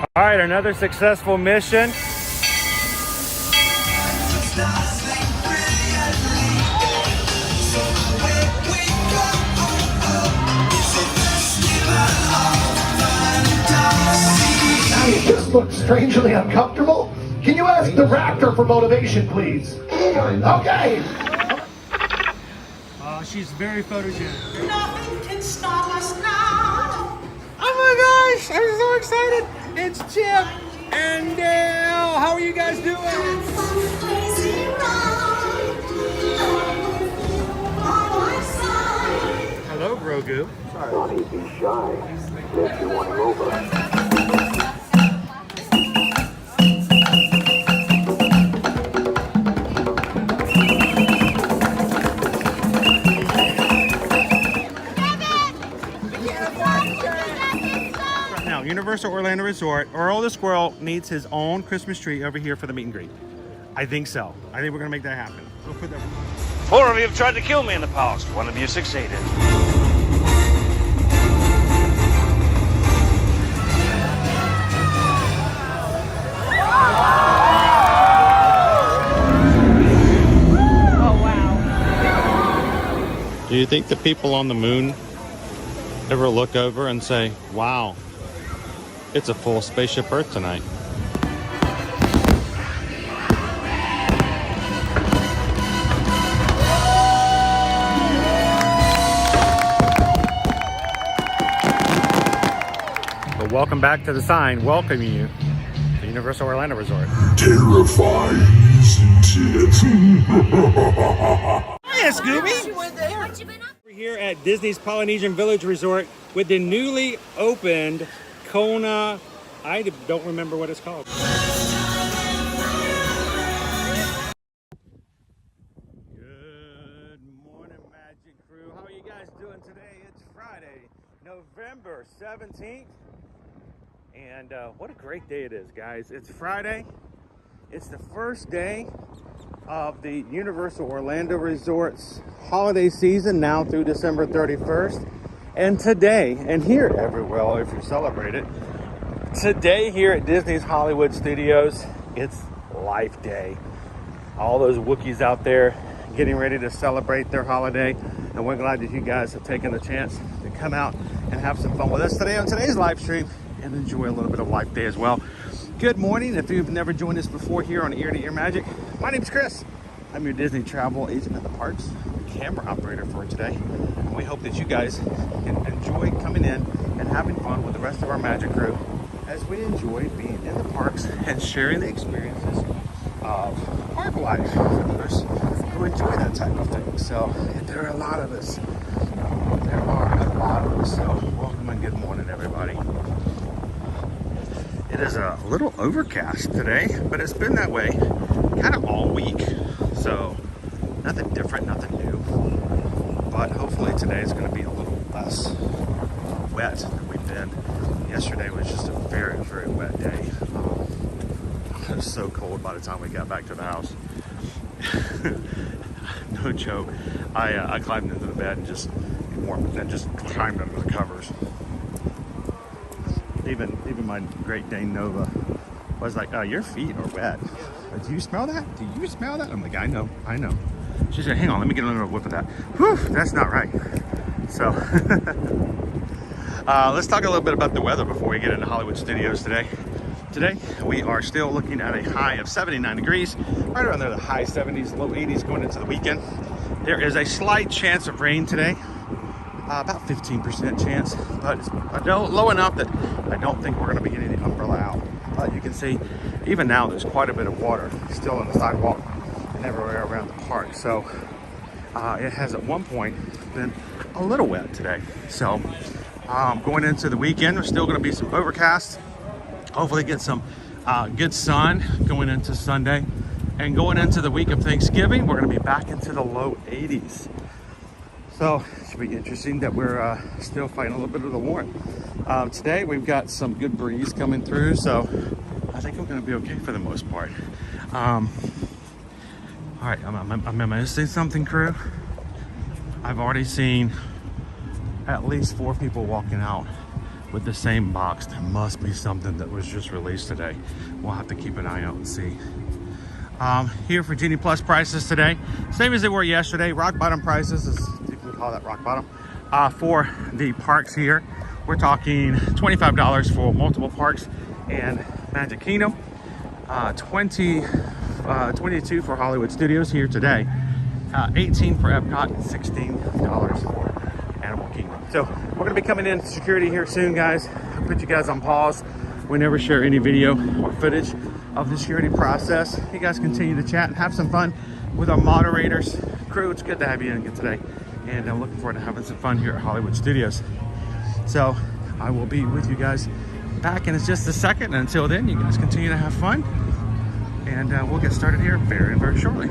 All right, another successful mission. You just look strangely uncomfortable. Can you ask the raptor for motivation, please? Okay. She's very photogenic. Nothing can stop us now. Oh my gosh, I'm so excited. It's Chip and Dale. How are you guys doing? Hello, Grogu. Don't be shy. If you want to over. Universal Orlando Resort, Earl the Squirrel needs his own Christmas tree over here for the meet and greet. I think so. I think we're gonna make that happen. We'll put that. 4 of you have tried to kill me in the past. 1 of you succeeded. Oh wow. Do you think the people on the moon ever look over and say, wow, it's a full spaceship Earth tonight? But welcome back to the sign welcoming you to Universal Orlando Resort. Terrifying, isn't it? Hiya, Scooby! We're here at Disney's Polynesian Village Resort with the newly opened Kona, I don't remember what it's called. Good morning, Magic Crew. How are you guys doing today? It's Friday, November 17th. And what a great day it is, guys. It's Friday. It's the first day of the Universal Orlando Resort's holiday season, now through December 31st. And today, and here everywhere, if you celebrate it, today here at Disney's Hollywood Studios, it's Life Day. All those Wookiees out there getting ready to celebrate their holiday. And we're glad that you guys have taken the chance to come out and have some fun with us today on today's live stream and enjoy a little bit of Life Day as well. Good morning. If you've never joined us before here on Ear to Ear Magic, my name's Chris. I'm your Disney travel agent at the parks, camera operator for today. And we hope that you guys can enjoy coming in and having fun with the rest of our Magic crew as we enjoy being in the parks and sharing the experiences of park life for those who enjoy that type of thing. So there are a lot of us. There are a lot of us. So welcome and good morning, everybody. It is a little overcast today, but it's been that way kind of all week. So nothing different, nothing new. But hopefully today is going to be a little less wet than we've been. Yesterday was just a very, very wet day. It was so cold by the time we got back to the house. No joke. I climbed into the bed and just climbed under the covers. Even my Great Dane Nova was like, "Oh, your feet are wet. Do you smell that? Do you smell that?" I'm like, I know. She said, "Hang on, let me get another whiff of that." Whew, that's not right. So let's talk a little bit about the weather before we get into Hollywood Studios today. Today, we are still looking at a high of 79 degrees, right around there, the high 70s, low 80s going into the weekend. There is a slight chance of rain today, about 15% chance, but it's low enough that I don't think we're going to be getting the umbrella out. But you can see, even now, there's quite a bit of water still on the sidewalk and everywhere around the park. So it has at one point been a little wet today. So going into the weekend, there's still going to be some overcast. Hopefully get some good sun going into Sunday. And going into the week of Thanksgiving, we're going to be back into the low 80s. So it should be interesting that we're still fighting a little bit of the warmth. Today we've got some good breeze coming through, so I think we're going to be okay for the most part. All right, I'm missing something, crew. I've already seen at least 4 people walking out with the same box. There must be something that was just released today. We'll have to keep an eye out and see. Here for Genie Plus prices today, same as they were yesterday. Rock bottom prices, if you can call that rock bottom, for the parks here. We're talking $25 for multiple parks and Magic Kingdom, 22 for Hollywood Studios here today, 18 for Epcot, and $16 for Animal Kingdom. So we're going to be coming in security here soon, guys. I'll put you guys on pause. We never share any video or footage of the security process. You guys continue to chat and have some fun with our moderators. Crew, it's good to have you in again today. And I'm looking forward to having some fun here at Hollywood Studios. So I will be with you guys back in just a second. And until then, you guys continue to have fun. And we'll get started here very, very shortly.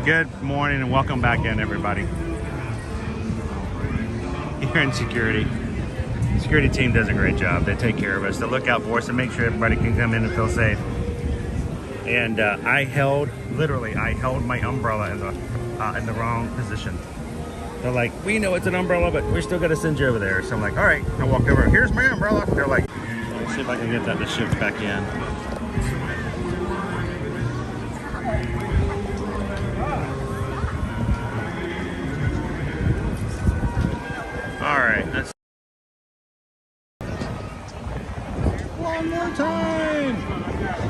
Good morning and welcome back in, everybody. Here in security. The security team does a great job. They take care of us. They look out for us and make sure everybody can come in and feel safe. And I held my umbrella in the wrong position. They're like, we know it's an umbrella, but we're still gonna send you over there. So I'm like, all right. I walked over. Here's my umbrella. They're like, let's see if I can get that to shift back in. All right, let's. One more time.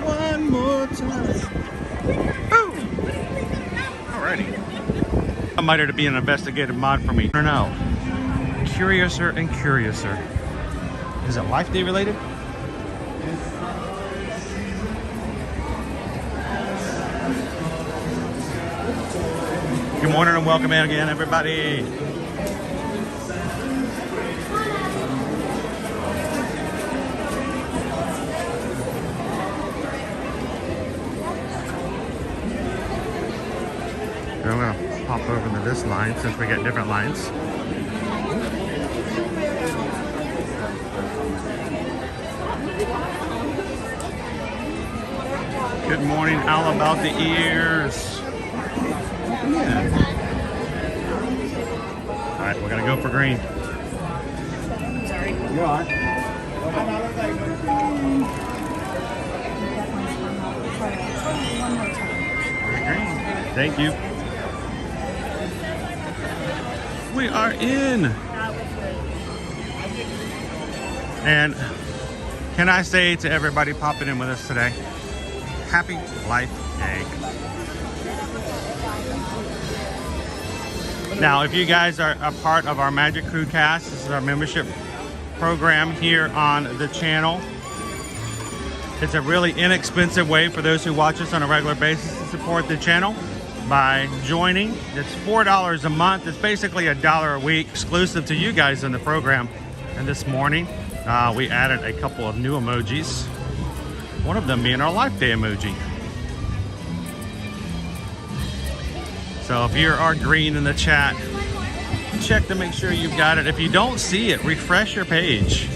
One more time. Boom. Alrighty. I might have to be an investigative mod for me. I don't know. Curiouser and curiouser. Is it Life Day related? Good morning and welcome in again, everybody. I'm gonna pop over to this line since we got different lines. Good morning, all about the ears. Yeah. All right, we're gonna go for green. Sorry. You're all right. Green. Thank you. We are in. And can I say to everybody popping in with us today, happy Life Day. Now, if you guys are a part of our Magic Crew Cast, this is our membership program here on the channel. It's a really inexpensive way for those who watch us on a regular basis to support the channel by joining. It's $4 a month. It's basically $1 a week, exclusive to you guys in the program. And this morning, we added a couple of new emojis. One of them being our Life Day emoji. So if you are green in the chat, check to make sure you've got it. If you don't see it, refresh your page.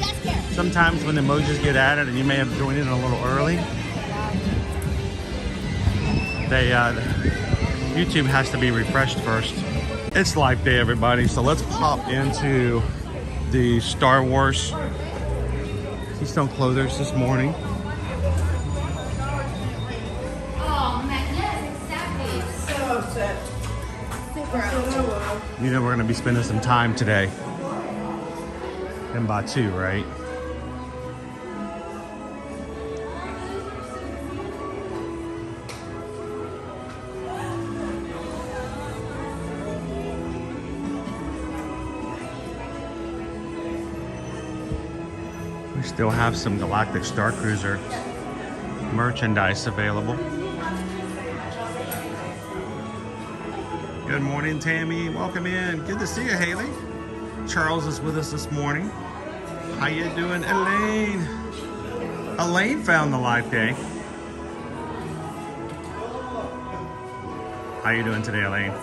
Sometimes when the emojis get added, and you may have joined in a little early, YouTube has to be refreshed first. It's Life Day, everybody, so let's pop into the Star Wars Keystone Clothers this morning. Oh, man, yes, exactly. So upset. You know we're going to be spending some time today in Batu, right? We still have some Galactic Star Cruiser merchandise available. Good morning, Tammy. Welcome in. Good to see you, Haley. Charles is with us this morning. How you doing, Elaine? Elaine found the Life Day. How you doing today, Elaine?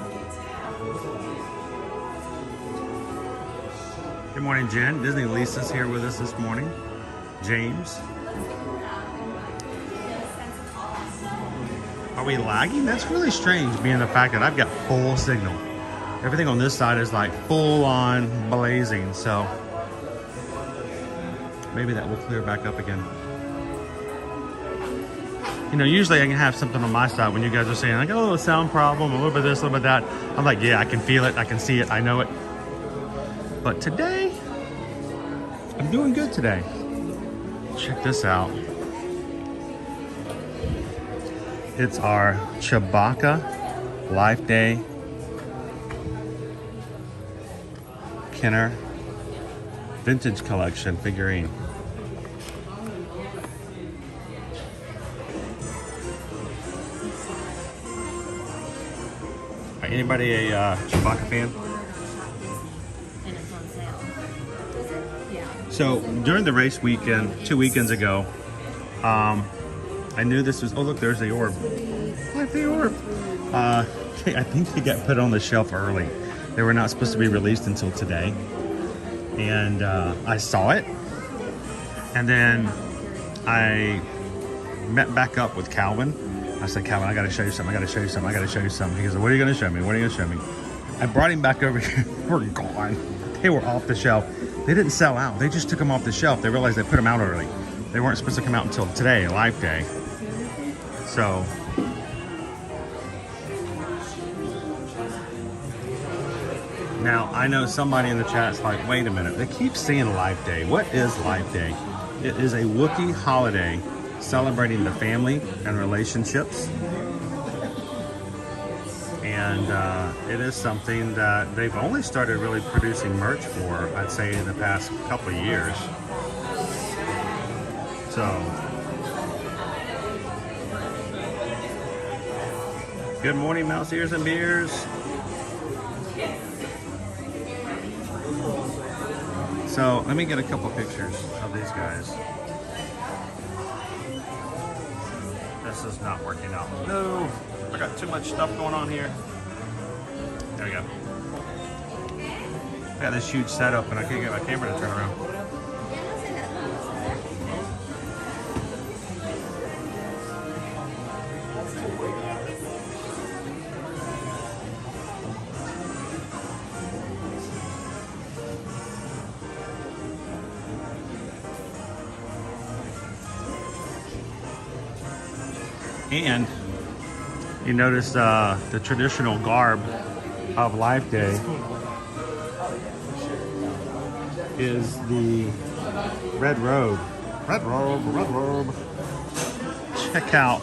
Good morning, Jen. Disney Lisa's here with us this morning. James. Are we lagging? That's really strange, being the fact that I've got full signal. Everything on this side is like full on blazing, so maybe that will clear back up again. You know, usually I can have something on my side when you guys are saying, I got a little sound problem, a little bit of this, a little bit of that. I'm like, yeah, I can feel it, I can see it, I know it. But today, I'm doing good today. Check this out. It's our Chewbacca Life Day Kenner Vintage Collection figurine. Anybody a Chewbacca fan? And it's on sale. Is it? Yeah. So during the race weekend, 2 weekends ago, I knew this was, oh look, there's the orb. Life Day orb. I think they got put on the shelf early. They were not supposed to be released until today. And I saw it. And then I met back up with Calvin. I said, Calvin, I got to show you something. I got to show you something. I got to show you something. He goes, what are you going to show me? What are you going to show me? I brought him back over here. We're gone. They were off the shelf. They didn't sell out. They just took them off the shelf. They realized they put them out early. They weren't supposed to come out until today, Life Day. So, now I know somebody in the chat's like, wait a minute. They keep saying Life Day. What is Life Day? It is a Wookiee holiday celebrating the family and relationships. And it is something that they've only started really producing merch for, I'd say, in the past couple of years. So, good morning, mouse ears and beers. So, let me get a couple pictures of these guys. This is not working out. No, I got too much stuff going on here. There we go. I got this huge setup and I can't get my camera to turn around. And you notice the traditional garb of Life Day is the red robe. Red robe. Check out.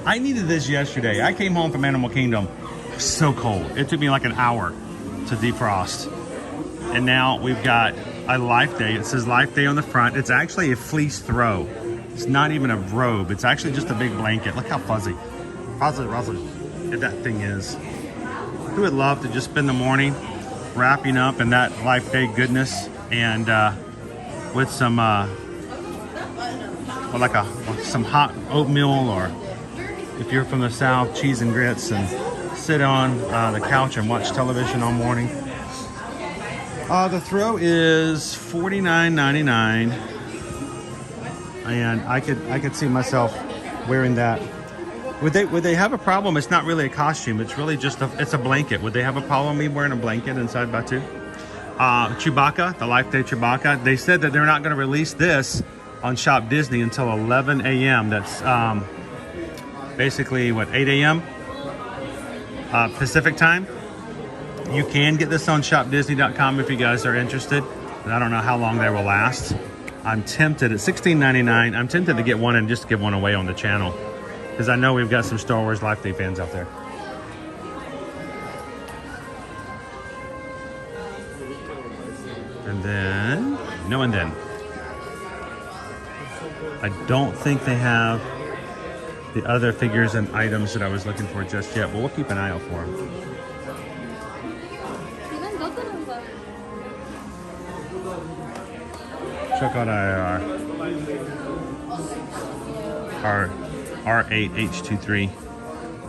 I needed this yesterday. I came home from Animal Kingdom. So cold. It took me like an hour to defrost. And now we've got a Life Day. It says Life Day on the front. It's actually a fleece throw. It's not even a robe. It's actually just a big blanket. Look how fuzzy that thing is. Who would love to just spend the morning wrapping up in that Life Day goodness and with some some hot oatmeal, or if you're from the South, cheese and grits, and sit on the couch and watch television all morning. The throw is $49.99. And I could see myself wearing that. Would they have a problem? It's not really a costume. It's really just it's a blanket. Would they have a problem with me wearing a blanket inside Batu? Chewbacca, the Life Day Chewbacca. They said that they're not going to release this on Shop Disney until 11 a.m. That's basically what, 8 a.m. Pacific time. You can get this on shopdisney.com if you guys are interested. And I don't know how long they will last. I'm tempted at $16.99. I'm tempted to get one and just give one away on the channel, because I know we've got some Star Wars Life Day fans out there. And then, I don't think they have the other figures and items that I was looking for just yet, but we'll keep an eye out for them. Check out our R8H23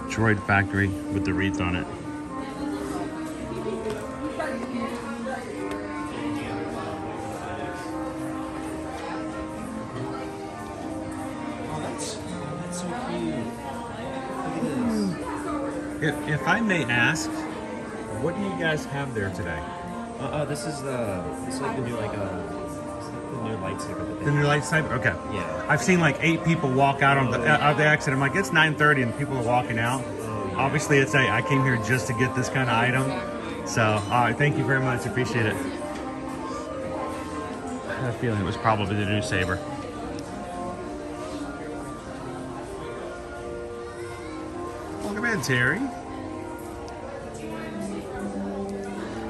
droid factory with the wreath on it. Oh, that's so cute. Look at this. If I may ask, what do you guys have there today? This is like the new new lightsaber that they The new lightsaber? Okay. Yeah. I've seen like 8 people walk out on the exit. I'm like, it's 9:30 and people are walking out. Yeah. Obviously, I came here just to get this kind of item. So, thank you very much. Appreciate it. I had a feeling it was probably the new saber. Welcome in, Terry.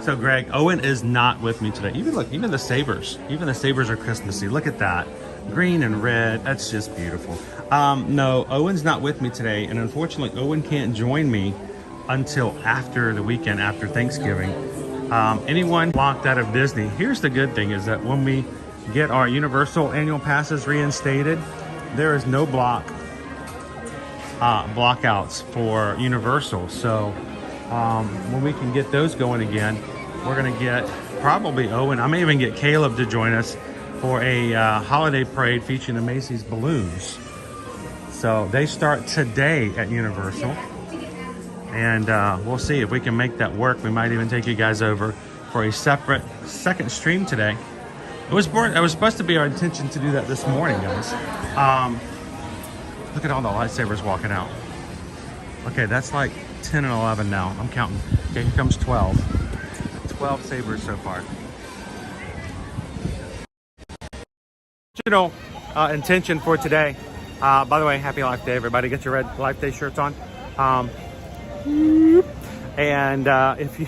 So Greg, Owen is not with me today. Even the sabers are Christmassy. Look at that, green and red. That's just beautiful. No, Owen's not with me today, and unfortunately, Owen can't join me until after the weekend, after Thanksgiving. Anyone locked out of Disney, here's the good thing, is that when we get our Universal annual passes reinstated, there is no block blockouts for Universal. So when we can get those going again, we're going to get probably Owen. I may even get Caleb to join us for a holiday parade featuring the Macy's balloons. So they start today at Universal, and we'll see if we can make that work. We might even take you guys over for a separate second stream today. It was supposed to be our intention to do that this morning, guys. Look at all the lightsabers walking out. Okay, that's like 10 and 11 now. I'm counting. Okay, here comes 12. 12 sabers so far. Intention for today. By the way, happy Life Day, everybody. Get your red Life Day shirts on. And if you,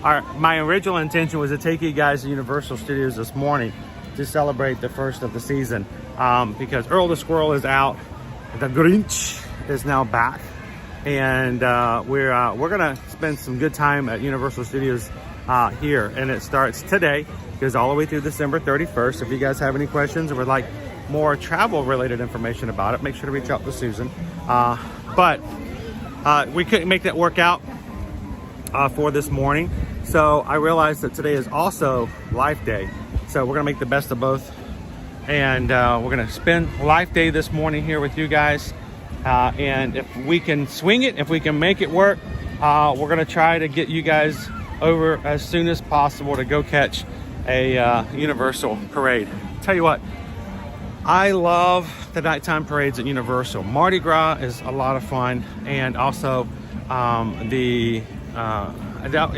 my original intention was to take you guys to Universal Studios this morning to celebrate the first of the season, because Earl the Squirrel is out, the Grinch is now back, and we're gonna spend some good time at Universal Studios here, and it starts today, goes all the way through December 31st. If you guys have any questions or would like more travel related information about it, make sure to reach out to Susan. But we couldn't make that work out for this morning, so I realized that today is also Life Day, so we're gonna make the best of both, and we're gonna spend Life Day this morning here with you guys, and if we can swing it, if we can make it work, we're gonna try to get you guys over as soon as possible to go catch a Universal parade. Tell you what, I love the nighttime parades at Universal. Mardi Gras is a lot of fun, and also you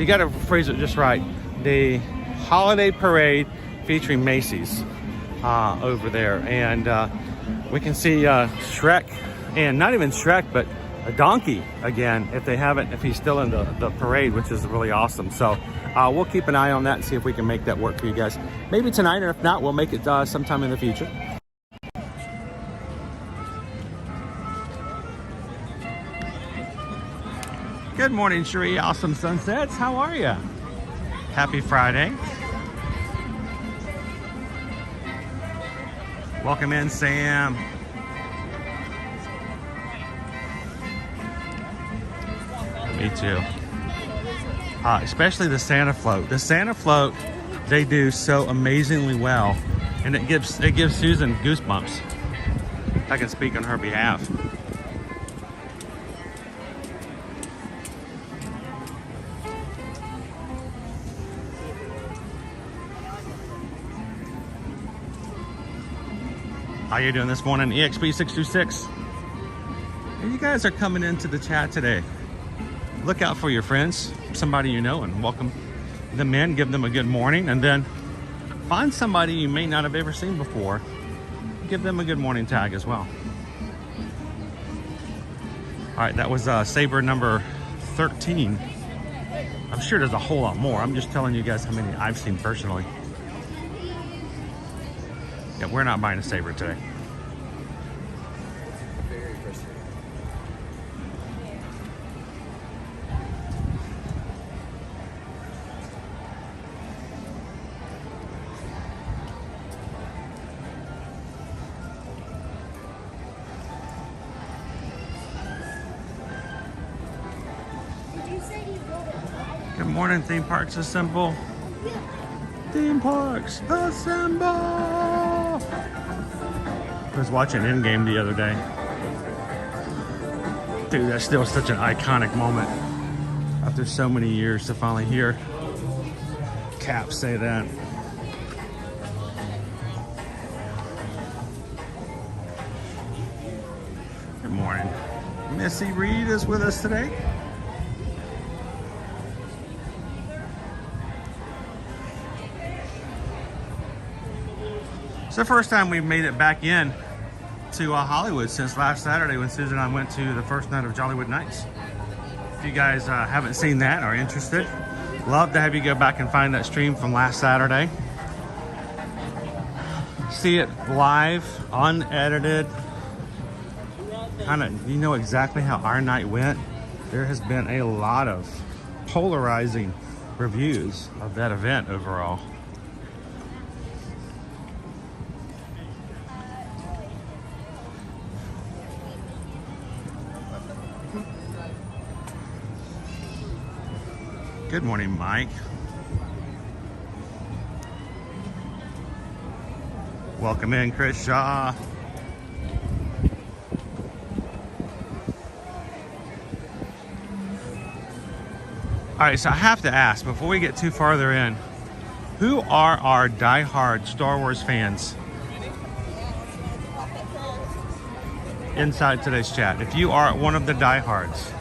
gotta phrase it just right, the holiday parade featuring Macy's over there, and we can see Shrek, and not even Shrek, but a donkey again, if he's still in the parade, which is really awesome. So we'll keep an eye on that and see if we can make that work for you guys, maybe tonight, and if not, we'll make it sometime in the future. Good morning, Cherie. Awesome Sunsets. How are you? Happy Friday. Welcome in, Sam. Me too. Especially the Santa float. The Santa float, they do so amazingly well, and it gives Susan goosebumps. I can speak on her behalf. How you doing this morning, EXP626? You guys are coming into the chat today. Look out for your friends, somebody you know, and welcome them in. Give them a good morning, and then find somebody you may not have ever seen before. Give them a good morning tag as well. All right, that was saber number 13. I'm sure there's a whole lot more. I'm just telling you guys how many I've seen personally. Yeah, we're not buying a saber today. Good morning, Theme Parks Assemble. Theme Parks Assemble! I was watching Endgame the other day. Dude, that's still such an iconic moment. After so many years to finally hear Cap say that. Good morning. Missy Reed is with us today. It's the first time we've made it back in to Hollywood since last Saturday when Susan and I went to the first night of Jollywood Nights. If you guys haven't seen that or are interested, love to have you go back and find that stream from last Saturday. See it live, unedited. Kind of, you know exactly how our night went. There has been a lot of polarizing reviews of that event overall. Good morning, Mike. Welcome in, Chris Shaw. All right, so I have to ask, before we get too farther in, who are our diehard Star Wars fans inside today's chat? If you are one of the diehards,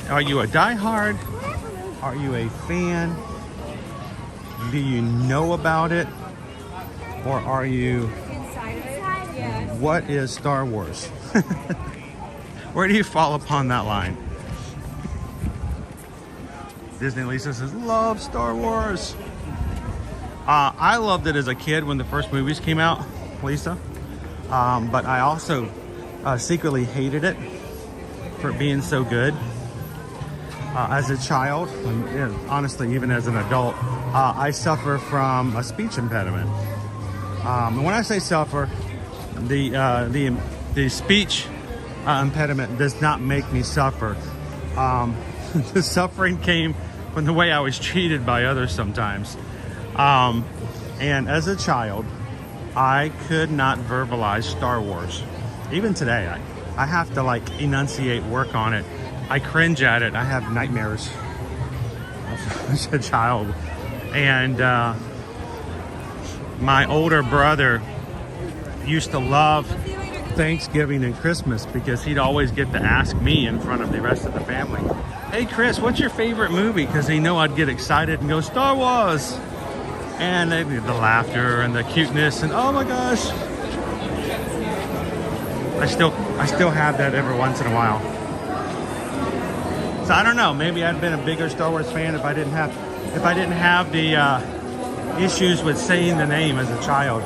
are you a diehard? Are you a fan? Do you know about it? Or are you, what is Star Wars? Where do you fall upon that line? Disney Lisa says, love Star Wars. I loved it as a kid when the first movies came out, Lisa. But I also secretly hated it for being so good. As a child, and honestly, even as an adult, I suffer from a speech impediment. And when I say suffer, the speech impediment does not make me suffer. The suffering came from the way I was treated by others sometimes. And as a child, I could not verbalize Star Wars. Even today, I have to like enunciate, work on it. I cringe at it. I have nightmares as a child. And my older brother used to love Thanksgiving and Christmas because he'd always get to ask me in front of the rest of the family, hey Chris, what's your favorite movie? Because he knew I'd get excited and go, Star Wars. And the laughter and the cuteness and oh my gosh. I still have that every once in a while. So I don't know, maybe I'd been a bigger Star Wars fan if I didn't have the issues with saying the name as a child.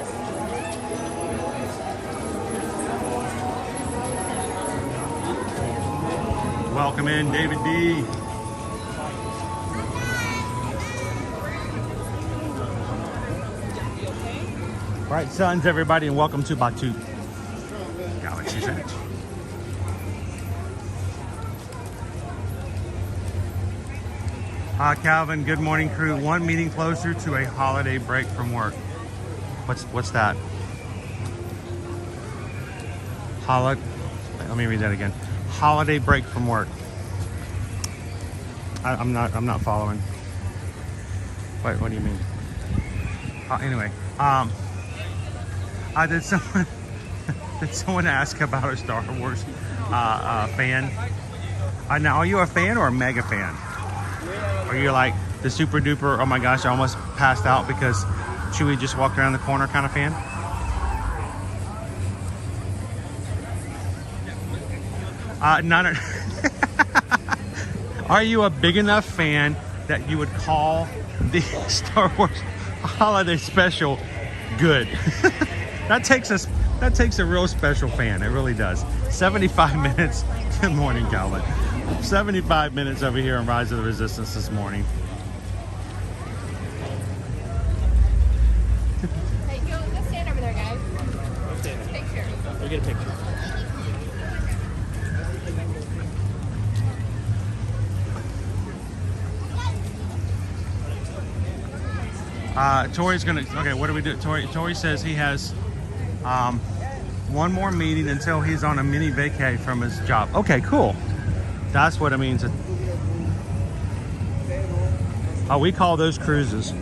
Welcome in, David D. Bright suns, everybody, and welcome to Batu Galaxy's Edge. Calvin, good morning, crew. One meeting closer to a holiday break from work. What's that? Let me read that again. Holiday break from work. I'm not following. What do you mean? Anyway, did someone ask about a Star Wars fan? Now, are you a fan or a mega fan? Are you like the super duper, oh my gosh, I almost passed out because Chewie just walked around the corner kind of fan? Are you a big enough fan that you would call the Star Wars holiday special good? That takes a real special fan. It really does. 75 minutes. Good morning, Calvin. 75 minutes over here on Rise of the Resistance this morning. Hey, go stand over there, guys. Picture. We'll get a picture. Tori's gonna, okay, what do we do? Tori says he has one more meeting until he's on a mini vacay from his job. Okay, cool. That's what it means. Oh, we call those cruises.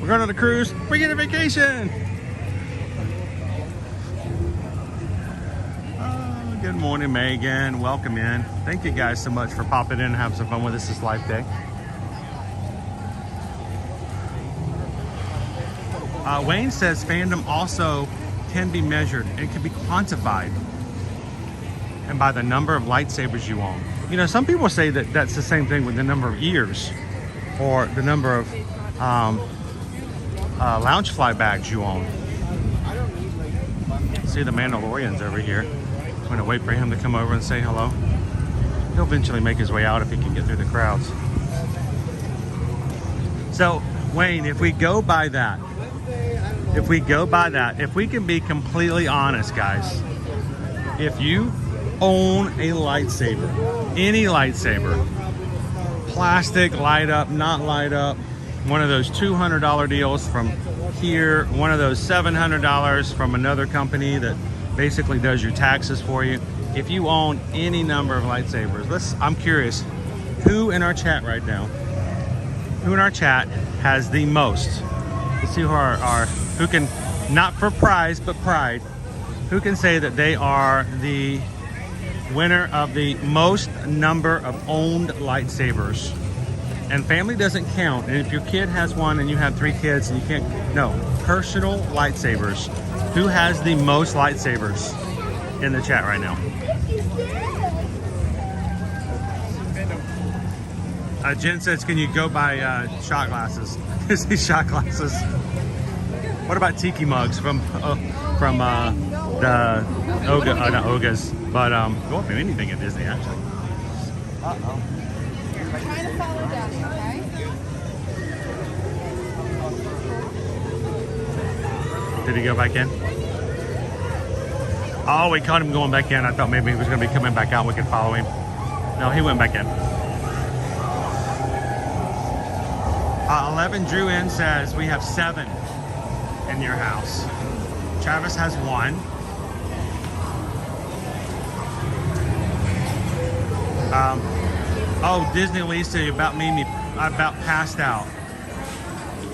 We're going on a cruise. We get a vacation. Oh, good morning, Megan. Welcome in. Thank you guys so much for popping in and having some fun with us this live day. Wayne says fandom also can be measured. It can be quantified. And by the number of lightsabers you own. You know, some people say that that's the same thing with the number of ears or the number of lounge fly bags you own. See the Mandalorian's over here. I'm gonna wait for him to come over and say hello. He'll eventually make his way out if he can get through the crowds. So, Wayne, if we go by that, if we can be completely honest, guys, if you own a lightsaber, any lightsaber, plastic, light up, not light up, one of those $200 deals from here, one of those $700 from another company that basically does your taxes for you. If you own any number of lightsabers, I'm curious, who in our chat right now, who in our chat has the most? Let's see who can, not for prize, but pride, who can say that they are the winner of the most number of owned lightsabers. And family doesn't count. And if your kid has one and you have 3 kids and you can't, no, personal lightsabers. Who has the most lightsabers in the chat right now? Jen says, can you go buy shot glasses? Disney shot glasses. What about tiki mugs from the Oga, not Ogas, but well, anything at Disney actually. Uh-oh. We're trying to follow down, okay? Did he go back in? Oh, we caught him going back in. I thought maybe he was going to be coming back out and we could follow him. No, he went back in. 11 Drew in says we have 7 in your house. Travis has 1. Oh, Disney Lisa, about passed out.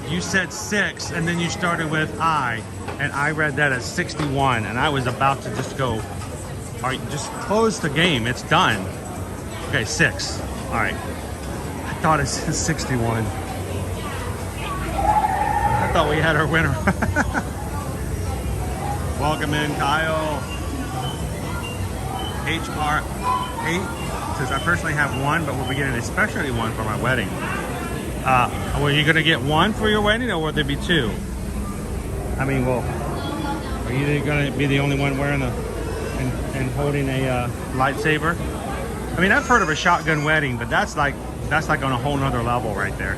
You said 6, and then you started with I, and I read that as 61, and I was about to just go, all right, just close the game. It's done. Okay, 6. All right. I thought it said 61. I thought we had our winner. Welcome in, Kyle. HR8 says, I personally have 1, but we'll be getting a specialty one for my wedding. Were you going to get 1 for your wedding, or would there be 2? I mean, well, are you going to be the only one wearing and holding a lightsaber? I mean, I've heard of a shotgun wedding, but that's like on a whole nother level right there.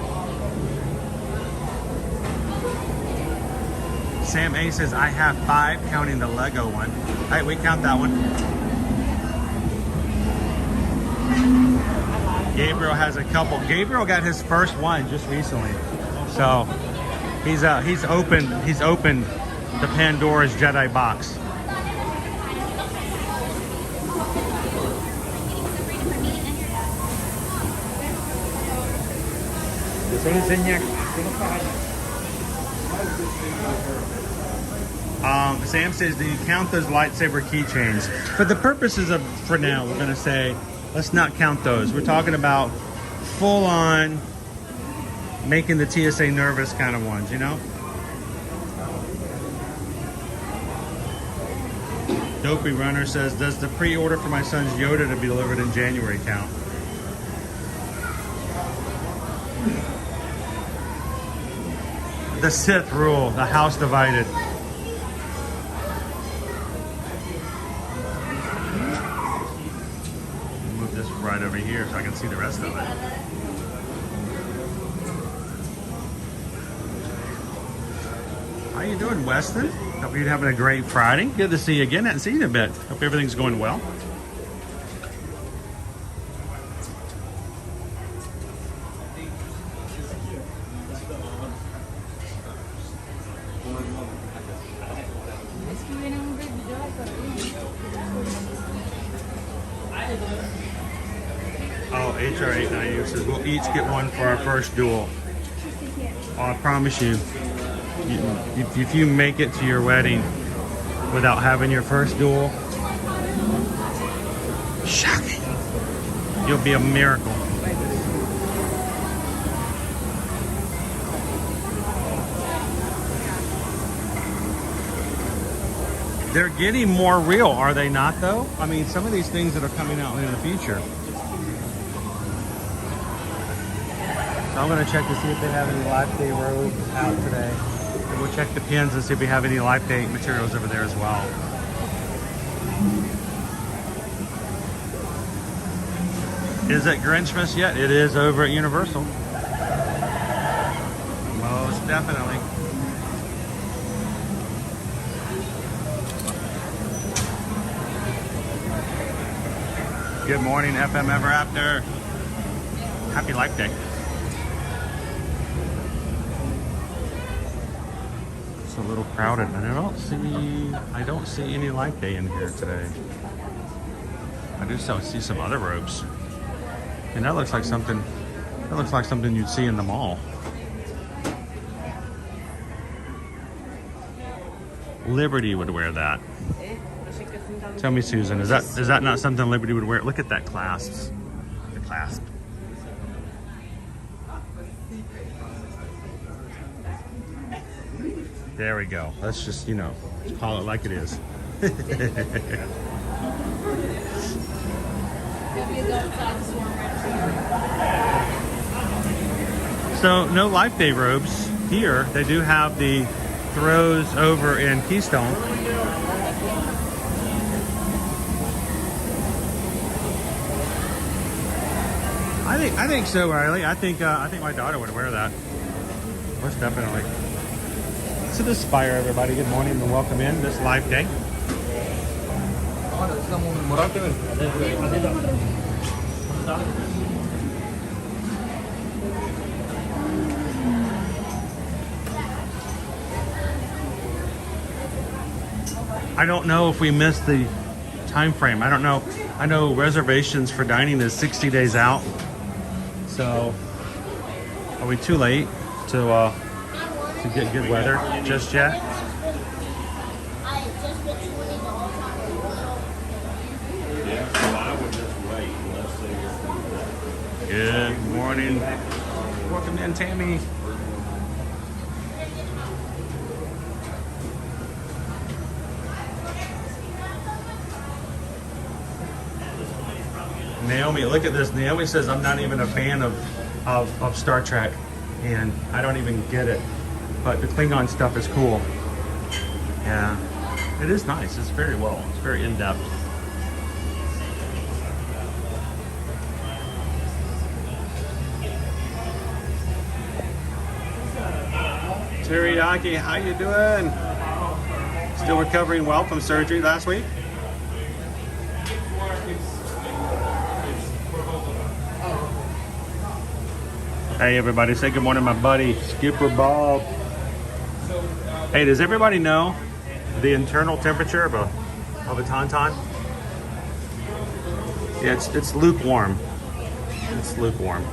Sam A says, I have 5, counting the Lego one. All right, we count that one. Gabriel has a couple. Gabriel got his first one just recently, so he's opened the Pandora's Jedi box. Sam says, do you count those lightsaber keychains? For the purposes of, for now, we're going to say, let's not count those. We're talking about full on making the TSA nervous kind of ones, you know? Dopey Runner says, does the pre-order for my son's Yoda to be delivered in January count? The Sith rule, the house divided. Move this right over here so I can see the rest of it. How you doing, Weston? Hope you're having a great Friday. Good to see you again. I haven't seen you in a bit. Hope everything's going well. Oh, HR890 says we'll each get one for our first duel. Oh, I promise you, if you make it to your wedding without having your first duel, shocking. You'll be a miracle. They're getting more real, are they not, though? I mean, some of these things that are coming out in the future. So I'm going to check to see if they have any Life Day robes out today. And we'll check the pins and see if we have any Life Day materials over there as well. Is it Grinchmas yet? It is over at Universal. Most definitely. Good morning, FM Ever After. Happy Life Day. It's a little crowded, and I don't see any Life Day in here today. I just don't see some other robes. And that looks like something you'd see in the mall. Liberty would wear that. Tell me, Susan, is that not something Liberty would wear? Look at that clasp. The clasp. There we go. Let's just, call it like it is. So no Life Day robes here. They do have the throws over in Keystone. I think so, Riley. I think my daughter would wear that. Most definitely. So this Spire, everybody. Good morning and welcome in this Life Day. I don't know if we missed the time frame. I don't know. I know reservations for dining is 60 days out. So are we too late to get good weather just yet? Good morning. Welcome in, Tammy. Naomi, look at this. Naomi says, I'm not even a fan of Star Trek, and I don't even get it. But the Klingon stuff is cool. Yeah, it is nice. It's very well. It's very in-depth. Teriyaki, how you doing? Still recovering well from surgery last week? Hey everybody, say good morning, my buddy Skipper Bob. Hey, does everybody know the internal temperature of a tauntaun? Yeah, it's lukewarm. It's lukewarm.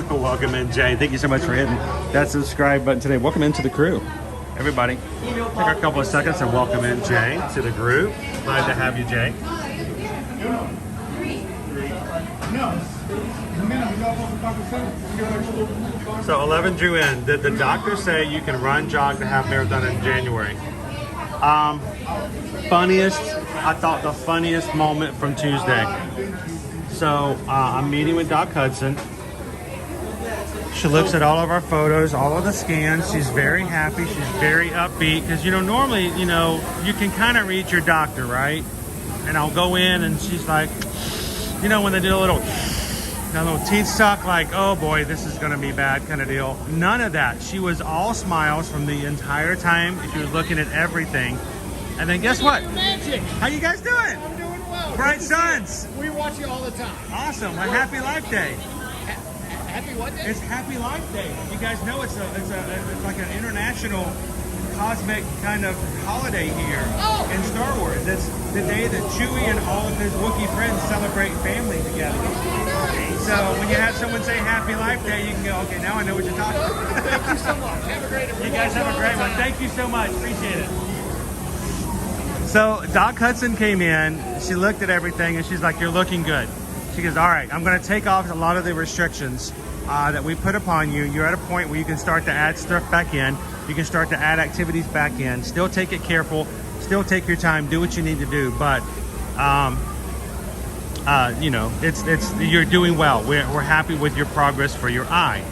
Welcome in, Jay. Thank you so much for hitting that subscribe button today. Welcome into the crew, everybody. Take a couple of seconds and welcome in Jay to the group. Glad to have you, Jay. So 11 drew in. Did the doctor say you can run, jog the half marathon in January? I thought the funniest moment from Tuesday. So I'm meeting with Doc Hudson. She looks at all of our photos, all of the scans. She's very happy. She's very upbeat because, normally, you can kind of read your doctor, right? And I'll go in and she's like, when they do a little teeth suck, like, oh boy, this is going to be bad kind of deal. None of that. She was all smiles from the entire time. She was looking at everything. And then guess what? Magic. How you guys doing? I'm doing well. Bright Suns. We watch you all the time. Awesome. A happy Life Day. Happy what day? It's Happy Life Day. You guys know it's like an international cosmic kind of holiday here in Star Wars. It's the day that Chewie and all of his Wookiee friends celebrate family together. So when you have someone say Happy Life Day, you can go, okay, now I know what you're talking about. Thank you so much. Have a great one. You guys have a great one. Thank you so much. Appreciate it. So Doc Hudson came in. She looked at everything and she's like, you're looking good. She goes, all right, I'm going to take off a lot of the restrictions that we put upon you. You're at a point where you can start to add stuff back in. You can start to add activities back in. Still take it careful. Still take your time. Do what you need to do. But, you're doing well. We're happy with your progress for your eye.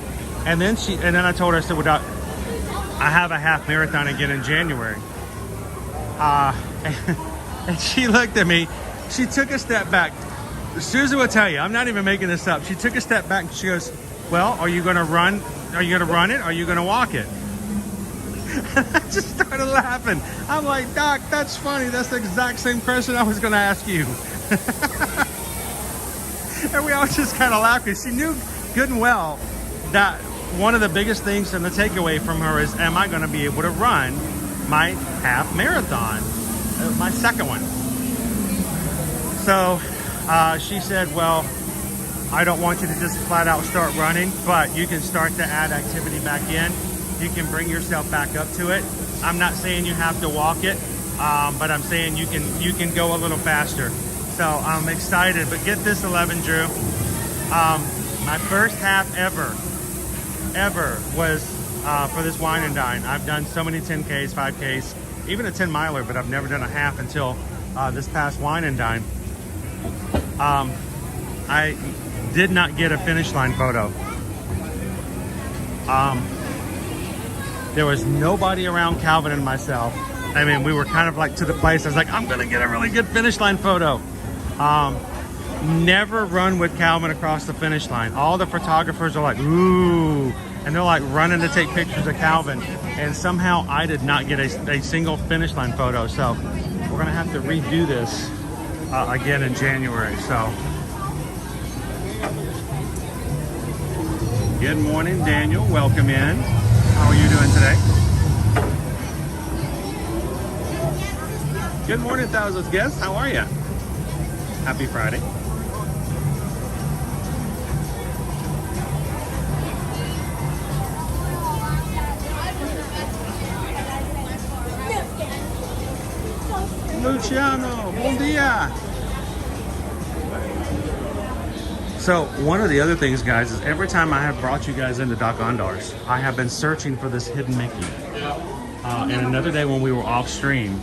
And then I told her, I said, well, Doc, I have a half marathon again in January. And she looked at me. She took a step back. Susan will tell you, I'm not even making this up. She took a step back and she goes, well, are you going to run? Are you going to run it? Or are you going to walk it? And I just started laughing. I'm like, Doc, that's funny. That's the exact same question I was going to ask you. And we all just kind of laughed because she knew good and well that one of the biggest things and the takeaway from her is, am I going to be able to run my half marathon, my second one? So she said, well, I don't want you to just flat out start running, but you can start to add activity back in. You can bring yourself back up to it. I'm not saying you have to walk it, but I'm saying you can go a little faster. So I'm excited, but get this 11, Drew. My first half ever was for this wine and dine. I've done so many 10Ks, 5Ks, even a 10 miler, but I've never done a half until this past wine and dine. I did not get a finish line photo. There was nobody around Calvin and myself. I mean, we were kind of like to the place. I was like, I'm gonna get a really good finish line photo. Never run with Calvin across the finish line. All the photographers are like, ooh, and they're like running to take pictures of Calvin. And somehow I did not get a single finish line photo. So we're gonna have to redo this again in January. So good morning, Daniel. Welcome in. How are you doing today? Good morning, thousands guests. How are you? Happy Friday. Luciano, bom dia. So one of the other things, guys, is every time I have brought you guys into Doc Ondar's, I have been searching for this hidden Mickey. And another day when we were off stream,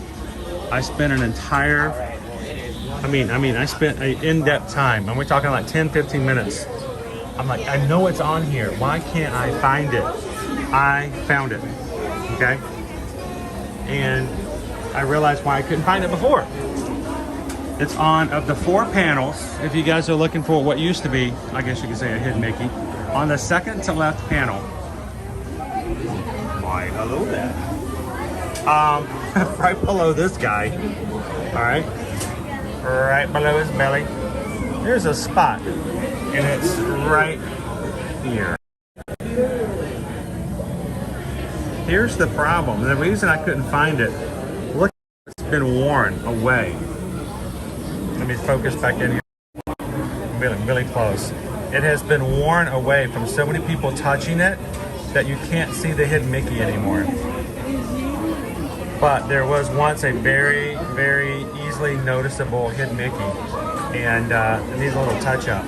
I spent an entire, I spent an in-depth time, and we're talking like 10, 15 minutes. I'm like, I know it's on here. Why can't I find it? I found it, okay? And I realized why I couldn't find it before. It's on, of the 4 panels, if you guys are looking for what used to be, I guess you could say a hidden Mickey, on the second to left panel. Why, hello there. Right below this guy, all right? Right below his belly, there's a spot, and it's right here. Here's the problem. The reason I couldn't find it, look, it's been worn away. Let me focus back in here. Really close. It has been worn away from so many people touching it that you can't see the hidden Mickey anymore. But there was once a very, very easily noticeable hidden Mickey, and it needs a little touch up.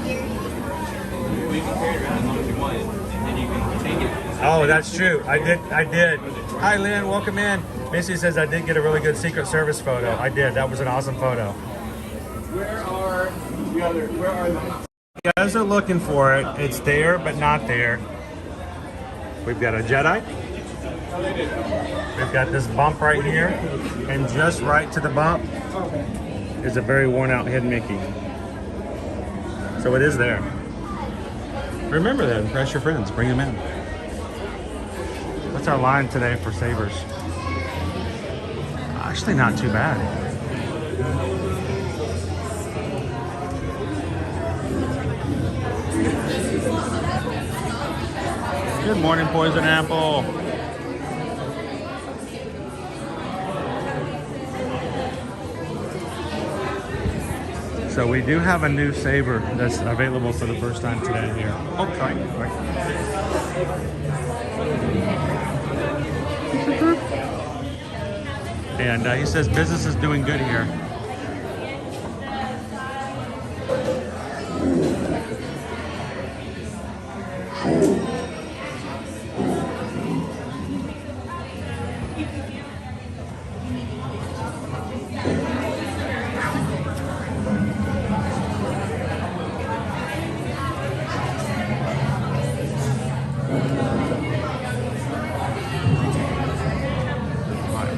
Oh, that's true. I did. Hi, Lynn. Welcome in. Missy says I did get a really good Secret Service photo. I did. That was an awesome photo. Where are the... You guys are looking for it. It's there, but not there. We've got a Jedi. We've got this bump right here, and just right to the bump is a very worn out hidden Mickey. So it is there. Remember that, impress your friends, bring them in. What's our line today for savers? Actually not too bad. Good morning, Poison Apple. So we do have a new saver that's available for the first time today here. Okay. And he says business is doing good here.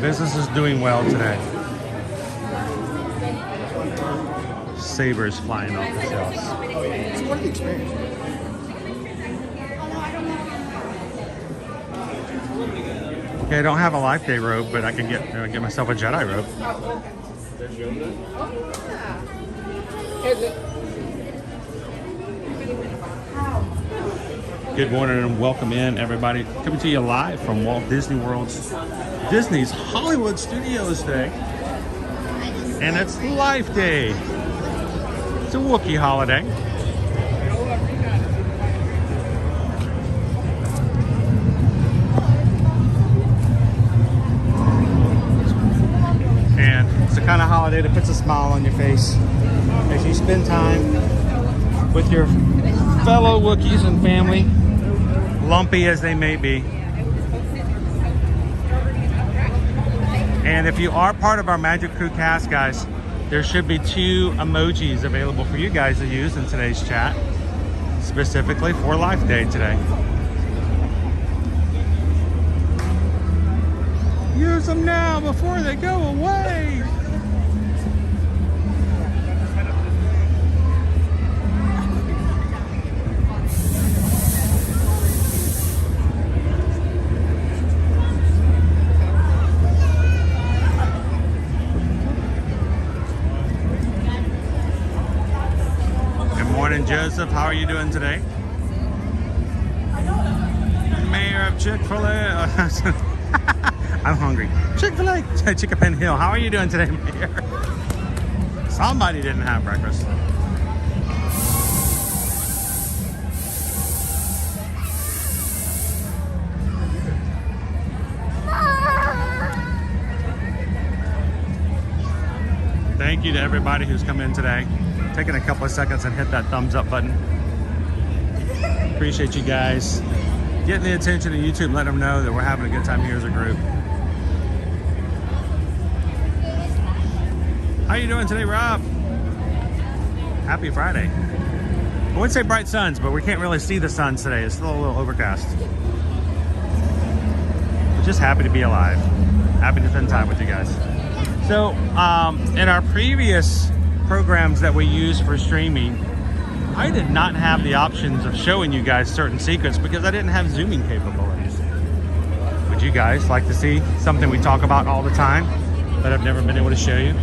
Business is doing well today. Sabers flying off the shelves. It's quite the experience. Okay, I don't have a life day robe, but I can get myself a Jedi robe. Good morning and welcome in, everybody. Coming to you live from Walt Disney World's Disney's Hollywood Studios today. And it's Life Day. It's a Wookiee holiday. And it's the kind of holiday that puts a smile on your face as you spend time with your fellow Wookiees and family, lumpy as they may be. And if you are part of our Magic Crew cast, guys, there should be 2 emojis available for you guys to use in today's chat, specifically for Life Day today. Use them now before they go away. Joseph, how are you doing today? Mayor of Chick-fil-A. I'm hungry. Chick-fil-A, Chickapin Hill. How are you doing today, Mayor? Somebody didn't have breakfast. Thank you to everybody who's come in today. Taking a couple of seconds and hit that thumbs up button. Appreciate you guys getting the attention of YouTube, letting them know that we're having a good time here as a group. How you doing today, Rob? Happy Friday. I would say bright suns, but we can't really see the suns today. It's still a little overcast. We're just happy to be alive. Happy to spend time with you guys. So, in our previous programs that we use for streaming, I did not have the options of showing you guys certain secrets because I didn't have zooming capabilities. Would you guys like to see something we talk about all the time that I've never been able to show you?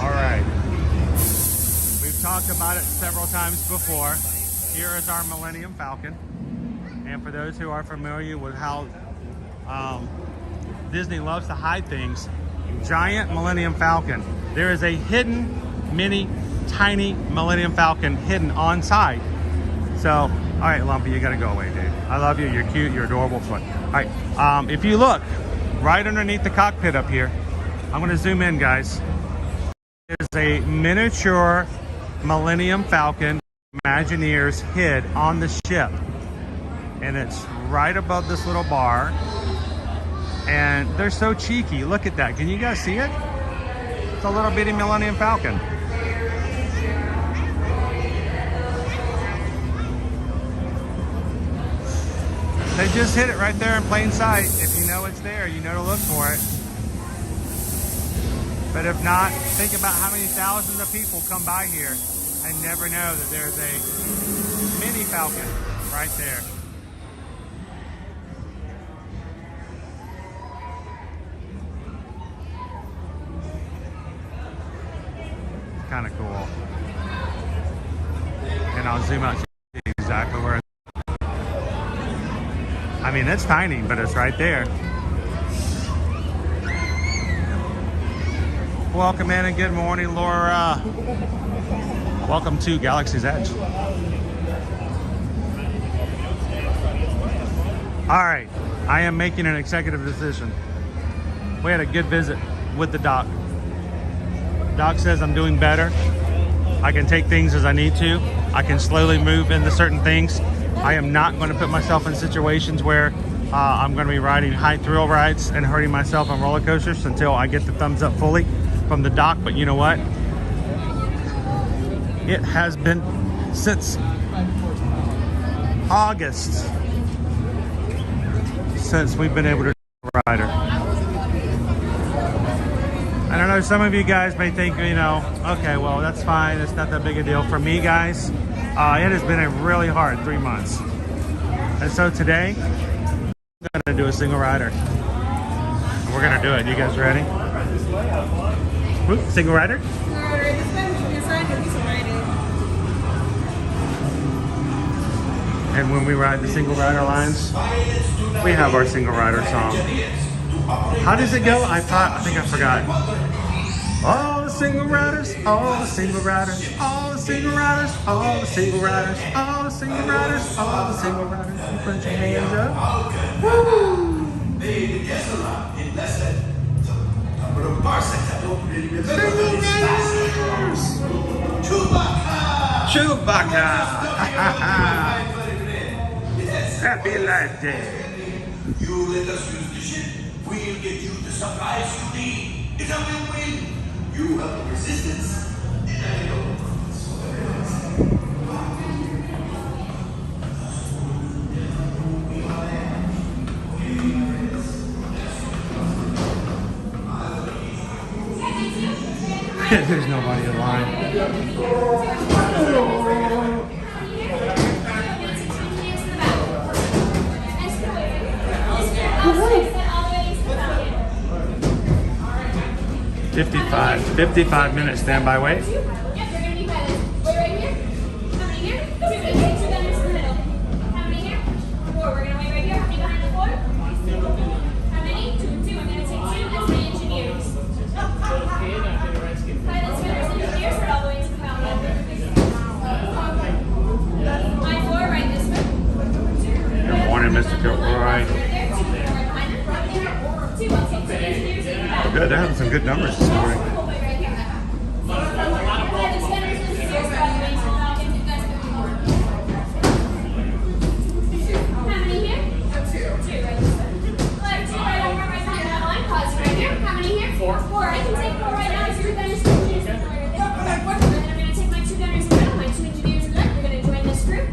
All right. We've talked about it several times before. Here is our Millennium Falcon. And for those who are familiar with how Disney loves to hide things, giant Millennium Falcon. There is a hidden, mini, tiny Millennium Falcon hidden on site. So, all right, Lumpy, you gotta go away, dude. I love you, you're cute, you're adorable. All right, if you look right underneath the cockpit up here, I'm gonna zoom in, guys. There's a miniature Millennium Falcon Imagineers hid on the ship. And it's right above this little bar. And they're so cheeky. Look at that. Can you guys see it? It's a little bitty Millennium Falcon. They just hid it right there in plain sight. If you know it's there, you know to look for it. But if not, think about how many thousands of people come by here and never know that there's a mini Falcon right there. Kind of cool. And I'll zoom out to see exactly where it's. I mean, it's tiny, but it's right there. Welcome in and good morning, Laura. Welcome to Galaxy's Edge. All right, I am making an executive decision. We had a good visit with the doc. Doc says I'm doing better. I can take things as I need to. I can slowly move into certain things. I am not going to put myself in situations where I'm going to be riding high thrill rides and hurting myself on roller coasters until I get the thumbs up fully from the doc. But you know what? It has been since August since we've been able to ride her. I don't know, some of you guys may think, you know, okay, well, that's fine. It's not that big a deal. For me, guys, it has been a really hard 3 months. And so today, I'm gonna do a single rider. And we're gonna do it. You guys ready? Whoop, single rider? And when we ride the single rider lines, we have our single rider song. How does it go? I think I forgot. All the single riders, all the single riders, all the single riders, all the single riders, all the single riders, all the single riders. You put your hands up. Woo! Chewbacca! Happy Life Day! You let us use the ship, we'll get you the supplies you need. It's a win-win. You have the resistance, and I know. There's nobody in line. $55 minutes standby wait. Good morning, Mr. Gilroy. Good, they're having some good numbers this morning. Four. I can take 4 right now. It's 2 gunners. And I'm going to take my 2 gunners in the middle, my 2 engineers in the back. We're going to join this group.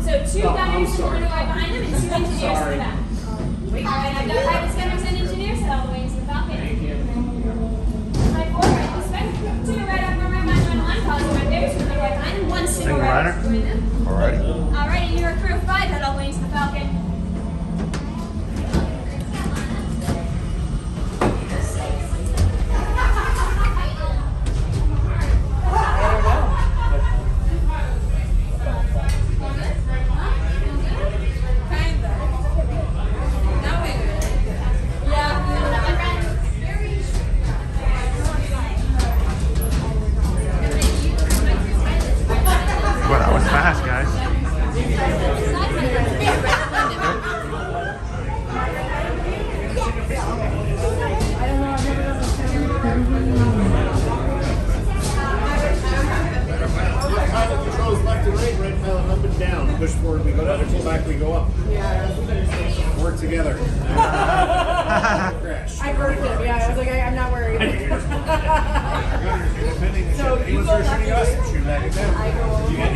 So 2 gunners going to right behind them and 2 engineers in the back. Alright, I've got pilots, gunners, and engineers head all the way into the Falcon. My 4 right this way. 2 right up, 1 right behind the line. Pilots right there, so they're right behind them. 1 single rider. Join them. Alright. Alright, and you're a crew of 5 head all the way into the Falcon. Well, that was fast, guys. Pilot controls left and right, right pilot up and down. Push forward, we go down, pull back, we go up. Work together. Crash. I worked it, yeah. I was like, I'm not worried. So you go shooting us, shoot back at them. You got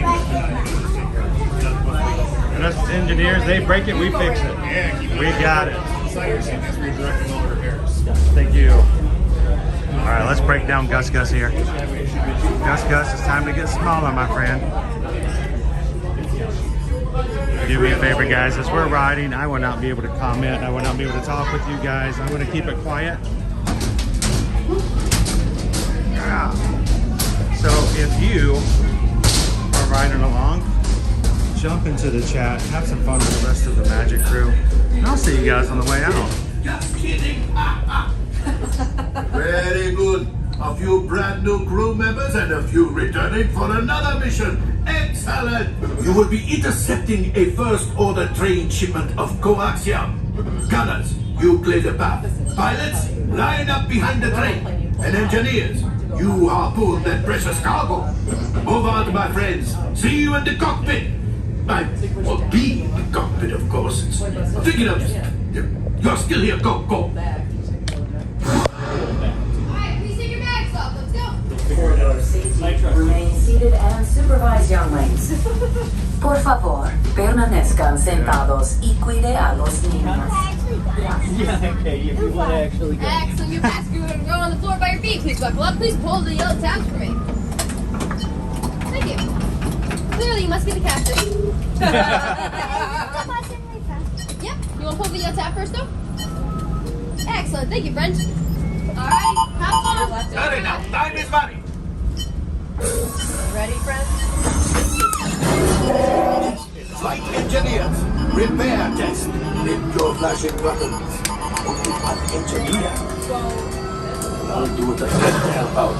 And us engineers, they break it, we fix it. Yeah, keep it. We got it. Sire seat, that's where you're directing all the repairs. Thank you. All right, let's break down Gus Gus here. Gus Gus, it's time to get smaller, my friend. Do me a favor, guys. As we're riding, I will not be able to comment. I will not be able to talk with you guys. I'm going to keep it quiet. Yeah. So if you are riding along, jump into the chat, have some fun with the rest of the Magic crew, and I'll see you guys on the way out. Just kidding. Very good. A few brand new crew members and a few returning for another mission. Excellent. You will be intercepting a first order train shipment of coaxium. Gunners, you clear the path. Pilots, line up behind the train. And engineers, you harpoon that precious cargo. Move out, my friends. See you in the cockpit. Well, be in the cockpit, of course. Thinking of, you're still here. Go, go. Corridor seats remain seated and supervise young ladies. Por favor, permanezcan sentados y cuide a los niños. Yeah, okay, if you want to actually go. Excellent, your passenger would go on the floor by your feet. Please buckle up. Please pull the yellow tabs for me. Thank you. Clearly, you must be the captain. want to pull the tab first, though? Excellent. Thank you, friend. Alright, have fun. Hurry now, time is money. Ready, friend? Flight engineers, repair test. Hit your flashing buttons. Only one engineer. I'll do what I can to help out.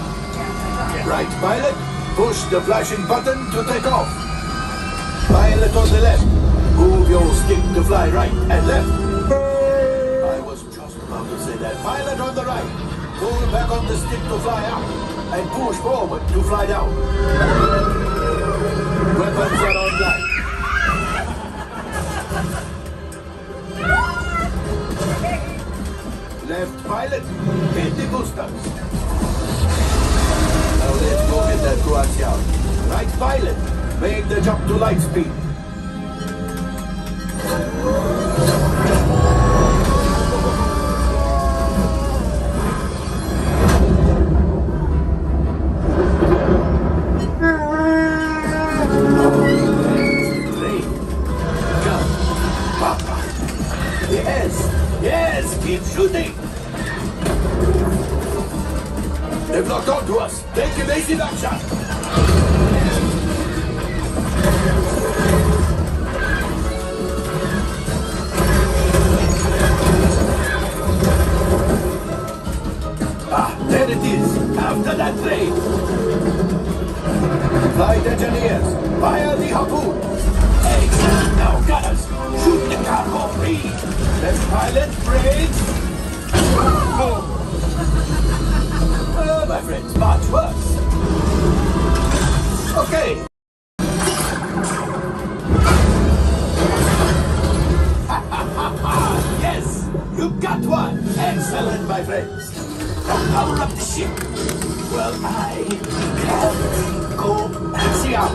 Right, pilot, push the flashing button to take off. Pilot on the left, move your stick to fly right and left. I was just about to say that. Pilot on the right, pull back on the stick to fly up and push forward to fly down. Weapons are online. Left pilot, hit the boosters. Now let's go get that Croatia. Right pilot, make the jump to light speed. Yes, keep shooting. They've locked onto us. Take evasive action. There it is. After that train. Flight engineers, fire the harpoon. Hey, now gunners, shoot the cargo free. Left pilot, brakes. Oh, my friends, much worse. Okay. Yes, you got one. Excellent, my friends. Now power up the ship. Well, I have coaxium.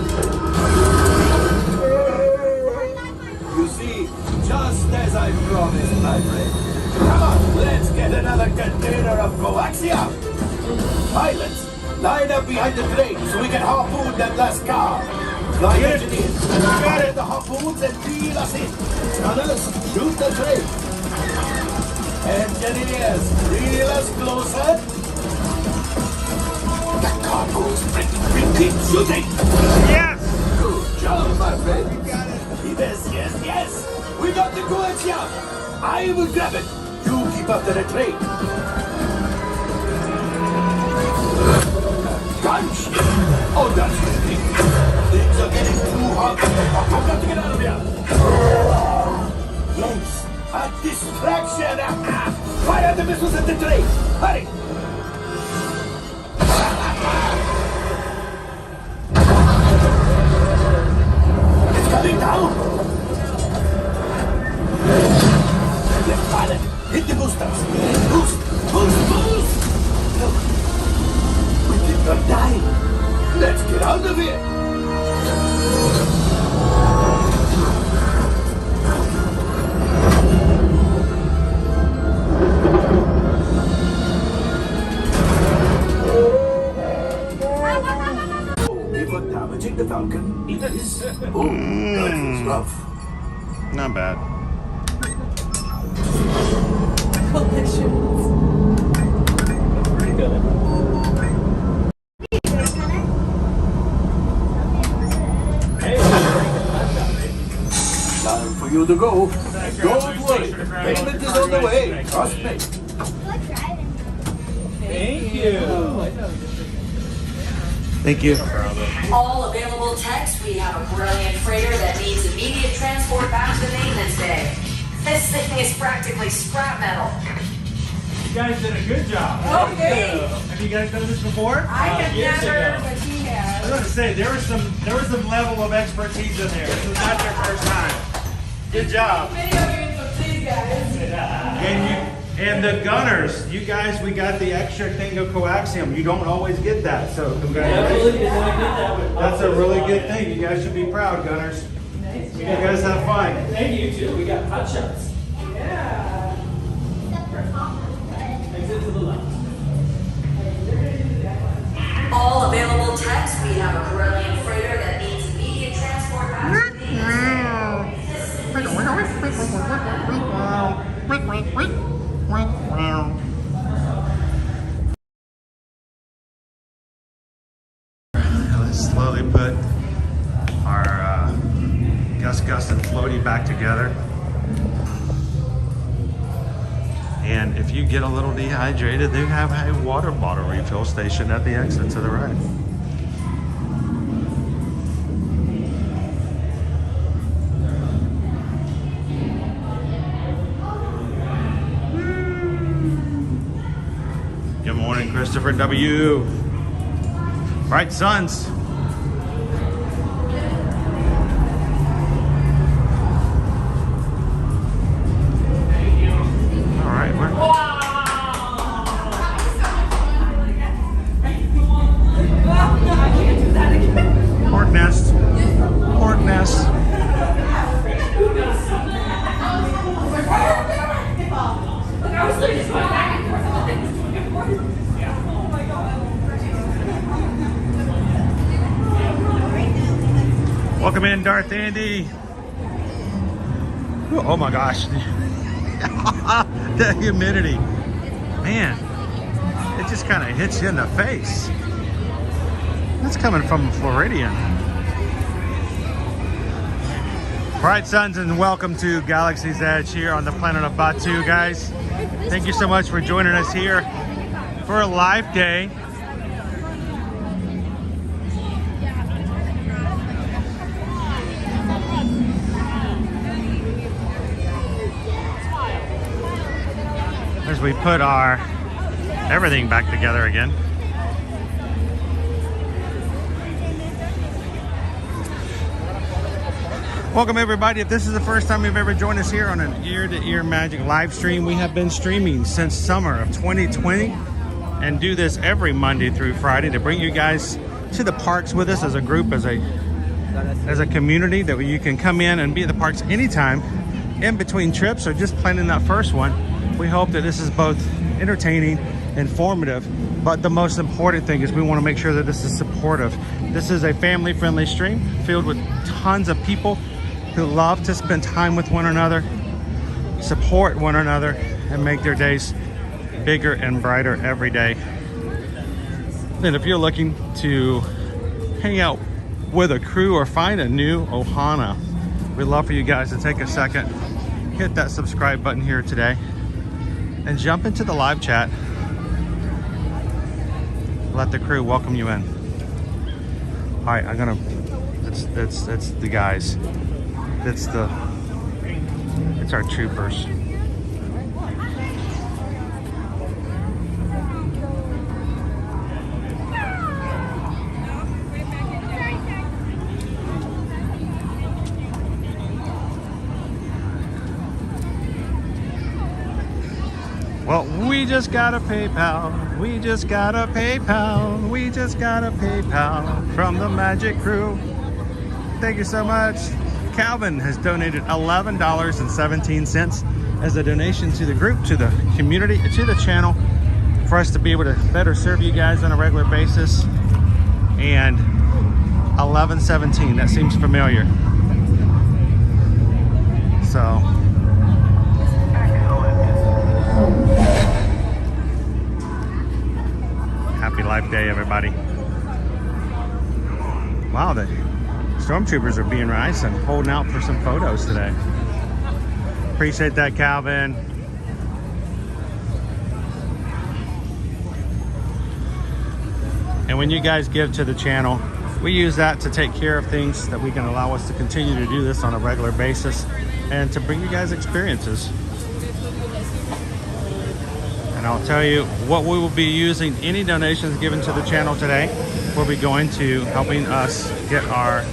You see, just as I promised, my friend. Come on, let's get another container of coaxium. Pilots, line up behind the train so we can harpoon that last car. Flight engineers, get the harpoons and reel us in. Others, shoot the train. Engineers, reel us closer. The cargo's breaking. Keep shooting. Yes! Good job, my friend. You got it. Yes. We got the coaxium. I will grab it. You keep up to the train. Gunship. Oh, that's ridiculous. Things are getting too hot. I've got to get out of here. Yes, a distraction. Fire the missiles at the train. Hurry. It's coming down. Left pilot, hit the boosters. Boost. Look, we did not die. Let's get out of here. Before damaging the Falcon, it is. Oh, that was rough. Not bad. Pretty good. Time for you to go. Don't worry. Payment is on the way. Trust me. Thank you. Thank you. All available techs, we have a brilliant freighter that needs immediate transport back to the maintenance bay. This thing is practically scrap metal. You guys did a good job. Okay. Have you guys done this before? I have years never, ago. but he has. I was going to say there was some level of expertise in there. This was not their first time. Good job. Video games with these guys. And the gunners, you guys, we got the extra thing of coaxium. You don't always get that, so congratulations. That's a really good thing. You guys should be proud, gunners. Nice You guys have fun. Thank you too. We got hot shots. Yeah. Exit to the left. All available techs, we have a brilliant freighter that needs immediate transport back to the maintenance bay. This thing is practically scrap metal. finally put our Gus and Floaty back together. And if you get a little dehydrated, they have a water bottle refill station at the exit to the right. Good morning, Christopher W. Bright suns. Pork nest. Pork nest. Welcome in, Darth Andy. Ooh, oh my gosh. The humidity. Man, it just kind of hits you in the face. That's coming from Floridian. Bright suns and welcome to Galaxy's Edge here on the planet of Batu, guys. Thank you so much for joining us here for a live day. As we put our everything back together again. Welcome everybody. If this is the first time you've ever joined us here on an ear-to-ear magic live stream, we have been streaming since summer of 2020 and do this every Monday through Friday to bring you guys to the parks with us as a group, as a community, that you can come in and be at the parks anytime in between trips or just planning that first one. We hope that this is both entertaining, informative, but the most important thing is we want to make sure that this is supportive. This is a family-friendly stream filled with tons of people who love to spend time with one another, support one another, and make their days bigger and brighter every day. And if you're looking to hang out with a crew or find a new ohana, we'd love for you guys to take a second, hit that subscribe button here today, and jump into the live chat. Let the crew welcome you in. All right, I'm gonna, it's the guys. It's our troopers. Well, we just got a PayPal. We just got a PayPal. We just got a PayPal from the Magic Crew. Thank you so much. Calvin has donated $11.17 as a donation to the group, to the community, to the channel, for us to be able to better serve you guys on a regular basis. And 11.17, that seems familiar. So happy Life Day, everybody. Wow, the stormtroopers are being nice and holding out for some photos today. Appreciate that, Calvin. And when you guys give to the channel, we use that to take care of things that we can allow us to continue to do this on a regular basis and to bring you guys experiences. And I'll tell you what we will be using. Any donations given to the channel today will be going to helping us get our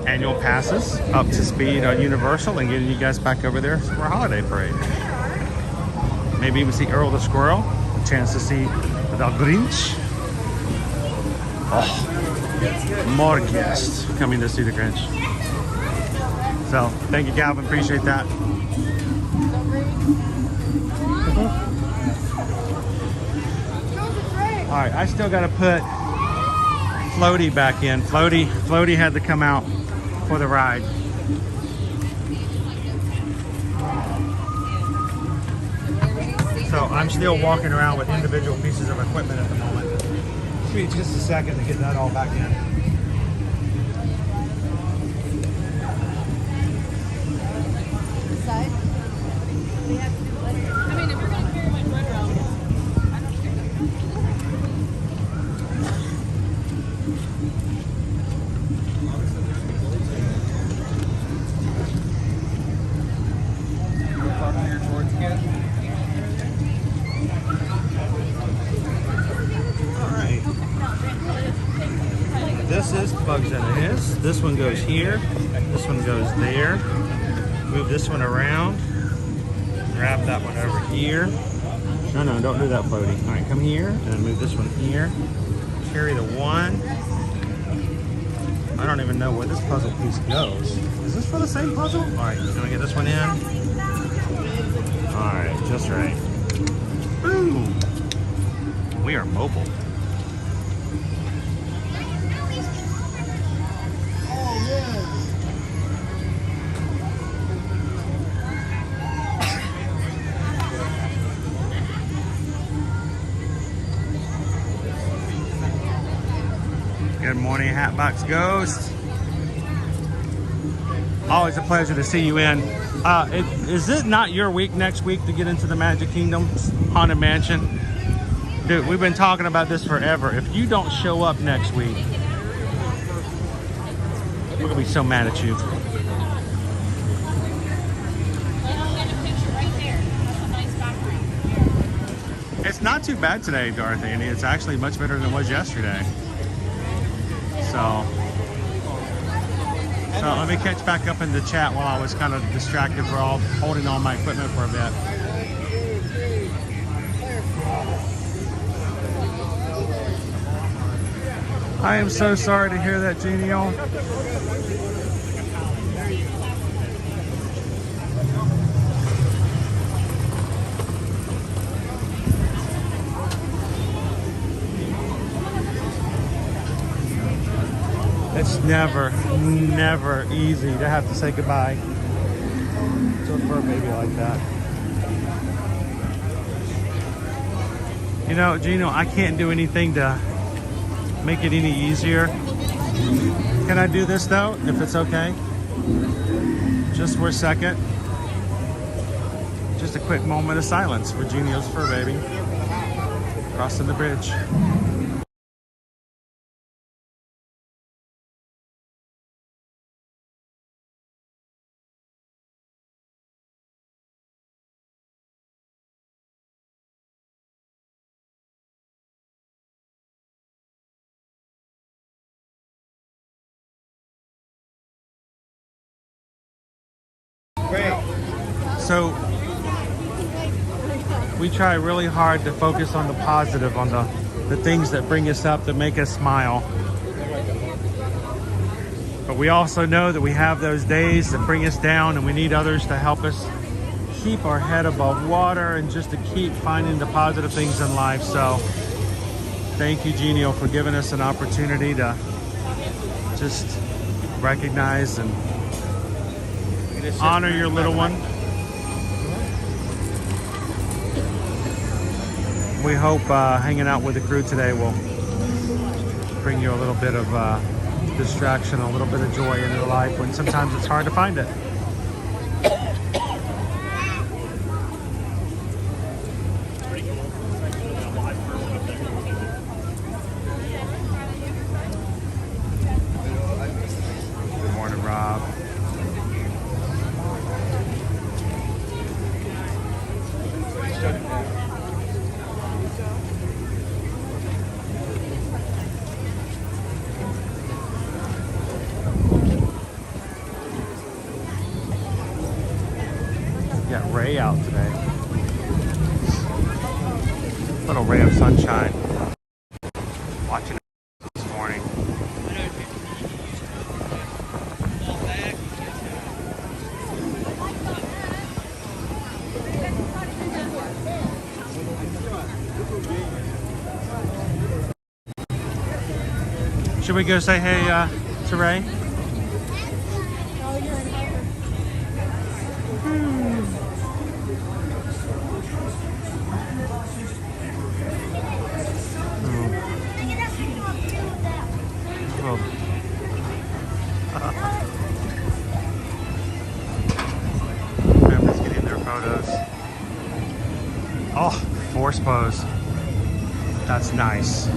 annual passes up to speed on Universal and getting you guys back over there for a holiday parade. Maybe even see Earl the Squirrel, a chance to see the Grinch. Oh, more guests coming to see the Grinch. So thank you, Calvin, appreciate that. All right, I still got to put Floaty back in. Floaty had to come out for the ride. So I'm still walking around with individual pieces of equipment at the moment. Give me just a second to get that all back in. this one goes here, this one goes there. Move this one around. Grab that one over here. No, don't do that, floaty. All right, come here, and then move this one here. Carry the one. I don't even know where this puzzle piece goes. Is this for the same puzzle? All right, gonna get this one in. All right, just right. Boom. We are mobile. Good morning, Hatbox Ghost. Always a pleasure to see you in. Is it not your week next week to get into the Magic Kingdom Haunted Mansion? Dude, we've been talking about this forever. If you don't show up next week, we're gonna be so mad at you. It's not too bad today, Dorothy, and it's actually much better than it was yesterday. So let me catch back up in the chat while I was kind of distracted for holding all my equipment for a bit. I am so sorry to hear that, Genial. It's never easy to have to say goodbye to a fur baby like that. You know, Gino, I can't do anything to make it any easier. Can I do this though, if it's okay? Just for a second. Just a quick moment of silence for Genio's fur baby. Crossing the bridge. So we try really hard to focus on the positive, on the things that bring us up, that make us smile. But we also know that we have those days that bring us down, and we need others to help us keep our head above water and just to keep finding the positive things in life. So thank you, Genio, for giving us an opportunity to just recognize and honor your little one. We hope hanging out with the crew today will bring you a little bit of distraction, a little bit of joy in your life when sometimes it's hard to find it. Good morning, Rob. Got Ray out today. Little ray of sunshine. Watching it this morning. Should we go say hey to Ray? Family's getting their photos. Oh, force pose. That's nice.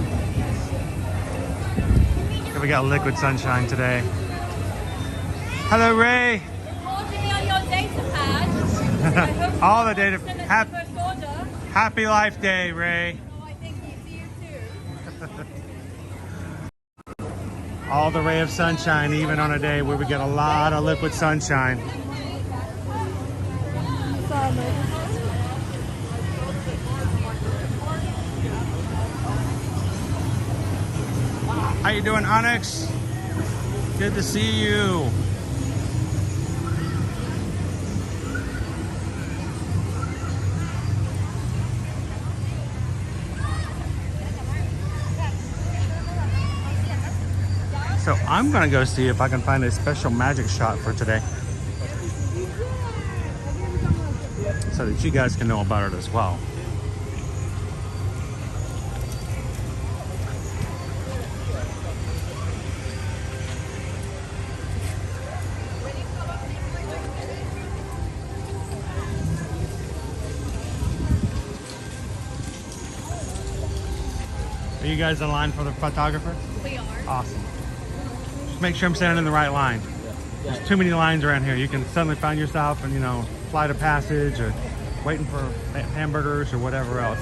We got liquid sunshine today. Hello, Ray. On your data pad. All the data. Happy Life Day, Ray. Oh, I think you see you too. all the ray of sunshine, even on a day where we get a lot of liquid sunshine. How you doing, Onyx? Good to see you. So I'm gonna go see if I can find a special magic shot for today, so that you guys can know about it as well. Are you guys in line for the photographer? We are. Awesome. Just make sure I'm standing in the right line. There's too many lines around here. You can suddenly find yourself in, you know, flight of passage or waiting for hamburgers or whatever else.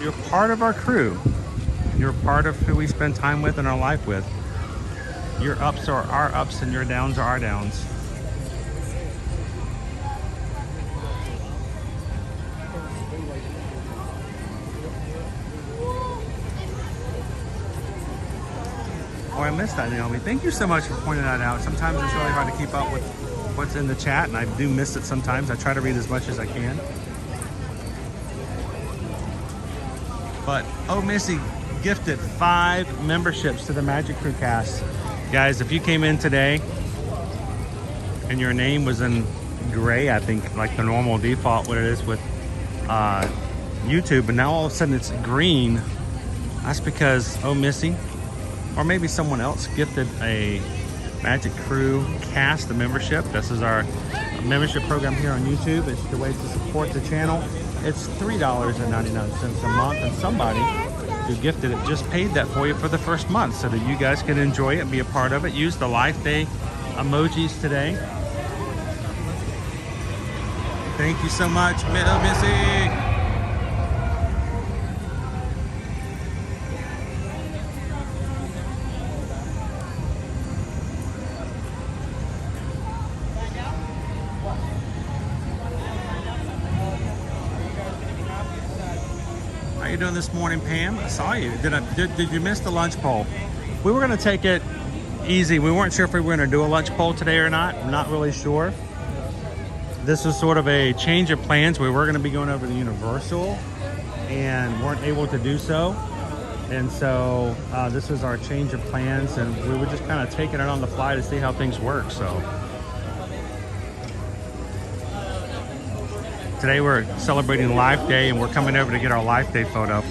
You're part of our crew. You're part of who we spend time with and our life with. Your ups are our ups and your downs are our downs. Oh, I missed that, Naomi. Thank you so much for pointing that out. Sometimes it's really hard to keep up with what's in the chat, and I do miss it sometimes. I try to read as much as I can. But, oh, Missy gifted 5 memberships to the Magic Crew cast. Guys, if you came in today and your name was in gray, I think like the normal default what it is with YouTube, but now all of a sudden it's green, that's because oh Missy or maybe someone else gifted a Magic Crew cast, the membership. This is our membership program here on YouTube. It's the way to support the channel. It's $3.99 a month, and somebody who gifted it just paid that for you for the first month so that you guys can enjoy it and be a part of it. Use the Life Day emojis today. Thank you so much, Missy. How you doing this morning, Pam? I saw you. Did you miss the lunch poll? We were going to take it easy. We weren't sure if we were going to do a lunch poll today or not. I'm not really sure. This was sort of a change of plans. We were going to be going over to Universal and weren't able to do so. And so this was our change of plans, and we were just kind of taking it on the fly to see how things work. So today we're celebrating Life Day, and we're coming over to get our Life Day photo.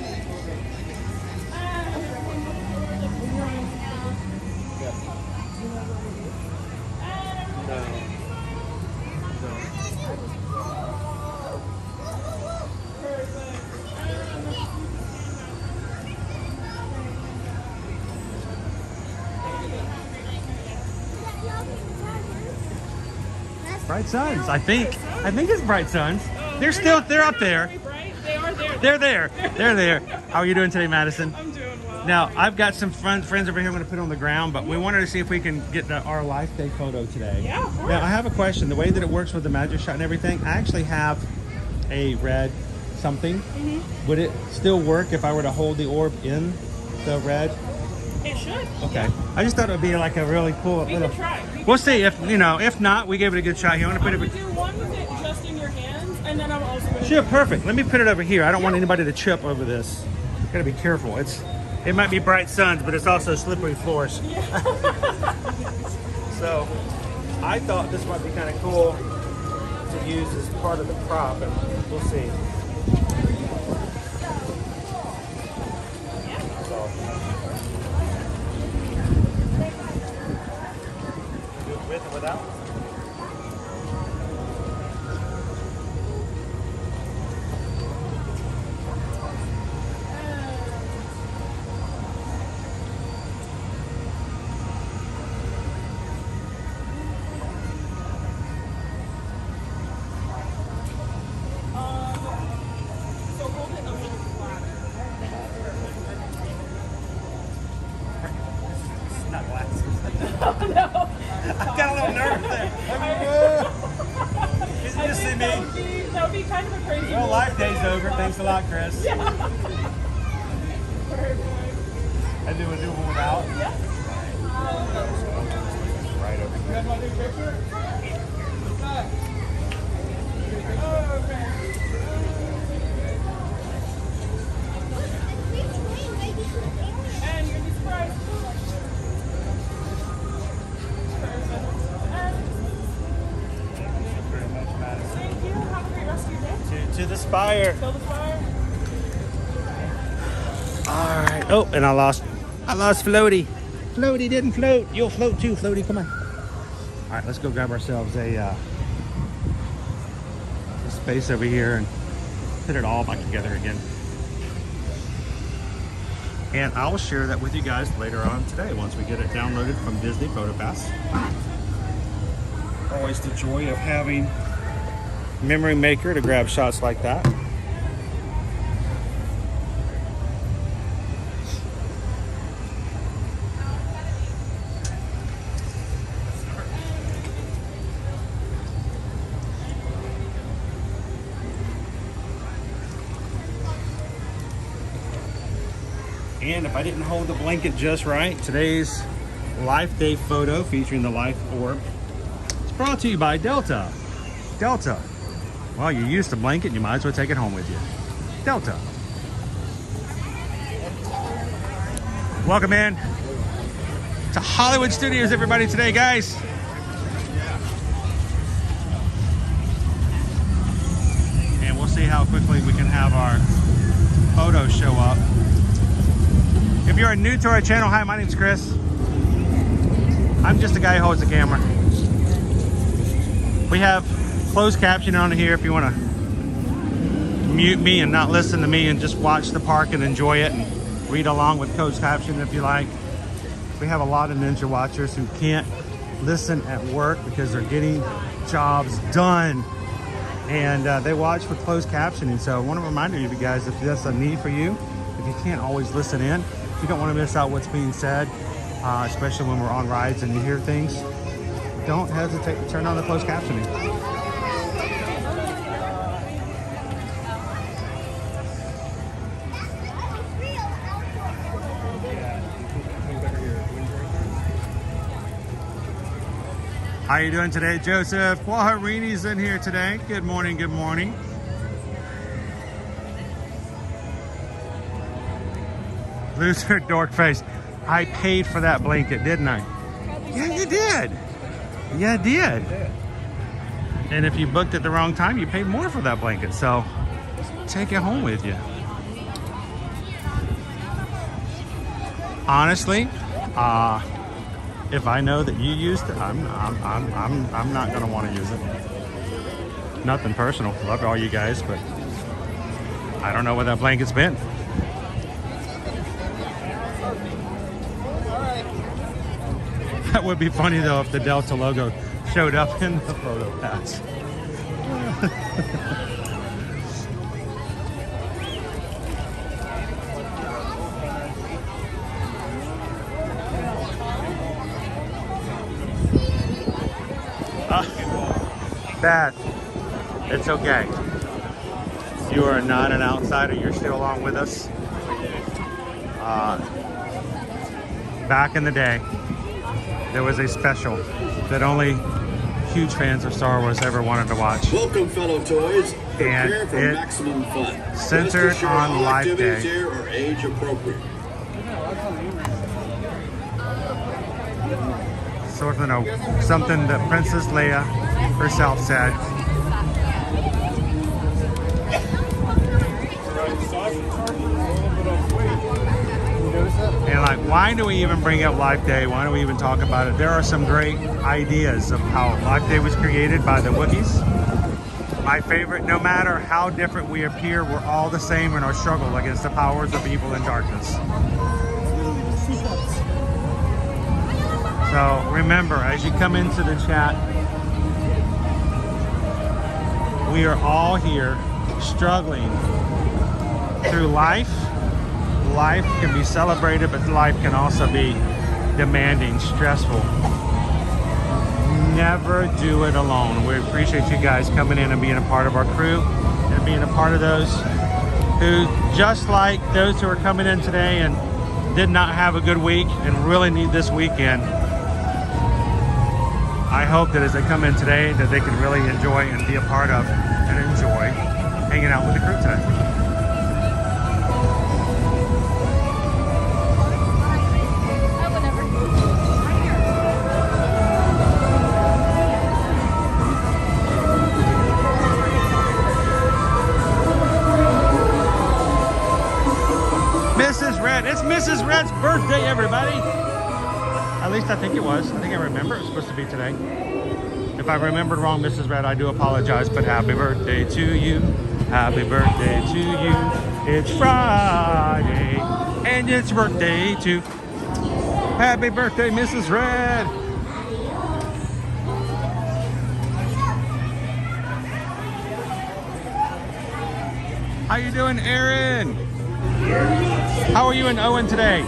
Bright Suns, I think it's Bright Suns. They're up there. They are there. They're there. How are you doing today, Madison? I'm doing well. Now, I've got some friends over here I'm going to put on the ground, but we wanted to see if we can get our Life Day photo today. Yeah, of course. Now, I have a question. The way that it works with the magic shot and everything, I actually have a red something. Mm-hmm. Would it still work if I were to hold the orb in the red? It should. Okay. Yeah. I just thought it would be like a really cool We little... can try. We'll see. If not, we gave it a good shot here. I'm going to put it... do one with it just in your hands, and then I'm also going to... Sure, perfect. Let me put it over here. I don't want anybody to trip over this. Gotta be careful. It might be Bright Suns, but it's also slippery floors. Yeah. So I thought this might be kind of cool to use as part of the prop, and we'll see. Do it with or without? Well, Life Day's over. Thanks a lot, Chris. Yeah. I do a new one without. Yeah. Right over here. You guys want to take a picture? And you're gonna be surprised. Thank you. Have a great rest of your day. To the spire. Till the fire. All right. Oh, and I lost Floaty. Floaty didn't float. You'll float too, Floaty. Come on. All right, let's go grab ourselves a space over here and put it all back together again. And I'll share that with you guys later on today once we get it downloaded from Disney PhotoPass. Always the joy of having Memory Maker to grab shots like that. And if I didn't hold the blanket just right, today's Life Day photo featuring the Life Orb is brought to you by Delta. Delta. Well, you used the blanket, you might as well take it home with you. Delta. Welcome in to Hollywood Studios, everybody, today, guys. And we'll see how quickly we can have our photos show up. If you're new to our channel, hi, my name's Chris. I'm just the guy who holds the camera. We have closed captioning on here if you want to mute me and not listen to me and just watch the park and enjoy it and read along with closed captioning if you like. We have a lot of ninja watchers who can't listen at work because they're getting jobs done, and they watch with closed captioning. So I want to remind you guys, if that's a need for you, if you can't always listen in, if you don't want to miss out what's being said, especially when we're on rides and you hear things, don't hesitate to turn on the closed captioning. How you doing today, Joseph? Guajarini's in here today. Good morning, good morning. Loser dork face. I paid for that blanket, didn't I? Yeah, you did. Yeah, I did. And if you booked at the wrong time, you paid more for that blanket. So take it home with you. Honestly, if I know that you used it, I'm not gonna want to use it. Nothing personal. Love all you guys, but I don't know where that blanket's been. That would be funny though if the Delta logo showed up in the photo pass. Beth, it's okay. You are not an outsider. You're still along with us. Back in the day, there was a special that only huge fans of Star Wars ever wanted to watch. Welcome, fellow toys. Prepare And for it maximum fun. centered Rest assured on all Life activities Day. here are age appropriate. Sort of something that Princess Leia herself said. And like, why do we even bring up Life Day? Why do we even talk about it? There are some great ideas of how Life Day was created by the Wookiees. My favorite, no matter how different we appear, we're all the same in our struggle against the powers of evil and darkness. So remember, as you come into the chat, we are all here struggling through life. Life can be celebrated, but life can also be demanding, stressful. Never do it alone. We appreciate you guys coming in and being a part of our crew and being a part of those who, just like those who are coming in today and did not have a good week and really need this weekend. I hope that as they come in today that they can really enjoy and be a part of and enjoy hanging out with the crew today. Mrs. Red, it's Mrs. Red's birthday, everybody. At least I think it was. I think I remember it was supposed to be today. If I remembered wrong, Mrs. Red, I do apologize, but happy birthday to you. Happy birthday to you. It's Friday, and it's birthday too. Happy birthday, Mrs. Red. How you doing, Aaron? How are you and Owen today?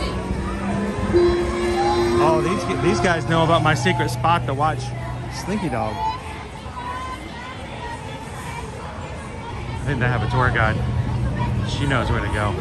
Oh, these guys know about my secret spot to watch Slinky Dog. I think they have a tour guide. She knows where to go.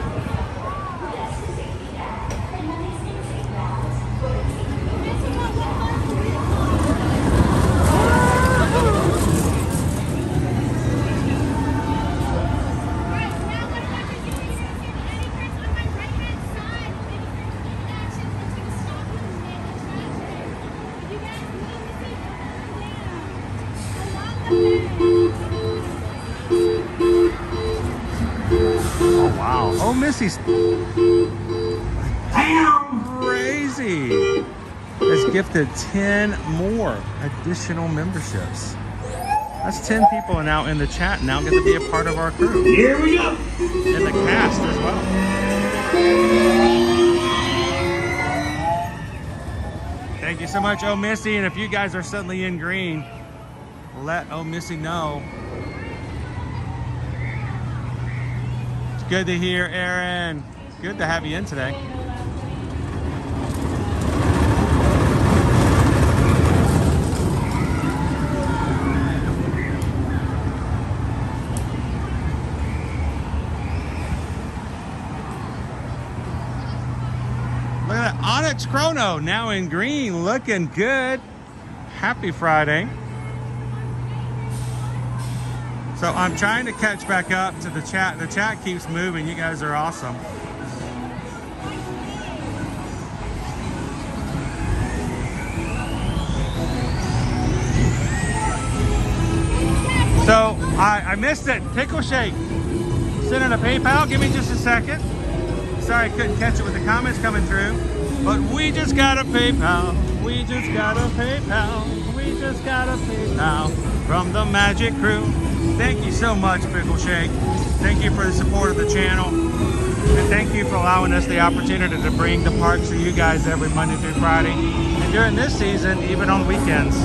Oh wow! Oh, Missy's crazy. Has gifted 10 more additional memberships. That's 10 people now in the chat now get to be a part of our crew. Here we go. And the cast as well. Thank you so much, Oh Missy. And if you guys are suddenly in green, let Oh Missy know. It's good to hear, Aaron. Good to have you in today. Look at that, Onyx Chrono now in green, looking good. Happy Friday. So I'm trying to catch back up to the chat. The chat keeps moving. You guys are awesome. So I missed it. Pickle Shake. Sending a PayPal. Give me just a second. Sorry I couldn't catch it with the comments coming through. But we just got a PayPal. We just got a PayPal. We just got a PayPal from the Magic Crew. Thank you so much, Pickle Shake. Thank you for the support of the channel. And thank you for allowing us the opportunity to bring the parks to you guys every Monday through Friday. And during this season, even on weekends.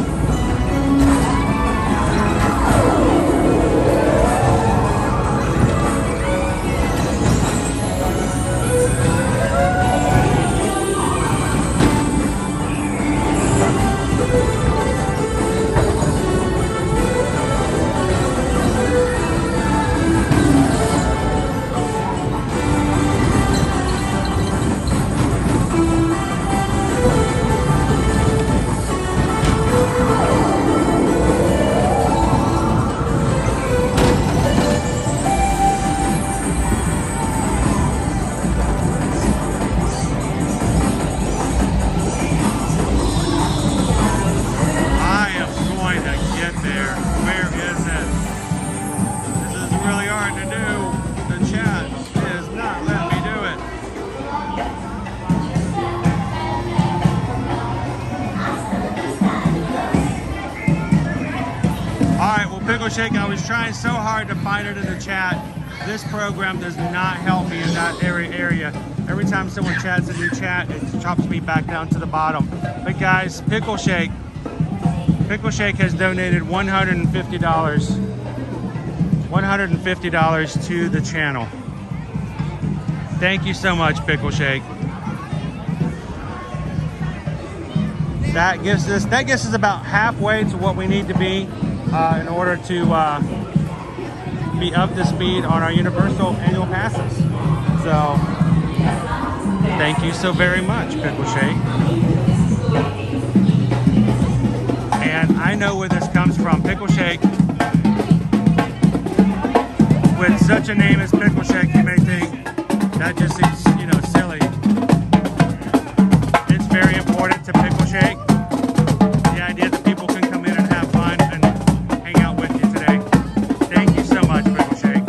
Shake, I was trying so hard to find it in the chat. This program does not help me in that area. Every time someone chats a new chat, it drops me back down to the bottom. But guys, Pickle Shake has donated $150. $150 to the channel. Thank you so much, Pickle Shake. That gets us about halfway to what we need to be in order to be up to speed on our universal annual passes. So thank you so very much, Pickle Shake. And I know where this comes from. Pickle Shake, with such a name as Pickle Shake, you may think that just seems, you know, silly. It's very important to Pickle Shake. The idea that people can come in and have fun and hang out with you today. Thank you so much, Pickle Shake.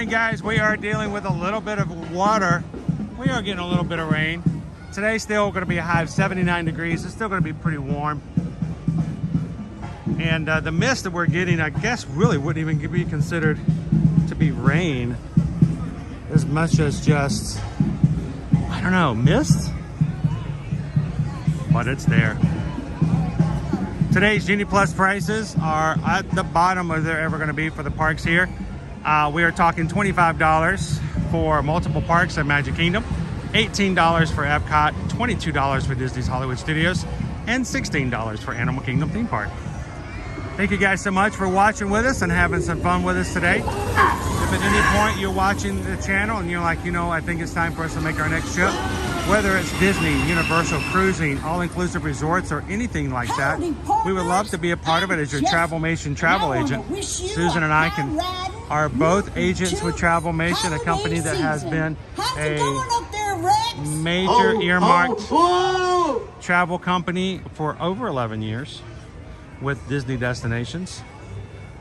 Guys, we are dealing with a little bit of water. We are getting a little bit of rain. Today's still going to be a high of 79 degrees. It's still going to be pretty warm. And the mist that we're getting, I guess, really wouldn't even be considered to be rain as much as just, I don't know, mist? But it's there. Today's Genie Plus prices are at the bottom of they're ever going to be for the parks here. We are talking $25 for multiple parks at Magic Kingdom, $18 for Epcot, $22 for Disney's Hollywood Studios, and $16 for Animal Kingdom Theme Park. Thank you guys so much for watching with us and having some fun with us today. If at any point you're watching the channel and you're like, you know, I think it's time for us to make our next trip, whether it's Disney, Universal, cruising, all-inclusive resorts, or anything like that, we would love to be a part of it as your Travelmation travel agent. Susan and I are both agents with Travelmation, a company that has been a major earmarked travel company for over 11 years with Disney destinations.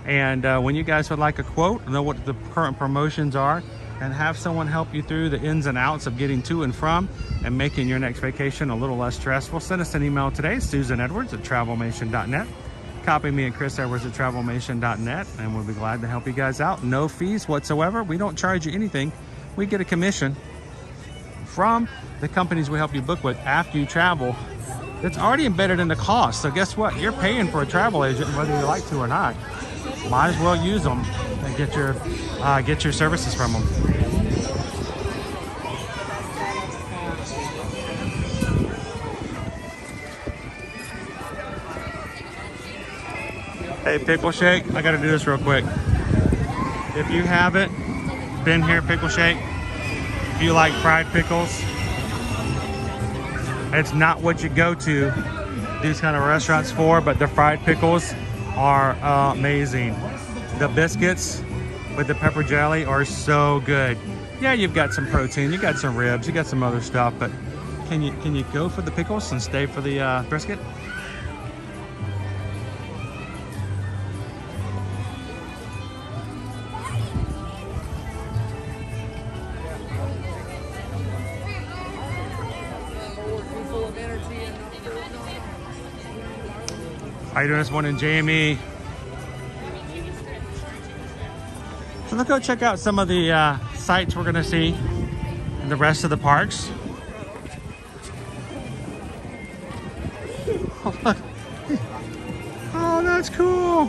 And when you guys would like a quote, know what the current promotions are, and have someone help you through the ins and outs of getting to and from and making your next vacation a little less stressful, send us an email today, susanedwards@travelmation.net. Copy me at chrisedwards@travelmation.net, and we'll be glad to help you guys out. No fees whatsoever. We don't charge you anything. We get a commission from the companies we help you book with after you travel. It's already embedded in the cost. So guess what? You're paying for a travel agent whether you like to or not. Might as well use them and get your services from them. Hey, Pickle Shake, I gotta do this real quick. If you haven't been here, Pickle Shake, if you like fried pickles, it's not what you go to these kind of restaurants for, but the fried pickles are amazing. The biscuits with the pepper jelly are so good. Yeah, you've got some protein, you got some ribs, you got some other stuff, but can you go for the pickles and stay for the brisket? How you doing this morning, Jamie? So let's go check out some of the sites we're gonna see in the rest of the parks. Oh, that's cool.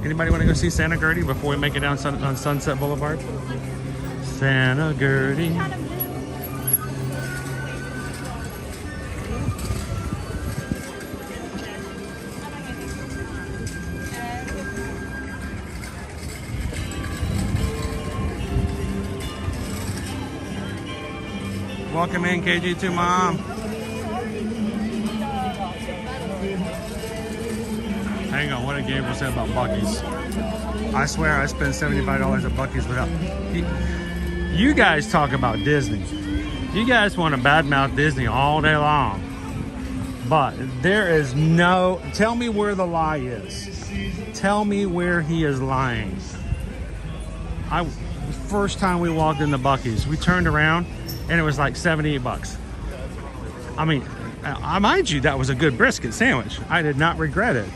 Anybody want to go see Santa Gertie before we make it down on Sunset Boulevard? Santa Gertie. Welcome in, KG2 Mom. Hang on, what did Gabriel say about Buc-ee's? I swear I spent $75 at Buc-ee's without... You guys talk about Disney. You guys want to badmouth Disney all day long. But there is no... Tell me where the lie is. Tell me where he is lying. First time we walked into Buc-ee's, we turned around and it was like 78 bucks. I mean, mind you, that was a good brisket sandwich. I did not regret it.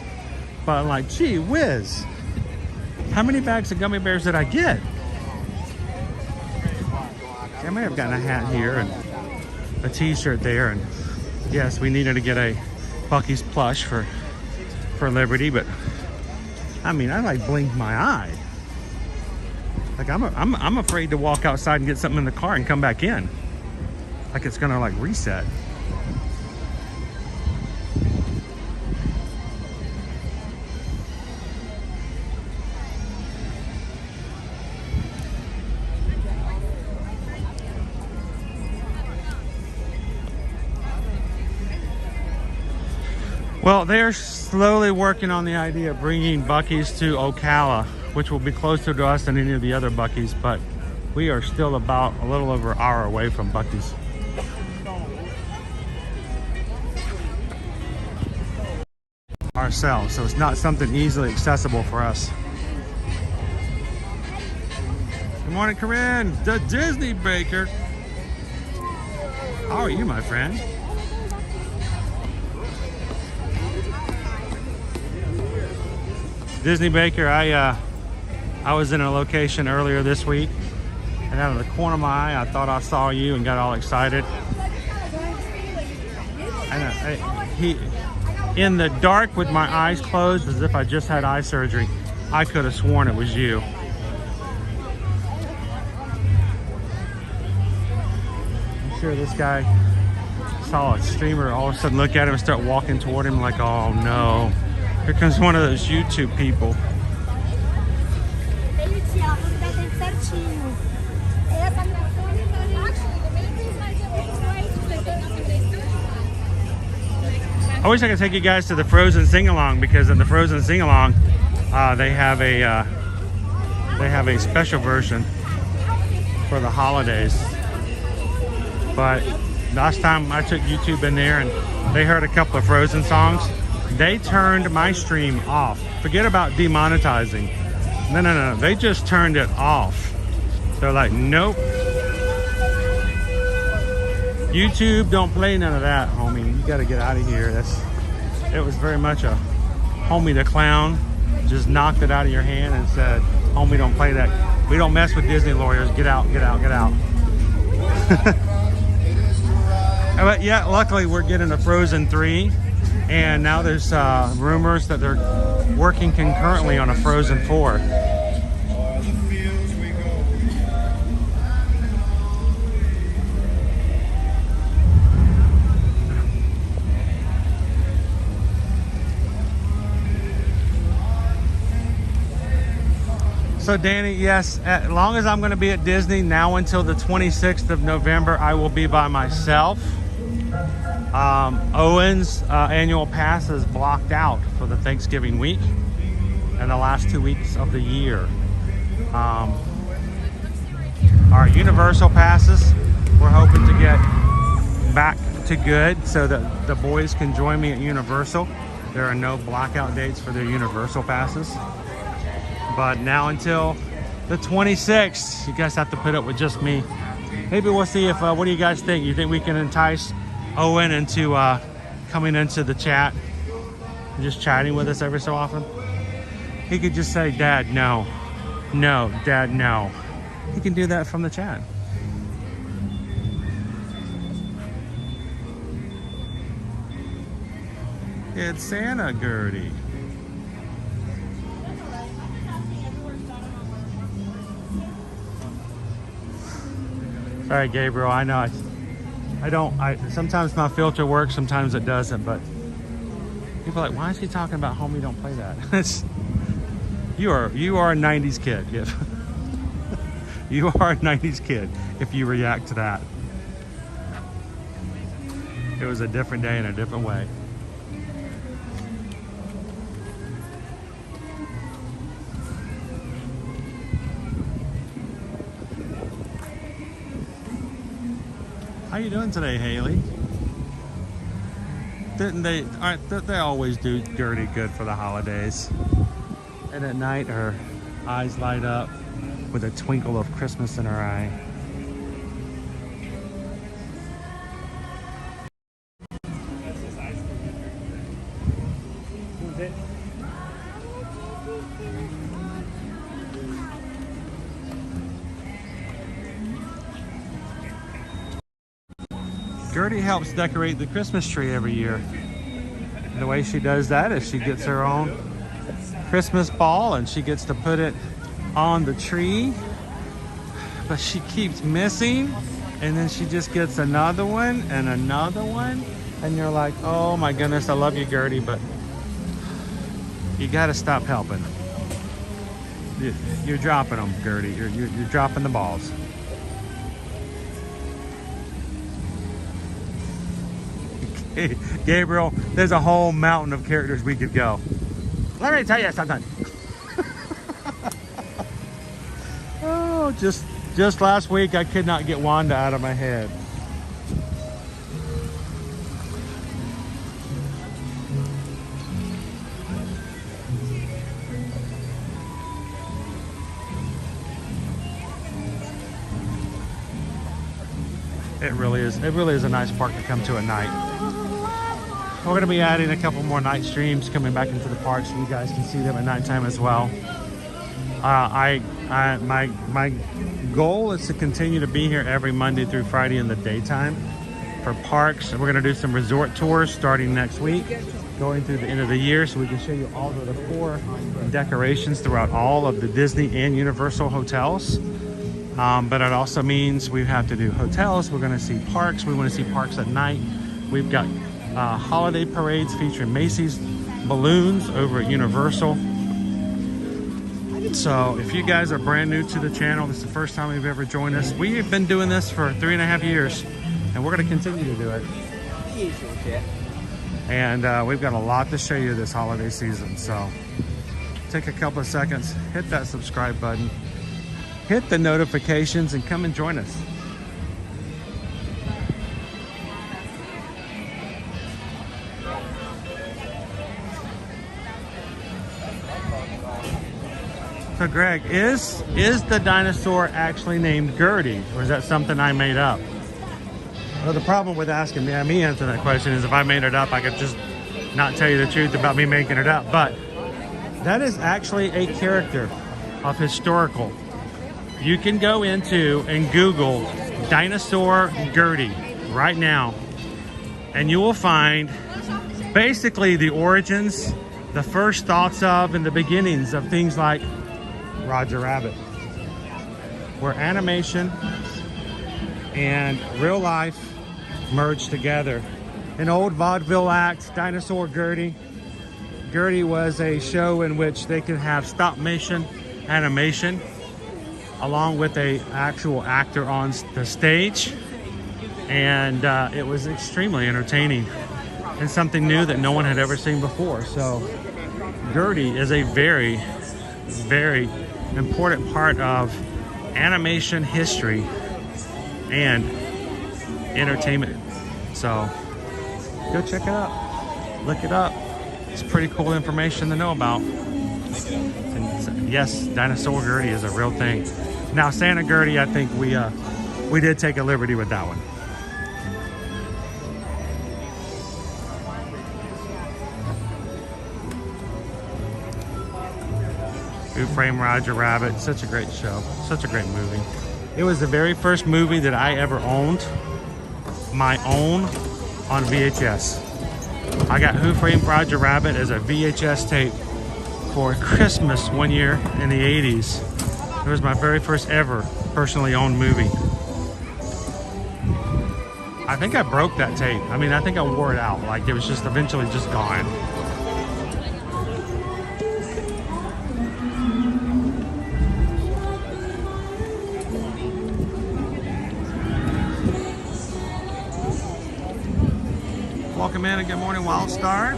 But I'm like, gee whiz. How many bags of gummy bears did I get? I may have gotten a hat here and a t-shirt there. And yes, we needed to get a Buc-ee's plush for Liberty, but I mean, I like blinked my eye. Like I'm afraid to walk outside and get something in the car and come back in. Like it's gonna like reset. Well, they're slowly working on the idea of bringing Buc-ee's to Ocala, which will be closer to us than any of the other Buc-ee's, but we are still about a little over an hour away from Buc-ee's. Ourselves, so it's not something easily accessible for us. Good morning, Corinne, the Disney Baker. How are you, my friend? Disney Baker, I was in a location earlier this week, and out of the corner of my eye, I thought I saw you and got all excited. And in the dark with my eyes closed, as if I just had eye surgery, I could have sworn it was you. I'm sure this guy saw a streamer all of a sudden look at him and start walking toward him like, oh no. Here comes one of those YouTube people. I wish I could take you guys to the Frozen sing-along, because in the Frozen sing-along, they have a special version for the holidays. But last time I took YouTube in there and they heard a couple of Frozen songs, they turned my stream off. Forget about demonetizing. No. They just turned it off. They're like, nope. YouTube, don't play none of that, homie. You got to get out of here. It was very much a homie the clown. Just knocked it out of your hand and said, homie, don't play that. We don't mess with Disney lawyers. Get out, get out, get out. But yeah, luckily we're getting a Frozen 3. And now there's rumors that they're working concurrently on a Frozen 4. So Danny, yes, as long as I'm going to be at Disney now until the 26th of November, I will be by myself. Owen's annual pass is blocked out for the Thanksgiving week and the last 2 weeks of the year. Our Universal passes, we're hoping to get back to good so that the boys can join me at Universal. There are no blackout dates for their Universal passes. But now until the 26th, you guys have to put up with just me. Maybe we'll see if, what do you guys think? You think we can entice Owen into coming into the chat and just chatting with us every so often? He could just say, Dad, no. No, Dad, no. He can do that from the chat. It's Santa Gertie. Sorry, Gabriel. I know sometimes my filter works, sometimes it doesn't, but people are like, why is he talking about Homie Don't Play That? You are a 90s kid, Gib. You are a 90s kid if you react to that. It was a different day in a different way. How you doing today, Haley? Didn't they always do Gertie good for the holidays? And at night her eyes light up with a twinkle of Christmas in her eye. Gertie helps decorate the Christmas tree every year. And the way she does that is she gets her own Christmas ball and she gets to put it on the tree, but she keeps missing, and then she just gets another one and another one, and you're like, oh my goodness, I love you, Gertie, but you got to stop helping. You're dropping them, Gertie. You're dropping the balls. Gabriel, there's a whole mountain of characters we could go. Let me tell you something. Oh, just last week I could not get Wanda out of my head. It really is a nice park to come to at night. We're going to be adding a couple more night streams coming back into the park so you guys can see them at nighttime as well. My goal is to continue to be here every Monday through Friday in the daytime for parks. We're going to do some resort tours starting next week, going through the end of the year, so we can show you all of the decor and decorations throughout all of the Disney and Universal hotels. But it also means we have to do hotels. We're going to see parks. We want to see parks at night. We've got holiday parades featuring Macy's balloons over at Universal. So if you guys are brand new to the channel, this is the first time you've ever joined us. We've been doing this for 3.5 years, and we're going to continue to do it. And we've got a lot to show you this holiday season. So take a couple of seconds, hit that subscribe button, hit the notifications, and come and join us. So Greg, is the dinosaur actually named Gertie, or is that something I made up? Well, the problem with asking me answering that question is if I made it up, I could just not tell you the truth about me making it up. But that is actually a character of historical. You can go into and Google dinosaur Gertie right now, and you will find basically the origins, the first thoughts of, and the beginnings of things like Roger Rabbit, where animation and real life merged together. An old vaudeville act, Dinosaur Gertie. Gertie was a show in which they could have stop motion animation along with a actual actor on the stage, and it was extremely entertaining and something new that no one had ever seen before. So Gertie is a very, very important part of animation history and entertainment. So go check it out, look it up. It's pretty cool information to know about. And yes, dinosaur Gertie is a real thing. Now Santa Gertie, I think we did take a liberty with that one. Who Framed Roger Rabbit? Such a great show, such a great movie. It was the very first movie that I ever owned, my own, on VHS. I got Who Framed Roger Rabbit as a VHS tape for Christmas one year in the 80s. It was my very first ever personally owned movie. I think I broke that tape. I mean, I think I wore it out. Like, it was just eventually just gone. Welcome in and good morning, Wild Star.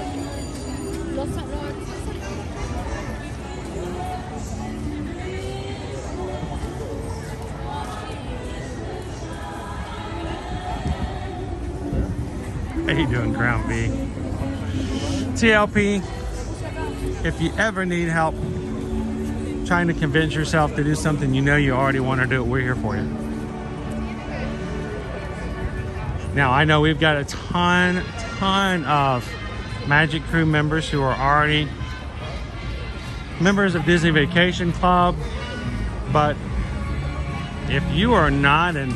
How you doing, Ground V? TLP, if you ever need help trying to convince yourself to do something you know you already want to do, we're here for you. Now, I know we've got a ton of Magic Crew members who are already members of Disney Vacation Club, but if you are not and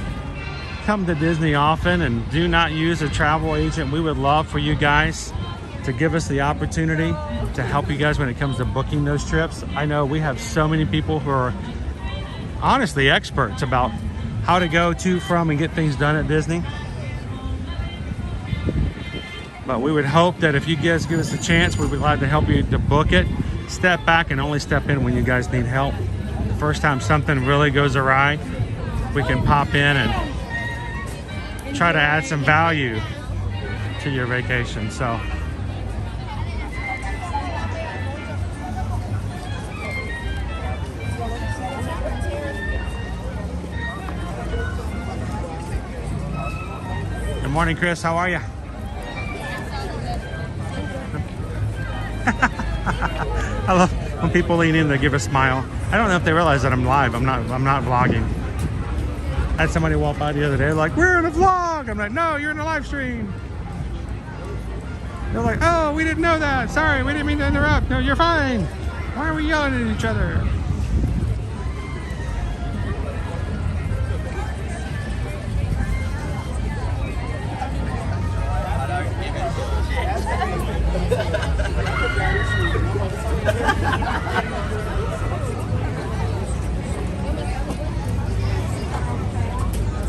come to Disney often and do not use a travel agent, we would love for you guys to give us the opportunity to help you guys when it comes to booking those trips. I know we have so many people who are honestly experts about how to go to, from, and get things done at Disney. But we would hope that if you guys give us a chance, we'd be glad to help you to book it. Step back and only step in when you guys need help. The first time something really goes awry, we can pop in and try to add some value to your vacation. So good morning, Chris. How are you? I love when people lean in to give a smile. I don't know if they realize that I'm live. I'm not vlogging. I had somebody walk by the other day like, we're in a vlog. I'm like, no, you're in a live stream. They're like, oh, we didn't know that. Sorry, we didn't mean to interrupt. No, you're fine. Why are we yelling at each other?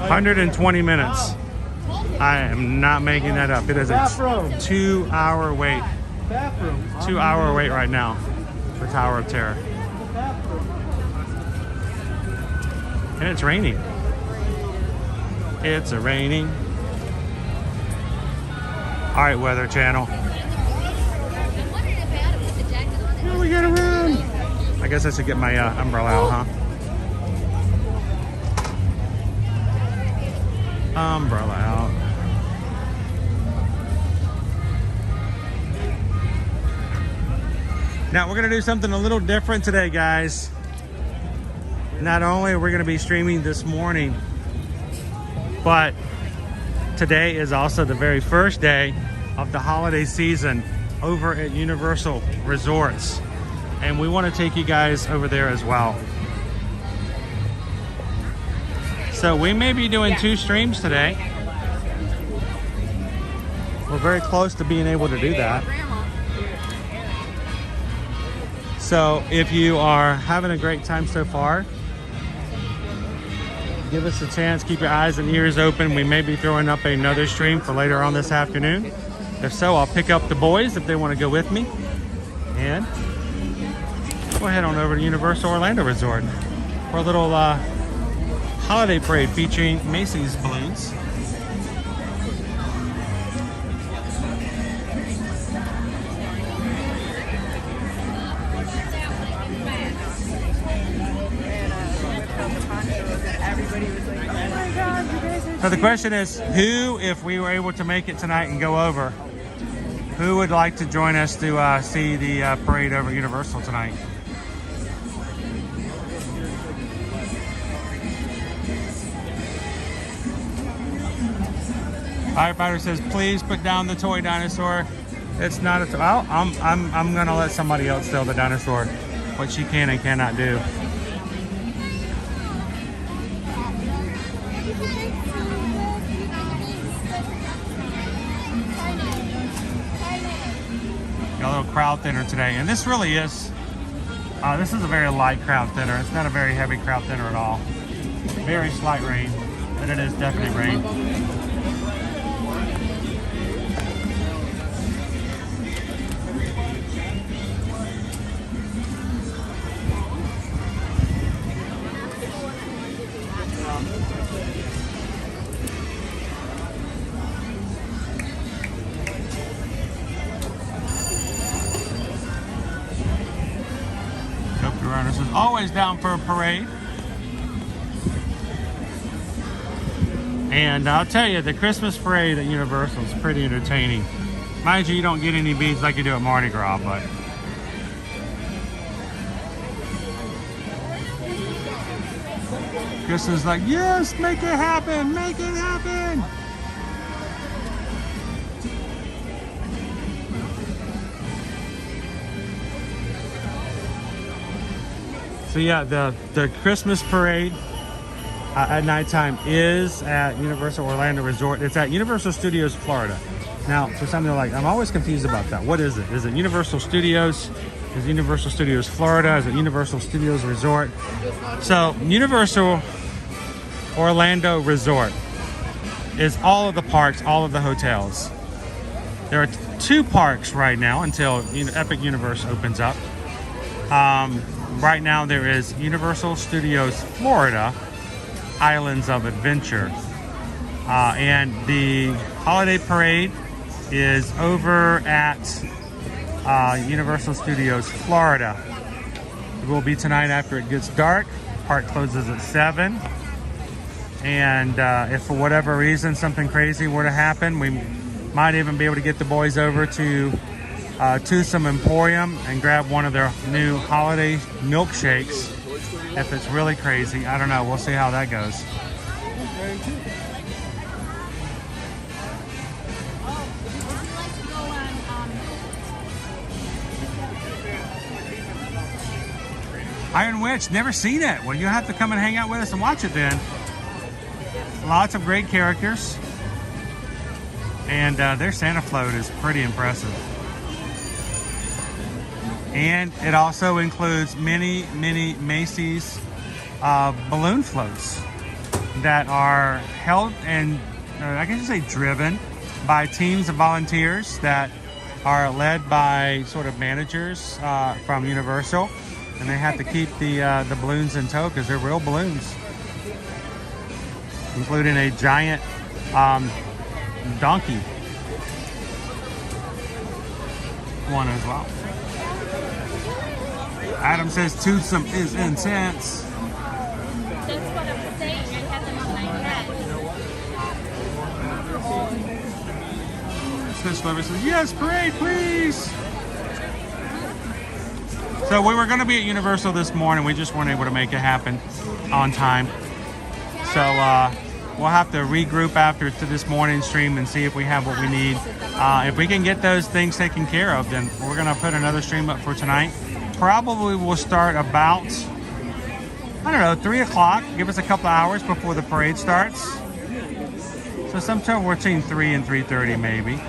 $120 minutes. I am not making that up. It is a 2-hour wait. 2-hour wait right now for Tower of Terror. And it's raining. It's raining. All right, Weather Channel. Oh, we got around. I guess I should get my umbrella out, huh? Umbrella out. Now we're gonna do something a little different today, guys. Not only are we gonna be streaming this morning, but today is also the very first day of the holiday season over at Universal Resorts, and we want to take you guys over there as well. So we may be doing 2 streams today. We're very close to being able to do that. So if you are having a great time so far, give us a chance, keep your eyes and ears open. We may be throwing up another stream for later on this afternoon. If so, I'll pick up the boys if they want to go with me. And we'll head on over to Universal Orlando Resort for a little holiday parade featuring Macy's balloons. So the question is, who, if we were able to make it tonight and go over, who would like to join us to see the parade over Universal tonight? Firefighter says, please put down the toy dinosaur. It's not a toy. Well, I'm gonna let somebody else steal the dinosaur, what she can and cannot do. Got a little crowd thinner today, and this really is, this is a very light crowd thinner. It's not a very heavy crowd thinner at all. Very slight rain, but it is definitely rain. always down for a parade. And I'll tell you, the Christmas parade at Universal is pretty entertaining. Mind you, you don't get any beads like you do at Mardi Gras, but Kristen's like, yes, make it happen, make it happen. So yeah, the Christmas parade at nighttime is at Universal Orlando Resort. It's at Universal Studios Florida. Now, for something like, I'm always confused about that. What is it? Is it Universal Studios? Is it Universal Studios Florida? Is it Universal Studios Resort? So Universal Orlando Resort is all of the parks, all of the hotels. There are 2 parks right now until Epic Universe opens up. Right now there is Universal Studios Florida, Islands of Adventure. And the holiday parade is over at Universal Studios Florida. It will be tonight after it gets dark. Park closes at 7. And if for whatever reason something crazy were to happen, we might even be able to get the boys over to Toothsome Emporium and grab one of their new holiday milkshakes. If it's really crazy, I don't know. We'll see how that goes. Iron Witch, never seen it. Well, you have to come and hang out with us and watch it then. Lots of great characters. And their Santa float is pretty impressive. And it also includes many Macy's balloon floats that are held and I guess you say driven by teams of volunteers that are led by sort of managers from Universal, and they have to keep the balloons in tow because they're real balloons, including a giant donkey one as well. Adam says Toothsome is intense. That's what I'm saying. I have them on my head. Fish Lover says, yes, parade, please. So we were going to be at Universal this morning. We just weren't able to make it happen on time. So we'll have to regroup after to this morning stream and see if we have what we need. If we can get those things taken care of, then we're going to put another stream up for tonight. Probably will start about, I don't know, 3 o'clock. Give us a couple hours before the parade starts. So sometime between 3 and 3:30 maybe.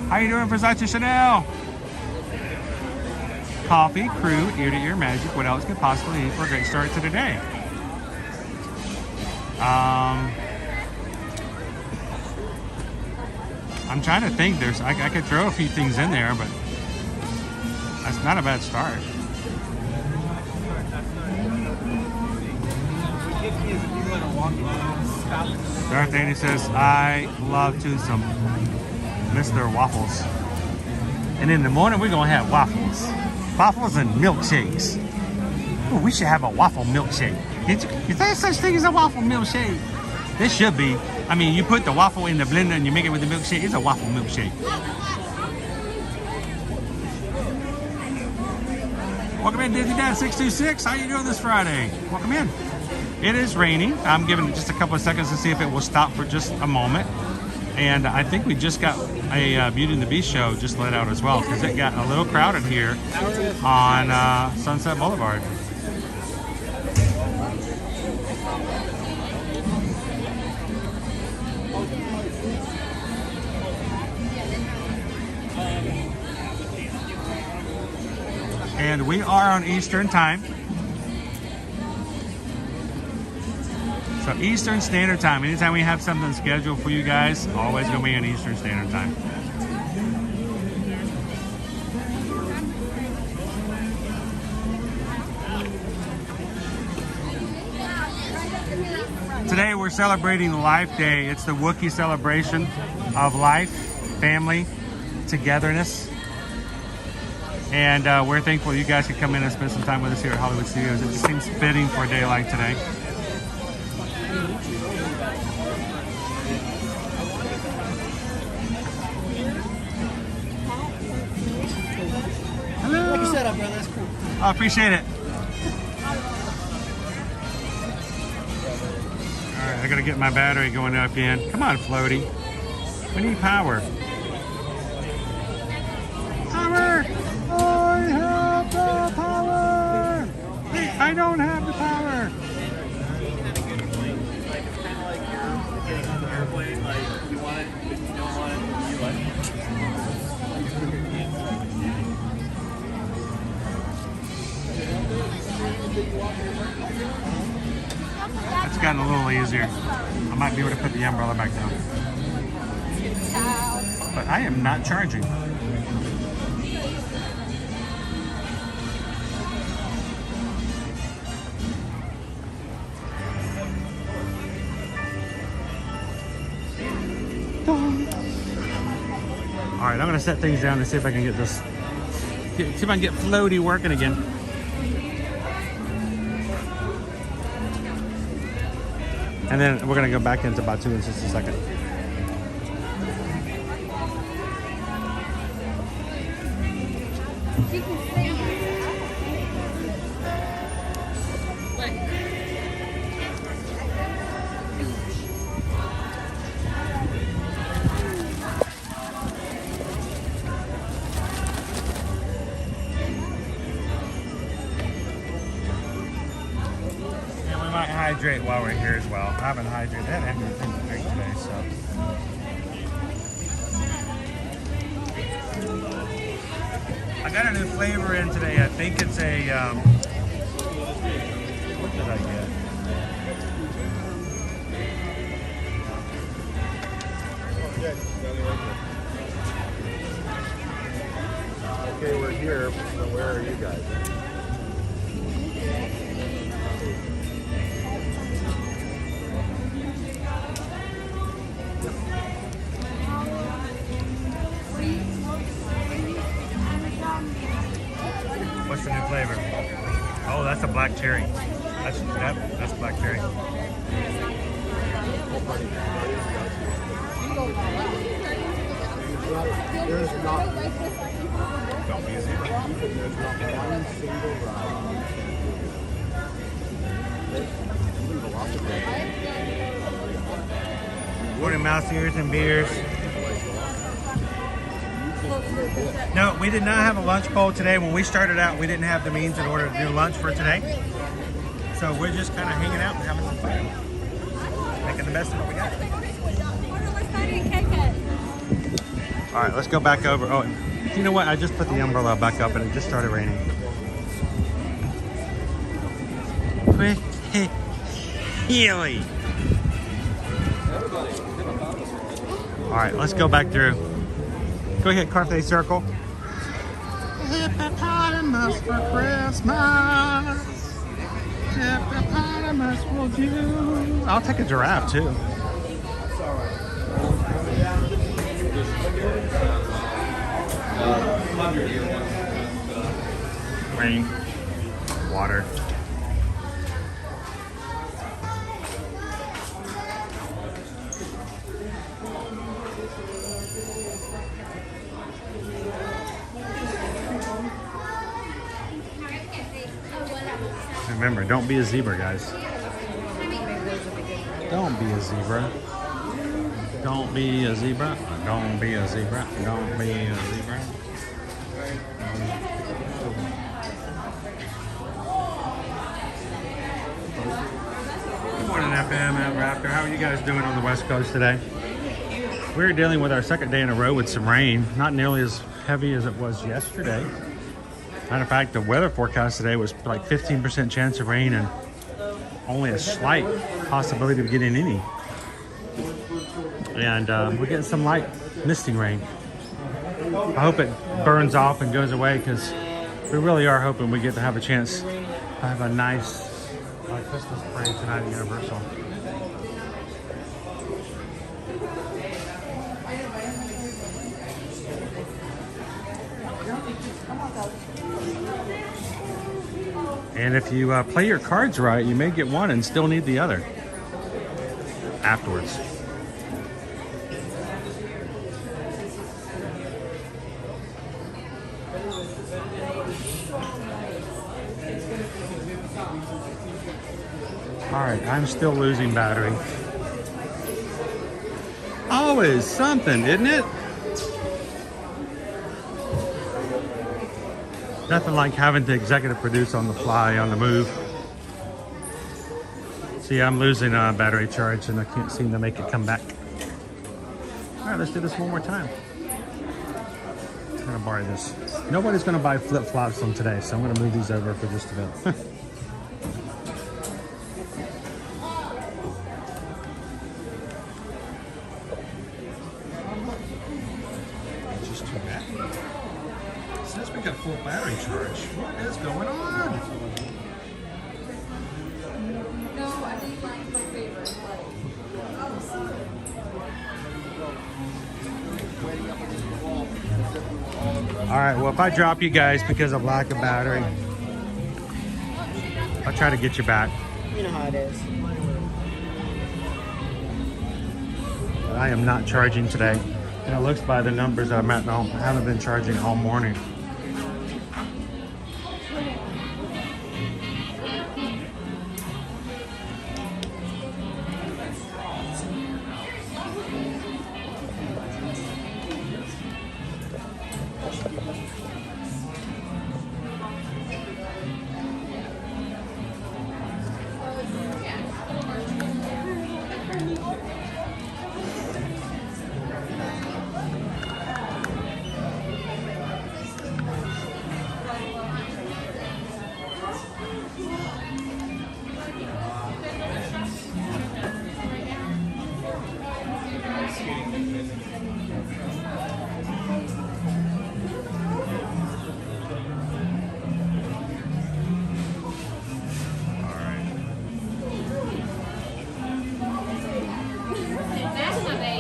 How you doing, Versace Chanel? Coffee, crew, ear-to-ear magic. What else could possibly need for a great start to the day? I'm trying to think. I could throw a few things in there, but that's not a bad start. Darth Danny says, I love Toothsome, Mr. Waffles. And in the morning, we're going to have waffles. Waffles and milkshakes. Ooh, we should have a waffle milkshake. Is there such thing as a waffle milkshake? There should be. I mean, you put the waffle in the blender and you make it with the milkshake. It's a waffle milkshake. Welcome in, Disney Dad 626. How you doing this Friday? Welcome in. It is raining. I'm giving it just a couple of seconds to see if it will stop for just a moment. And I think we just got a Beauty and the Beast show just let out as well, because it got a little crowded here on Sunset Boulevard. And we are on Eastern time. So Eastern Standard Time. Anytime we have something scheduled for you guys, always going to be on Eastern Standard Time. Today we're celebrating Life Day. It's the Wookiee celebration of life, family, togetherness. And we're thankful you guys could come in and spend some time with us here at Hollywood Studios. It just seems fitting for a day like today. Hello. Like your setup, brother. That's cool. I appreciate it. All right, I gotta get my battery going up again. Come on, Floaty. We need power. Power! I have the power! Hey, I don't have the power! Like, it's kind of like you're getting on the airplane, like, you want it, but you don't want it, you like it. It's gotten a little easier. I might be able to put the umbrella back down. But I am not charging. All right, I'm gonna set things down and see if I can get this, see if I can get Floaty working again. And then we're gonna go back into Batu in just a second. Hydrate while we're here as well. I haven't hydrated. I haven't had anything to drink today, so. I got a new flavor in today. I think it's a, what did I get? Okay, we're here, so where are you guys? What's the new flavor? Oh, that's a black cherry. That's black cherry. There's not. Don't be a zebra. There's not one single ride. Morning mouse ears and beers. No, we did not have a lunch bowl today. When we started out, we didn't have the means in order to do lunch for today. So we're just kind of hanging out and having some fun. Making the best of what we got. All right, let's go back over. Oh, you know what? I just put the umbrella back up and it just started raining. Healy. All right, let's go back through. Go ahead, Carthay Circle. Hippopotamus for Christmas. Hippopotamus will do. I'll take a giraffe too. Rain, water. Remember, don't be a zebra, guys. Don't be a zebra. Don't be a zebra. Don't be a zebra. Don't be a zebra. Good morning, FM and Raptor. How are you guys doing on the West Coast today? We're dealing with our second day in a row with some rain. Not nearly as heavy as it was yesterday. Matter of fact, the weather forecast today was like 15% chance of rain and only a slight possibility of getting any. And we're getting some light misting rain. I hope it burns off and goes away because we really are hoping we get to have a chance to have a nice Christmas parade tonight at Universal. Come on, guys. And if you play your cards right, you may get one and still need the other afterwards. All right, I'm still losing battery. Always something, isn't it? Nothing like having to executive produce on the fly, on the move. See, I'm losing battery charge and I can't seem to make it come back. All right, let's do this one more time. I'm gonna borrow this. Nobody's gonna buy flip-flops from today, so I'm gonna move these over for just a bit. Just too bad. Since we got full battery charge, what is going on? No, I think like my favorite. All right, well, if I drop you guys because of lack of battery, I'll try to get you back. You know how it is. But I am not charging today. And it looks by the numbers I'm at home. I haven't been charging all morning.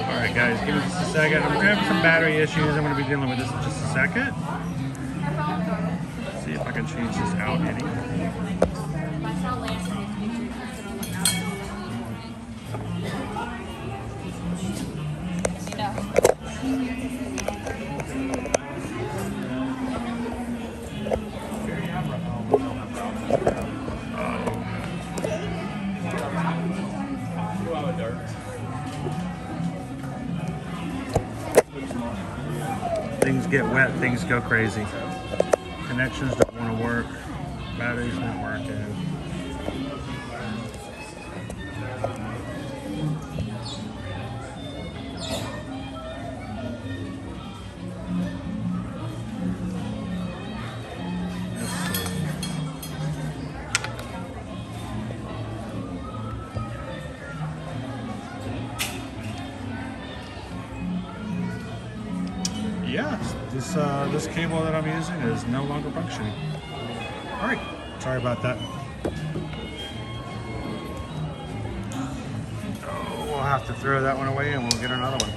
Alright guys, give me just a second. I'm having some battery issues. I'm going to be dealing with this in just a second. See if I can change this out any. Things get wet, things go crazy. Connections don't want to work, batteries not working. Yeah, this cable that I'm using is no longer functioning. All right, sorry about that. Oh, we'll have to throw that one away and we'll get another one.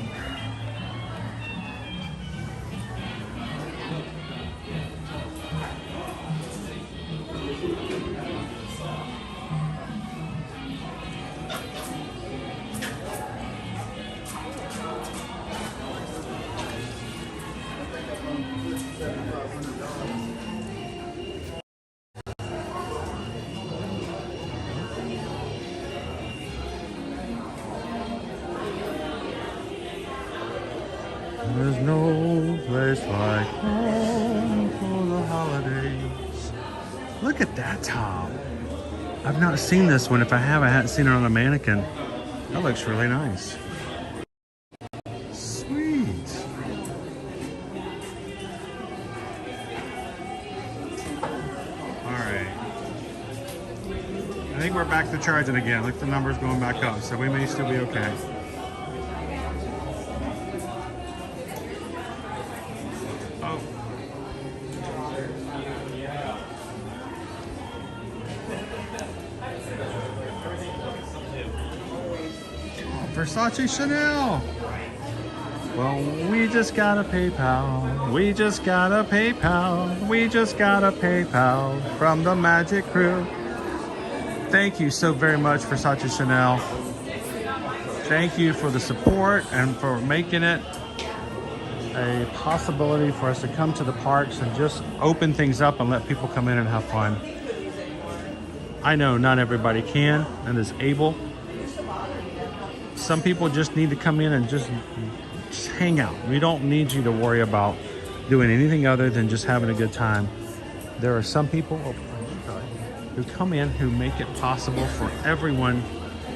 There's no place like home for the holidays. Look at that top. I've not seen this one. If I have, I hadn't seen it on a mannequin. That looks really nice. Sweet. All right. I think we're back to charging again. Look, the number's going back up, so we may still be okay. Versace Chanel. Well, we just got a PayPal. We just got a PayPal. We just got a PayPal from the Magic Crew. Thank you so very much, Versace Chanel. Thank you for the support and for making it a possibility for us to come to the parks and just open things up and let people come in and have fun. I know not everybody can and is able. Some people just need to come in and just hang out. We don't need you to worry about doing anything other than just having a good time. There are some people who come in who make it possible for everyone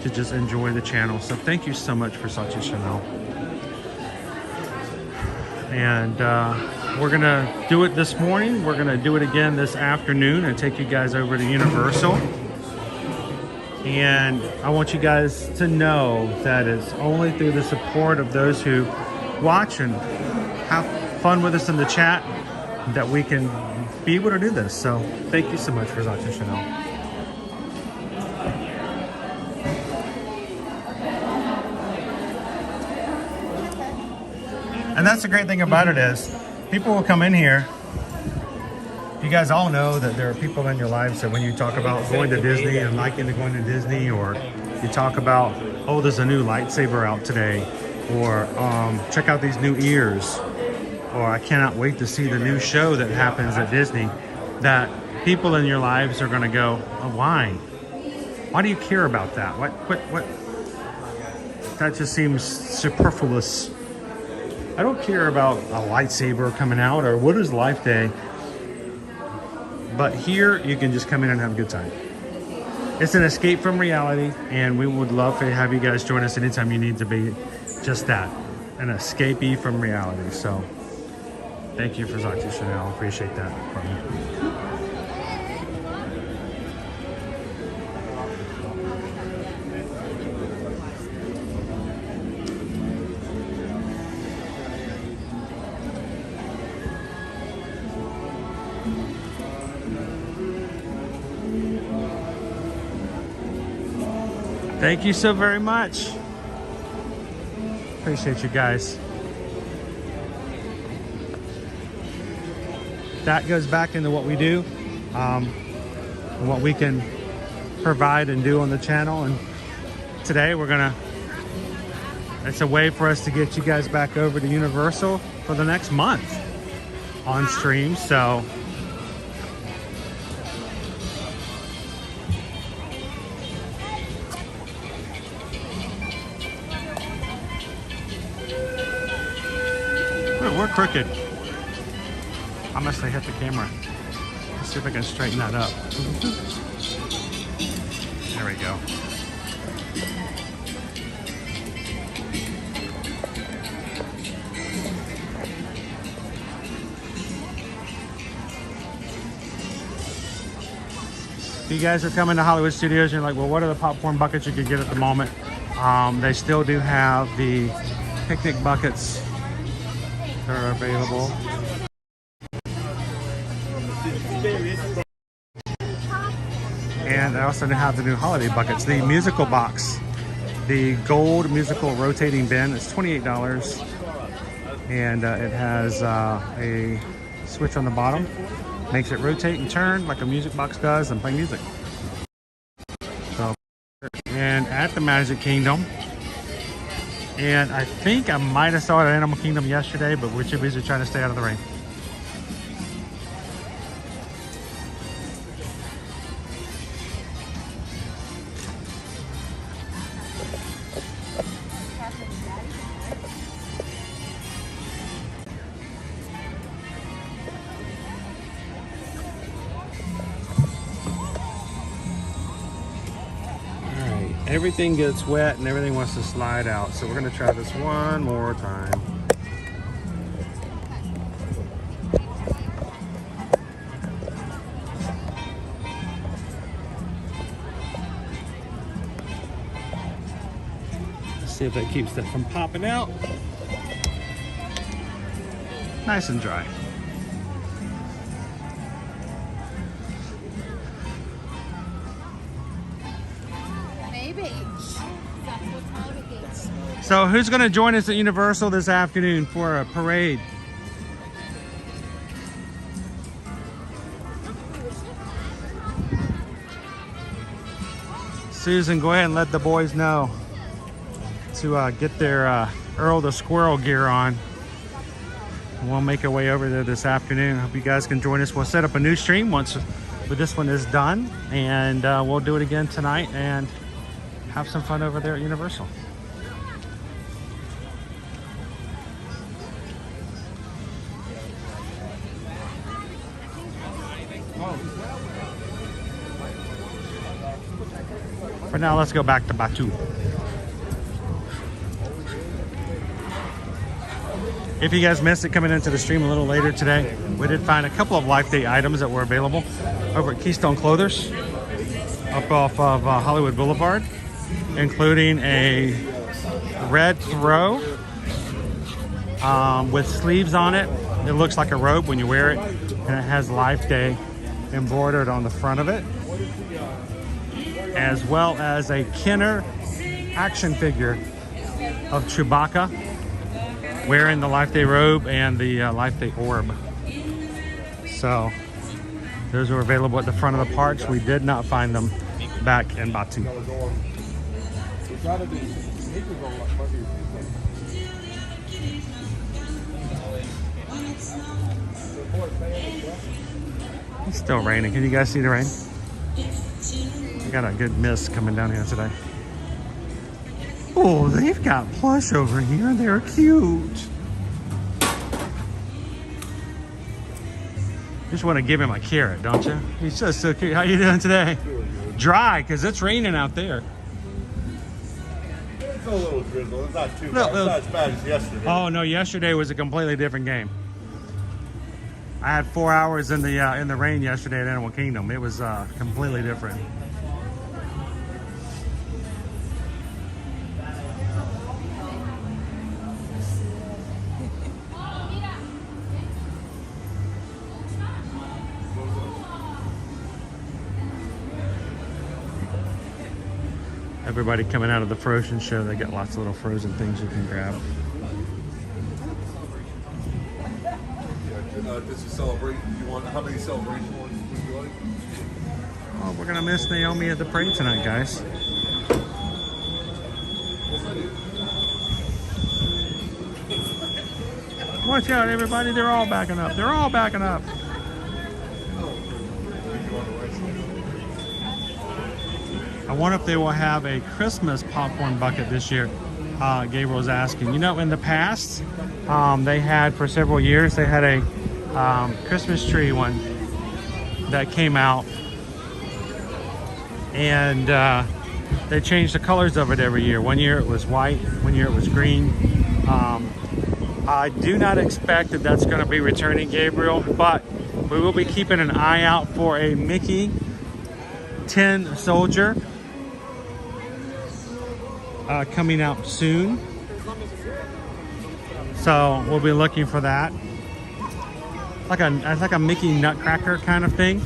to just enjoy the channel. So thank you so much, Versace Chanel. And we're gonna do it this morning. We're gonna do it again this afternoon and take you guys over to Universal. And I want you guys to know that it's only through the support of those who watch and have fun with us in the chat that we can be able to do this. So thank you so much, Versace Chanel. And that's the great thing about it is people will come in here. You guys all know that there are people in your lives that when you talk about going to Disney and liking to going to Disney, or you talk about, oh, there's a new lightsaber out today, or check out these new ears, or I cannot wait to see the new show that happens at Disney, that people in your lives are going to go, oh, why? Why do you care about that? What? That just seems superfluous. I don't care about a lightsaber coming out or what is Life Day. But here you can just come in and have a good time. It's an escape from reality, and we would love to have you guys join us anytime you need to be just that, an escapee from reality. So thank you, Versace Chanel. Appreciate that from you. Thank you so very much. Appreciate you guys. That goes back into what we do, and what we can provide and do on the channel. And today it's a way for us to get you guys back over to Universal for the next month on stream. So we're crooked. I must have hit the camera. Let's see if I can straighten that up. There we go. If you guys are coming to Hollywood Studios, you're like, well, what are the popcorn buckets you could get at the moment? They still do have the picnic buckets that are available. And I also have the new holiday buckets. The musical box, the gold musical rotating bin, is $28. And it has a switch on the bottom. Makes it rotate and turn like a music box does and play music. So, and at the Magic Kingdom, and I think I might have saw it at Animal Kingdom yesterday, but we're too busy trying to stay out of the rain. Everything gets wet and everything wants to slide out. So we're gonna try this one more time. Let's see if that keeps that from popping out. Nice and dry. So who's going to join us at Universal this afternoon for a parade? Susan, go ahead and let the boys know to get their Earl the Squirrel gear on. We'll make our way over there this afternoon. Hope you guys can join us. We'll set up a new stream once this one is done, and we'll do it again tonight and have some fun over there at Universal. For now, let's go back to Batu. If you guys missed it coming into the stream a little later today, we did find a couple of Life Day items that were available over at Keystone Clothers up off of Hollywood Boulevard, including a red throw with sleeves on it. It looks like a robe when you wear it, and it has Life Day embroidered on the front of it, as well as a Kenner action figure of Chewbacca wearing the Life Day robe and the Life Day orb. So those are available at the front of the parks. We did not find them back in Batu. It's still raining. Can you guys see the rain? We got a good mist coming down here today. Oh, they've got plush over here. They're cute. Just want to give him a carrot, don't you? He's just so cute. How you doing today? Dry, because it's raining out there. It's a little drizzle. It's not too bad. It's not as bad as yesterday. Oh no, yesterday was a completely different game. I had 4 hours in the rain yesterday at Animal Kingdom. It was completely different. Everybody coming out of the Frozen show, they got lots of little frozen things you can grab. This is celebrating. You want how many celebration ones would you like? Oh, we're gonna miss Naomi at the parade tonight, guys. Watch out, everybody! They're all backing up. They're all backing up. I wonder if they will have a Christmas popcorn bucket this year. Gabriel's asking. You know, in the past, they had, for several years, they had a Christmas tree one that came out, and they changed the colors of it every year. One year it was white, one year it was green. I do not expect that that's going to be returning, Gabriel, but we will be keeping an eye out for a Mickey Tin Soldier coming out soon. So we'll be looking for that. Like a Mickey Nutcracker kind of thing.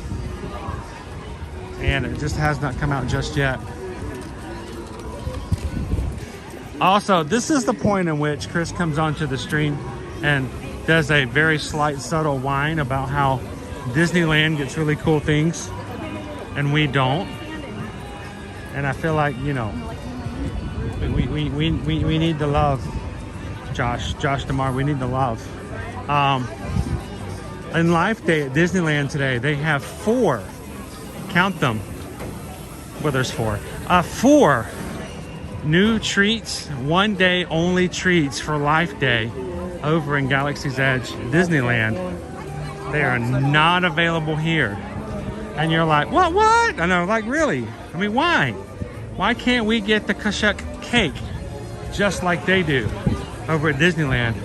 And it just has not come out just yet. Also, this is the point in which Chris comes onto the stream and does a very slight, subtle whine about how Disneyland gets really cool things and we don't. And I feel like, you know, we need the love. Josh DeMar, we need the love. In Life Day at Disneyland today, they have 4, count them, well there's 4, 4 new treats, one day only treats for Life Day over in Galaxy's Edge Disneyland. They are not available here. And you're like, what? I know, like, really? I mean, why? Why can't we get the Kashuk cake just like they do over at Disneyland?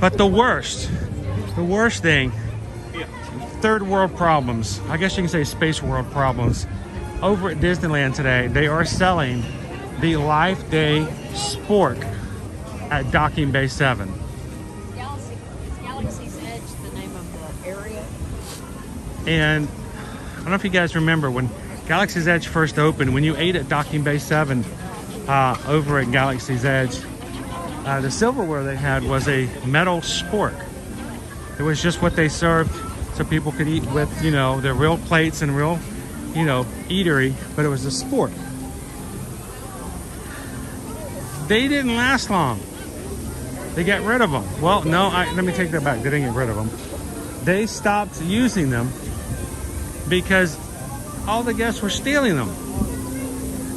But the worst thing, third world problems, I guess you can say space world problems, over at Disneyland today, they are selling the Life Day Spork at Docking Bay 7. Galaxy's Edge, the name of the area. And I don't know if you guys remember when Galaxy's Edge first opened, when you ate at Docking Bay 7, over at Galaxy's Edge. The silverware they had was a metal spork. It was just what they served so people could eat with, you know, their real plates and real, you know, eatery, but it was a spork. They didn't last long. They got rid of them. Well, no, let me take that back. They didn't get rid of them. They stopped using them because all the guests were stealing them.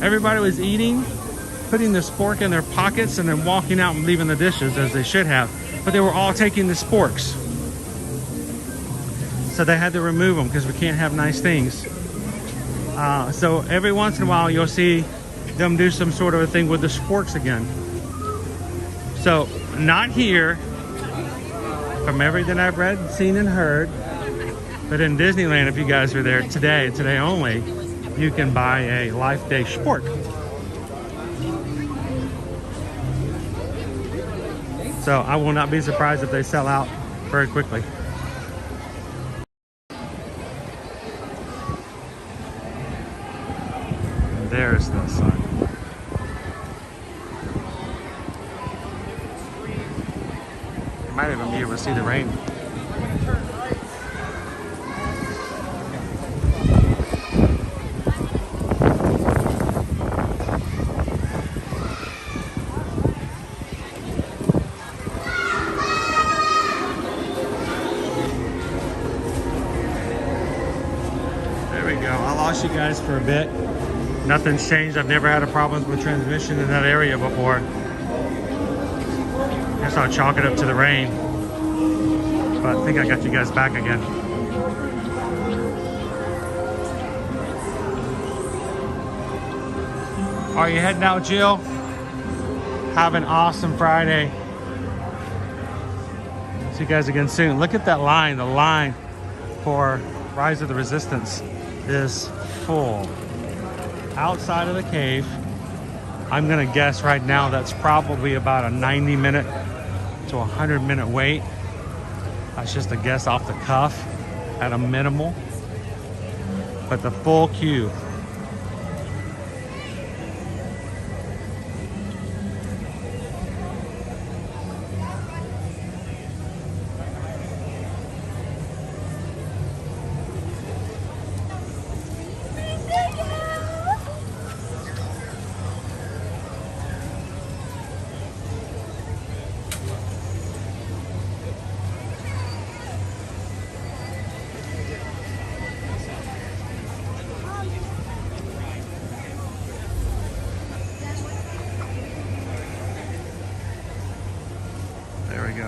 Everybody was eating, putting the spork in their pockets, and then walking out and leaving the dishes as they should have. But they were all taking the sporks. So they had to remove them because we can't have nice things. So every once in a while you'll see them do some sort of a thing with the sporks again. So not here, from everything I've read, seen, and heard, but in Disneyland, if you guys are there today only, you can buy a Life Day spork. So I will not be surprised if they sell out very quickly. And there's the sun. You might even be able to see the rain. You guys for a bit. Nothing's changed. I've never had a problem with transmission in that area before. Guess I'll chalk it up to the rain. But I think I got you guys back again. Are you heading out, Jill? Have an awesome Friday. See you guys again soon. Look at that line. The line for Rise of the Resistance is full. Outside of the cave, I'm gonna guess right now that's probably about a 90-minute to 100-minute wait. That's just a guess off the cuff at a minimal, but the full queue.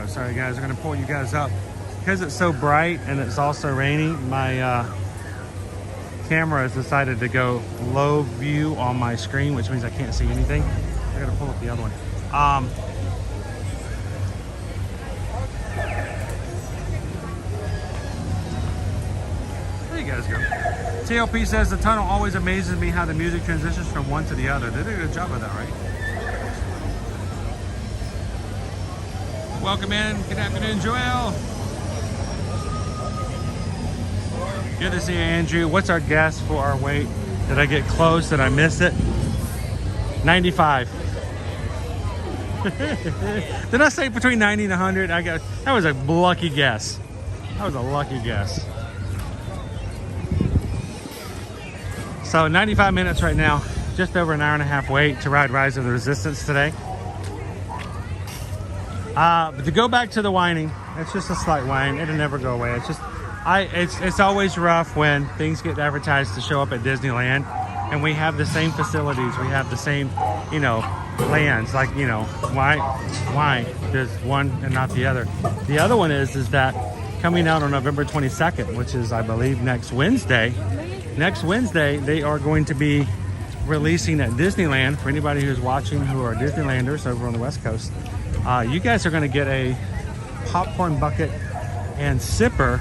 Sorry guys, I'm gonna pull you guys up. Because it's so bright and it's also rainy, my camera has decided to go low view on my screen, which means I can't see anything. I gotta pull up the other one. There you guys go. TLP says the tunnel always amazes me how the music transitions from one to the other. They did a good job of that, right? Welcome in. Good afternoon, Joel. Good to see you, Andrew. What's our guess for our wait? Did I get close? Did I miss it? 95. Did I say between 90 and 100? That was a lucky guess. That was a lucky guess. So 95 minutes right now. Just over an hour and a half wait to ride Rise of the Resistance today. But to go back to the whining, it's just a slight whine. It'll never go away. It's just, it's always rough when things get advertised to show up at Disneyland, and we have the same facilities, we have the same, you know, plans. Like, you know, why there's one and not the other? The other one is that coming out on November 22nd, which is, I believe, next Wednesday. Next Wednesday, they are going to be releasing at Disneyland. For anybody who's watching who are Disneylanders over on the West Coast, you guys are going to get a popcorn bucket and sipper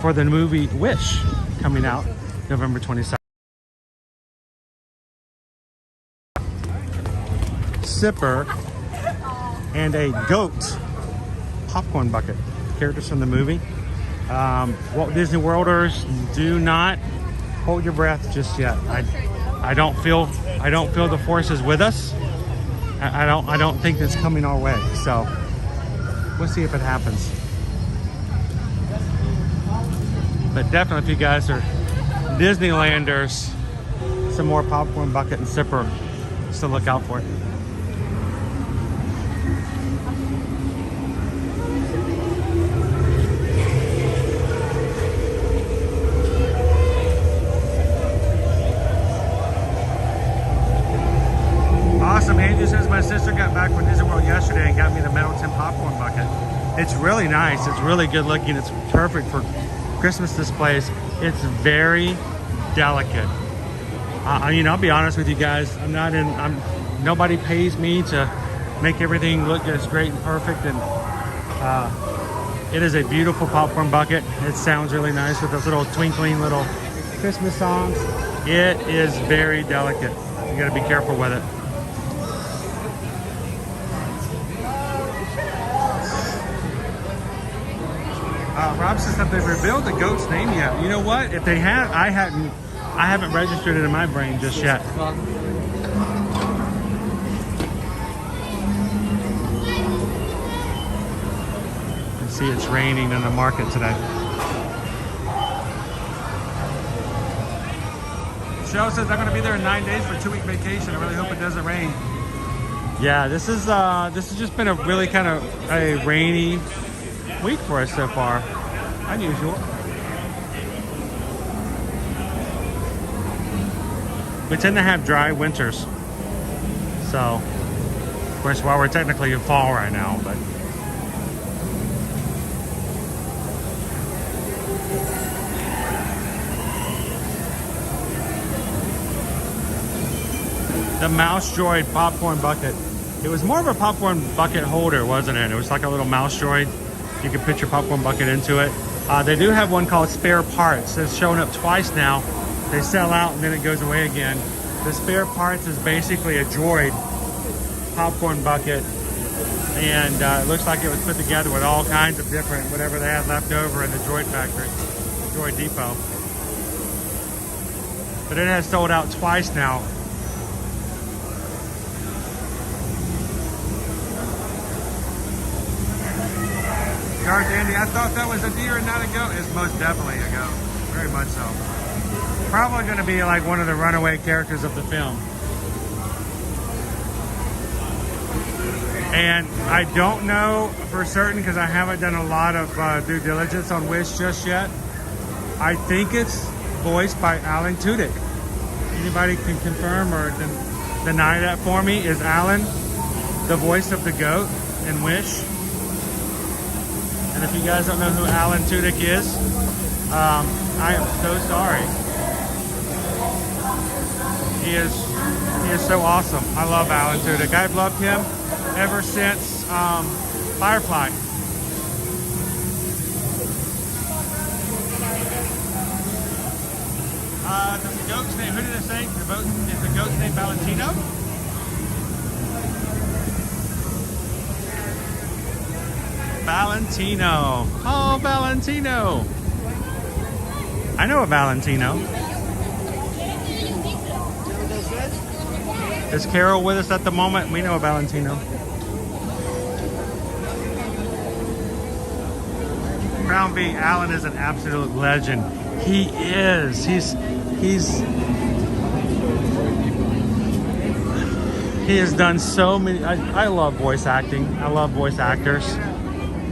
for the movie Wish coming out November 22nd. Sipper and a goat popcorn bucket. Characters from the movie. Walt Disney Worlders, do not hold your breath just yet. I don't feel the forces with us. I don't think it's coming our way. So we'll see if it happens. But definitely, if you guys are Disneylanders, some more popcorn bucket and sipper, so look out for it. Awesome. Andrew says my sister got back from Disney World yesterday and got me the metal tin popcorn bucket. It's really nice. It's really good looking. It's perfect for Christmas displays. It's very delicate. You know, I'll be honest with you guys. Nobody pays me to make everything look just great and perfect. And it is a beautiful popcorn bucket. It sounds really nice with those little twinkling little Christmas songs. It is very delicate. You got to be careful with it. Rob says that they've revealed the goat's name yet. You know what? If they had, I haven't registered it in my brain just yet. You can see it's raining in the market today. Cheryl says they're going to be there in 9 days for a 2-week vacation. I really hope it doesn't rain. Yeah, this has just been a really kind of a rainy week for us so far. Unusual. We tend to have dry winters. So, of course, while we're technically in fall right now, but the Mouse Droid popcorn bucket. It was more of a popcorn bucket holder, wasn't it? It was like a little Mouse Droid. You can put your popcorn bucket into it. They do have one called Spare Parts. It's shown up twice now. They sell out and then it goes away again. The Spare Parts is basically a droid popcorn bucket. And it looks like it was put together with all kinds of different, whatever they had left over in the droid factory, droid depot. But it has sold out twice now. Darth Andy, I thought that was a deer and not a goat. It's most definitely a goat. Very much so. Probably going to be like one of the runaway characters of the film. And I don't know for certain because I haven't done a lot of due diligence on Wish just yet. I think it's voiced by Alan Tudyk. Anybody can confirm or deny that for me? Is Alan the voice of the goat in Wish? And if you guys don't know who Alan Tudyk is, I am so sorry. He is so awesome. I love Alan Tudyk. I've loved him ever since Firefly. The goat's name, who did it say? Is the goat's name Valentino? Valentino. Oh, Valentino. I know a Valentino. Is Carol with us at the moment? We know a Valentino. Crown B, Alan is an absolute legend. He is. He has done so many. I love voice acting. I love voice actors.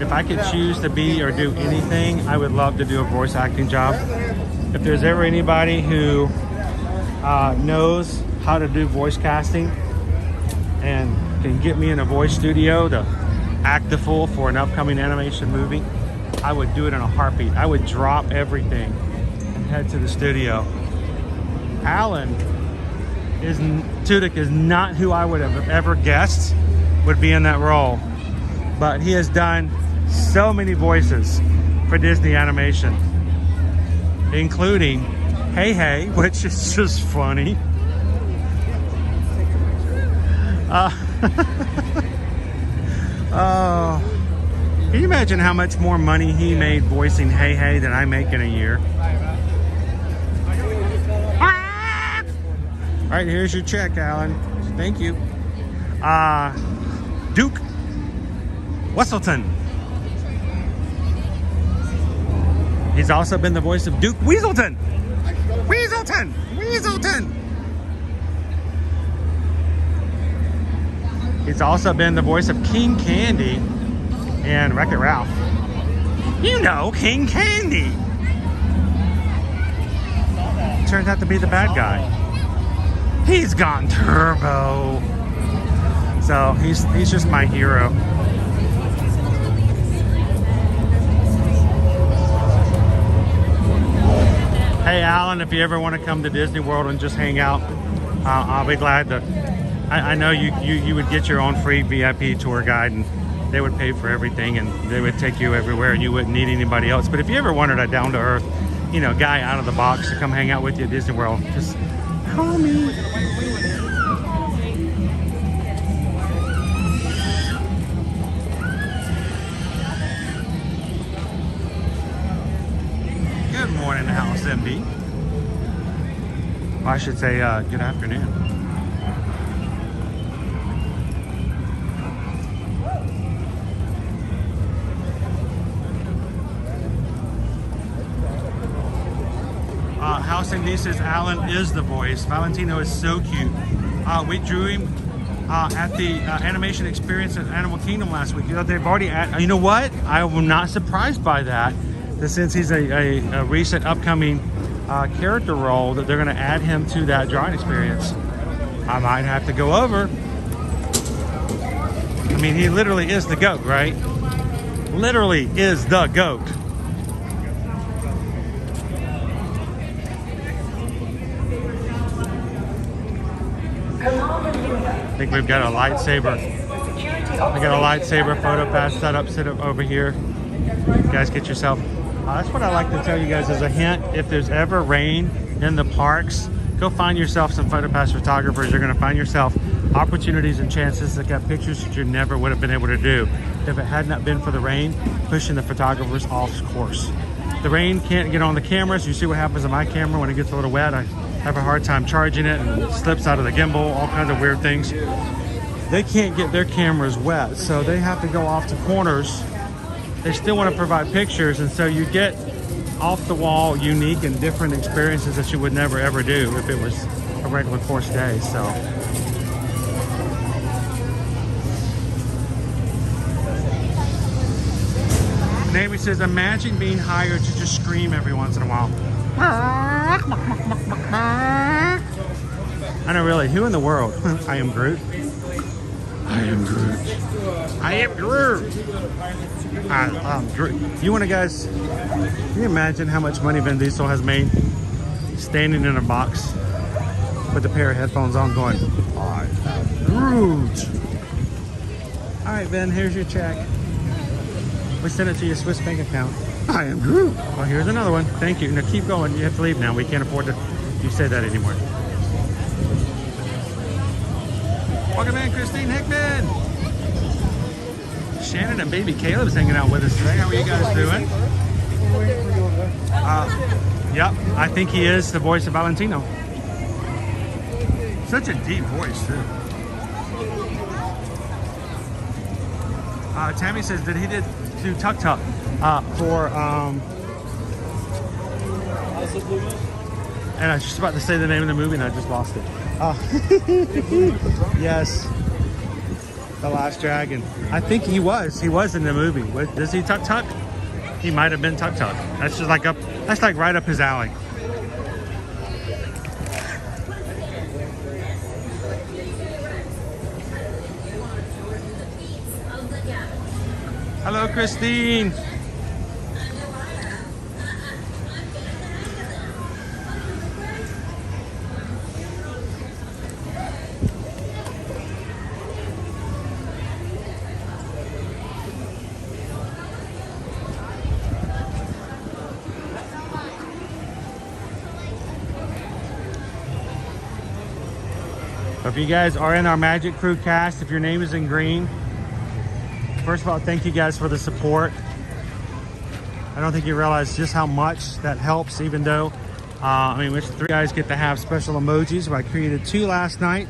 If I could choose to be or do anything, I would love to do a voice acting job. If there's ever anybody who knows how to do voice casting and can get me in a voice studio to act the fool for an upcoming animation movie, I would do it in a heartbeat. I would drop everything and head to the studio. Alan Tudyk is not who I would have ever guessed would be in that role, but he has done so many voices for Disney animation, including Hey Hey, which is just funny. Can you imagine how much more money he made voicing Hey Hey than I make in a year? right, here's your check, Alan. Thank you. Duke Wesselton. He's also been the voice of Duke Weaselton. Weaselton! Weaselton! He's also been the voice of King Candy and Wreck-It Ralph. You know, King Candy! Turns out to be the bad guy. He's gone turbo. So he's just my hero. Hey Alan, if you ever want to come to Disney World and just hang out, I'll be glad to. I know you would get your own free VIP tour guide, and they would pay for everything, and they would take you everywhere, and you wouldn't need anybody else. But if you ever wanted a down-to-earth, you know, guy out of the box to come hang out with you at Disney World, just call me. Good morning, House MB. Well, I should say good afternoon. House MB says Alan is the voice. Valentino is so cute. We drew him at the animation experience at Animal Kingdom last week. You know, they've already you know what? I am not surprised by that. Since he's a recent upcoming character role, that they're going to add him to that drawing experience. I might have to go over. I mean, he literally is the GOAT, right? Literally is the GOAT. I think we've got a lightsaber. I got a lightsaber photo pass set up over here. You guys get yourself. That's what I like to tell you guys as a hint. If there's ever rain in the parks, go find yourself some PhotoPass photographers. You're going to find yourself opportunities and chances to get pictures that you never would have been able to do if it had not been for the rain pushing the photographers off course. The rain can't get on the cameras. You see what happens on my camera when it gets a little wet. I have a hard time charging it, and it slips out of the gimbal, all kinds of weird things. They can't get their cameras wet, so they have to go off to corners. They still want to provide pictures, and so you get off the wall, unique and different experiences that you would never ever do if it was a regular course day. So Navy says, imagine being hired to just scream every once in a while. I know, really, who in the world? I am Groot. I am Groot. I am Groot. I'm Groot. You want to, guys, can you imagine how much money Vin Diesel has made standing in a box with a pair of headphones on going, I am Groot. All right, Vin, here's your check. We sent it to your Swiss bank account. I am Groot. Well, here's another one. Thank you. Now keep going. You have to leave now. We can't afford to you say that anymore. Welcome in, Christine Hickman. Shannon and baby Caleb's hanging out with us today. How are you guys doing? Yep, I think he is the voice of Valentino. Such a deep voice, too. Tammy says that he did do Tuk Tuk for and I was just about to say the name of the movie and I just lost it. Yes, The Last Dragon. I think he was in the movie. Does he Tuk Tuk? He might have been Tuk Tuk. That's just like that's like right up his alley. Hello, Christine. If you guys are in our Magic Crew cast, if your name is in green, first of all, thank you guys for the support. I don't think you realize just how much that helps, even though I mean, which 3 guys get to have special emojis. I created 2 last night.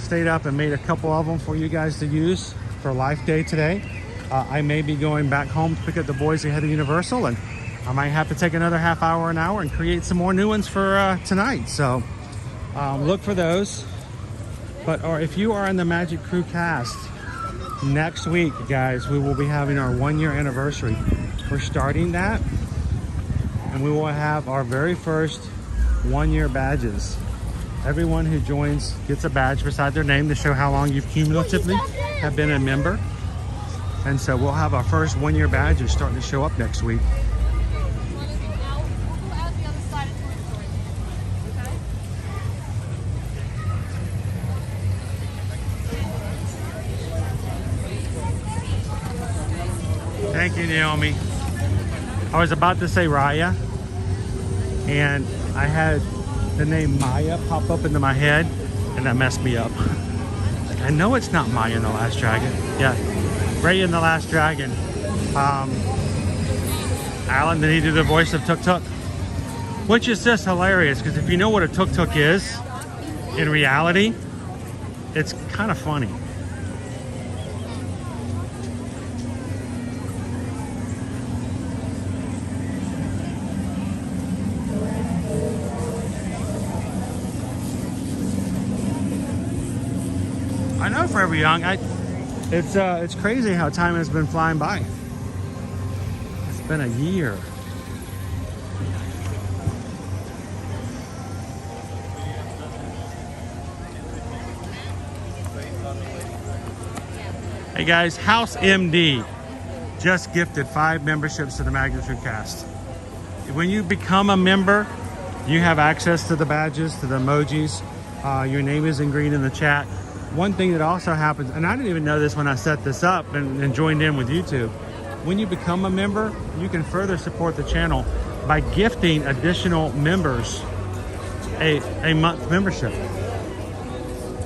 Stayed up and made a couple of them for you guys to use for Life Day today. I may be going back home to pick up the boys ahead of Universal, and I might have to take another half hour, an hour, and create some more new ones for tonight. So look for those. Or if you are in the Magic Crew cast, next week, guys, we will be having our 1-year anniversary. We're starting that, and we will have our very first 1-year badges. Everyone who joins gets a badge beside their name to show how long you've cumulatively have been a member. And so we'll have our first 1-year badges starting to show up next week. Thank you, Naomi. I was about to say Raya, and I had the name Maya pop up into my head, and that messed me up. I know it's not Maya in The Last Dragon. Yeah, Ray in The Last Dragon. Alan, did he do the voice of Tuk Tuk? Which is just hilarious, because if you know what a Tuk Tuk is, in reality, it's kind of funny. I know, Forever Young. It's crazy how time has been flying by. It's been a year. Hey guys, House MD just gifted 5 memberships to the Magnitude Cast. When you become a member, you have access to the badges, to the emojis. Your name is in green in the chat. One thing that also happens, and I didn't even know this when I set this up and joined in with YouTube, when you become a member, you can further support the channel by gifting additional members a month membership.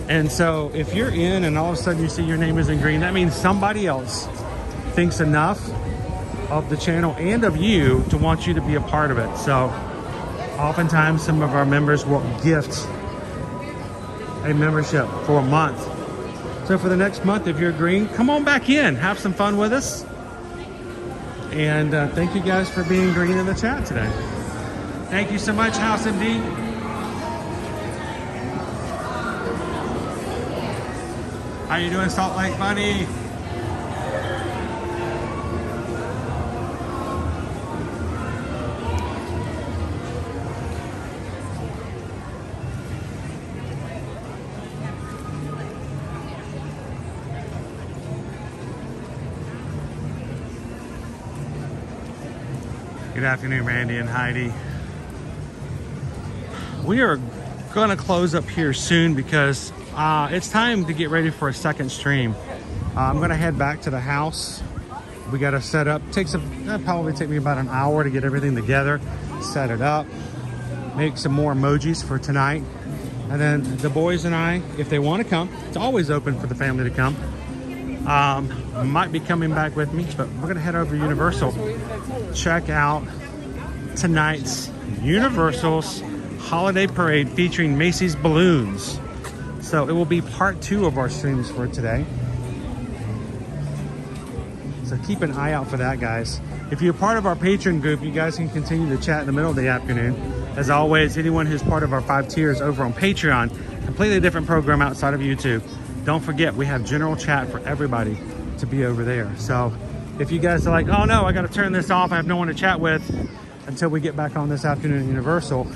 And so if you're in and all of a sudden you see your name is in green, that means somebody else thinks enough of the channel and of you to want you to be a part of it. So oftentimes some of our members will gift a membership for a month. So for the next month, if you're green, come on back in, have some fun with us. And thank you guys for being green in the chat today. Thank you so much, House MD. How you doing, Salt Lake Bunny? Good afternoon, Randy and Heidi. We are going to close up here soon because it's time to get ready for a second stream. I'm going to head back to the house. We got to set up. That'll probably take me about an hour to get everything together, set it up, make some more emojis for tonight. And then the boys and I, if they want to come, it's always open for the family to come. Might be coming back with me, but we're going to head over to Universal. Check out tonight's Universal's Holiday Parade featuring Macy's balloons. So it will be part 2 of our streams for today. So keep an eye out for that, guys. If you're part of our Patreon group, you guys can continue to chat in the middle of the afternoon. As always, anyone who's part of our 5 tiers over on Patreon, completely different program outside of YouTube. Don't forget, we have general chat for everybody to be over there. So if you guys are like, oh no, I got to turn this off, I have no one to chat with until we get back on this afternoon at Universal,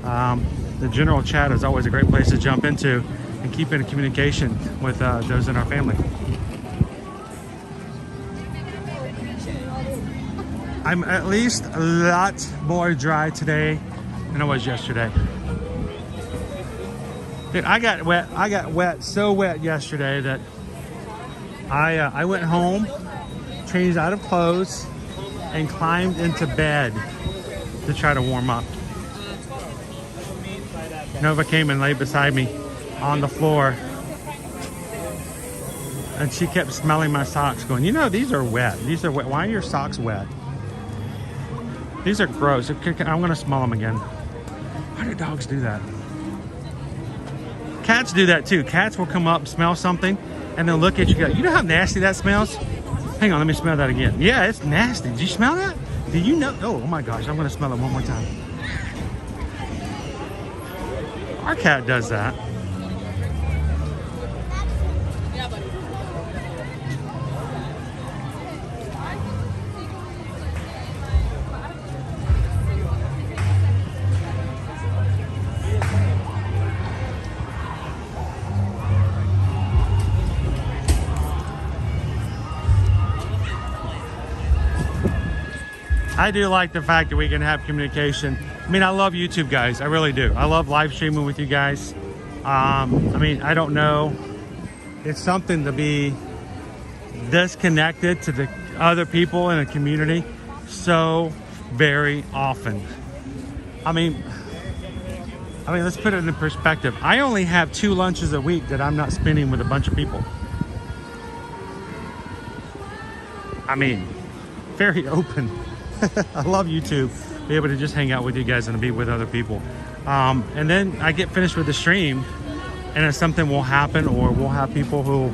the general chat is always a great place to jump into and keep in communication with those in our family. I'm at least a lot more dry today than I was yesterday. Dude, I got wet, so wet yesterday that I went home, changed out of clothes, and climbed into bed to try to warm up. Nova came and laid beside me on the floor, and she kept smelling my socks, going, you know, these are wet. These are wet. Why are your socks wet? These are gross. I'm going to smell them again. Why do dogs do that? Cats do that too. Cats will come up, smell something, and they'll look at you. Go, you know how nasty that smells? Hang on, let me smell that again. Yeah, it's nasty. Did you smell that? Do you know? Oh my gosh, I'm gonna smell it one more time. Our cat does that. I do like the fact that we can have communication. I mean, I love YouTube, guys. I really do. I love live streaming with you guys. I mean, I don't know. It's something to be disconnected to the other people in a community so very often. I mean, let's put it in perspective. I only have 2 lunches a week that I'm not spending with a bunch of people. I mean, very open. I love YouTube, be able to just hang out with you guys and be with other people. And then I get finished with the stream and then something will happen, or we'll have people who,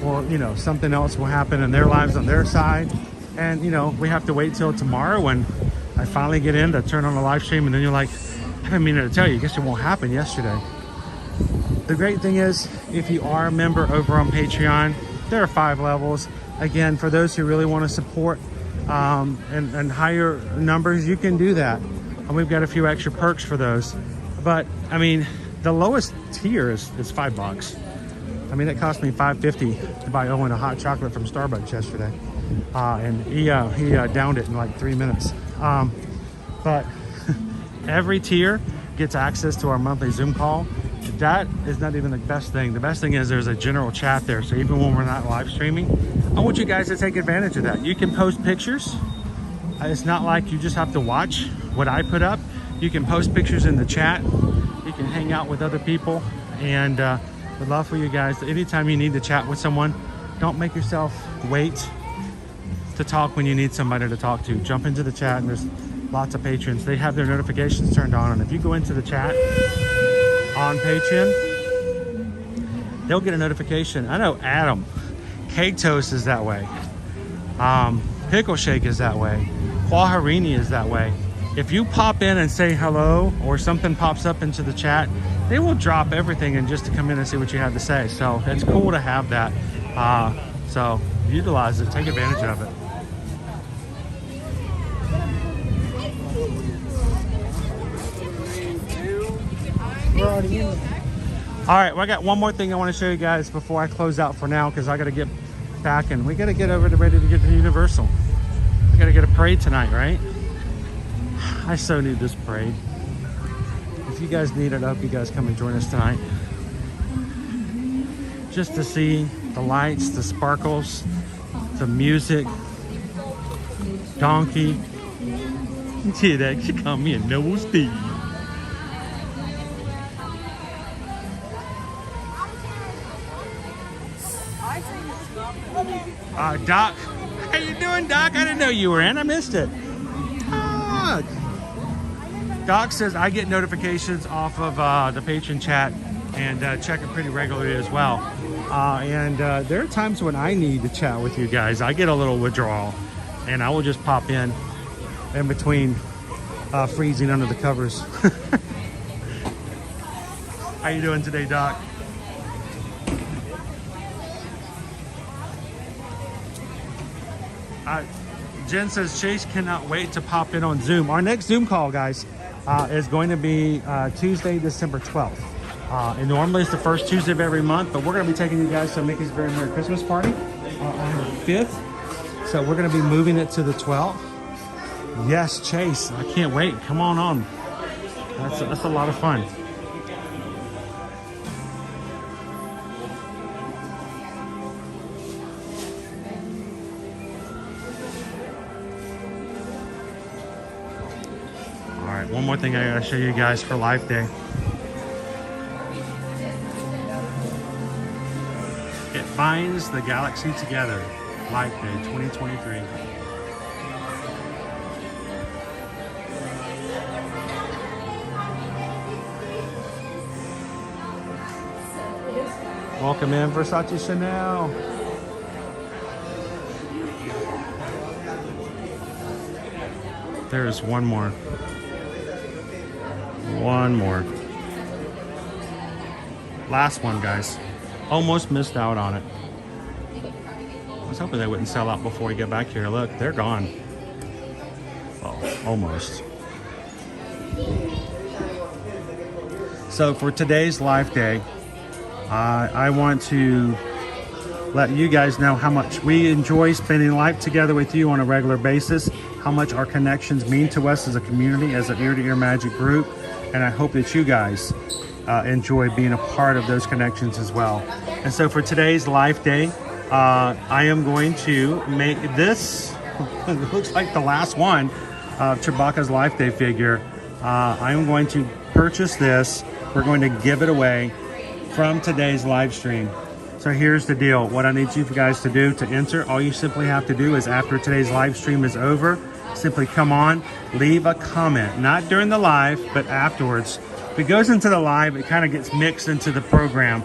or you know, something else will happen in their lives on their side. And you know, we have to wait till tomorrow when I finally get in to turn on the live stream, and then you're like, I didn't mean to tell you, I guess it won't happen yesterday. The great thing is, if you are a member over on Patreon, there are 5 levels. Again, for those who really want to support and higher numbers, you can do that, and we've got a few extra perks for those. But I mean, the lowest tier is $5. I mean, it cost me $5.50 to buy Owen a hot chocolate from Starbucks yesterday, and he downed it in like 3 minutes. But every tier gets access to our monthly Zoom call. That is not even the best thing. The best thing is there's a general chat there, so even when we're not live streaming, I want you guys to take advantage of that. You can post pictures. It's not like you just have to watch what I put up. You can post pictures in the chat. You can hang out with other people, and would love for you guys to, anytime you need to chat with someone, don't make yourself wait to talk when you need somebody to talk to. Jump into the chat, and there's lots of patrons. They have their notifications turned on, and if you go into the chat on Patreon, they'll get a notification. I know Adam, Cake Toast is that way. Pickle Shake is that way. Quaharini is that way. If you pop in and say hello, or something pops up into the chat, they will drop everything and just to come in and see what you have to say. So it's cool to have that. So utilize it, take advantage of it. We're already in. All right, well, I got one more thing I want to show you guys before I close out for now, because I got to get back and we got to get over to ready to get to Universal. I got to get a parade tonight, right? I so need this parade. If you guys need it, I hope you guys come and join us tonight. Just to see the lights, the sparkles, the music, donkey. See that? She called me a noble Steve. Doc, how you doing, Doc? I didn't know you were in. I missed it. Doc says I get notifications off of the patron chat and check it pretty regularly as well. And there are times when I need to chat with you guys. I get a little withdrawal, and I will just pop in between freezing under the covers. How you doing today, Doc? Jen says Chase cannot wait to pop in on Zoom. Our next Zoom call, guys, is going to be Tuesday, December 12th. And normally it's the first Tuesday of every month, but we're going to be taking you guys to Mickey's Very Merry Christmas Party on the 5th. So we're going to be moving it to the 12th. Yes, Chase, I can't wait. Come on. That's a lot of fun. One more thing I gotta show you guys for Life Day. It binds the galaxy together. Life Day 2023. Welcome in, Versace Chanel. There's one more. One more. Last one, guys. Almost missed out on it. I was hoping they wouldn't sell out before we get back here. Look, they're gone. Well, almost. So for today's live day, I want to let you guys know how much we enjoy spending life together with you on a regular basis, how much our connections mean to us as a community, as an ear-to-ear magic group, and I hope that you guys enjoy being a part of those connections as well. And so for today's live day, I am going to make this, it looks like the last one of Chewbacca's live day figure. I am going to purchase this. We're going to give it away from today's live stream. So here's the deal. What I need you guys to do to enter, all you simply have to do is after today's live stream is over, simply come on, leave a comment, not during the live, but afterwards. If it goes into the live, it kind of gets mixed into the program.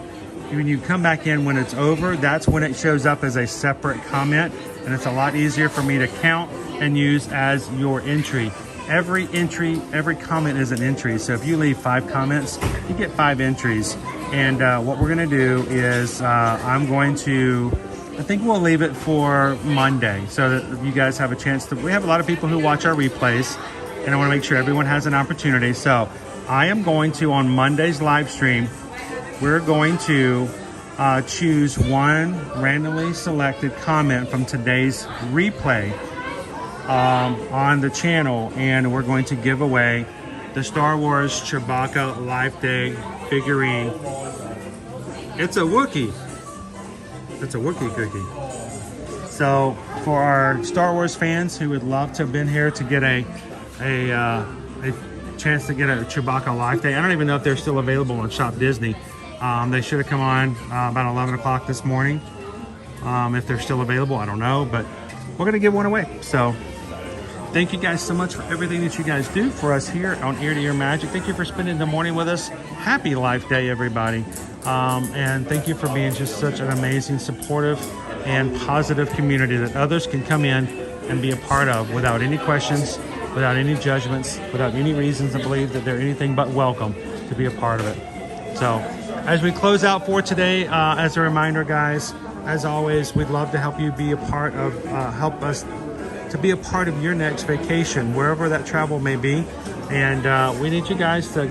When you come back in when it's over, that's when it shows up as a separate comment, and it's a lot easier for me to count and use as your entry. Every entry, every comment is an entry. So if you leave 5 comments, you get 5 entries. And what we're gonna do is I think we'll leave it for Monday so that you guys have a chance to, we have a lot of people who watch our replays, and I wanna make sure everyone has an opportunity. So I am going to, on Monday's live stream, we're going to choose one randomly selected comment from today's replay on the channel, and we're going to give away the Star Wars Chewbacca Live Day figurine. It's a Wookiee. It's a Wookiee cookie. So for our Star Wars fans who would love to have been here to get a chance to get a Chewbacca Live Day, I don't even know if they're still available on Shop Disney. They should have come on about 11 o'clock this morning. If they're still available, I don't know, but we're gonna give one away. So thank you guys so much for everything that you guys do for us here on Ear to Ear Magic. Thank you for spending the morning with us. Happy Life Day, everybody. And thank you for being just such an amazing, supportive, and positive community that others can come in and be a part of without any questions, without any judgments, without any reasons to believe that they're anything but welcome to be a part of it. So as we close out for today, as a reminder, guys, as always, we'd love to help you be a part of, help us to be a part of your next vacation, wherever that travel may be. And we need you guys to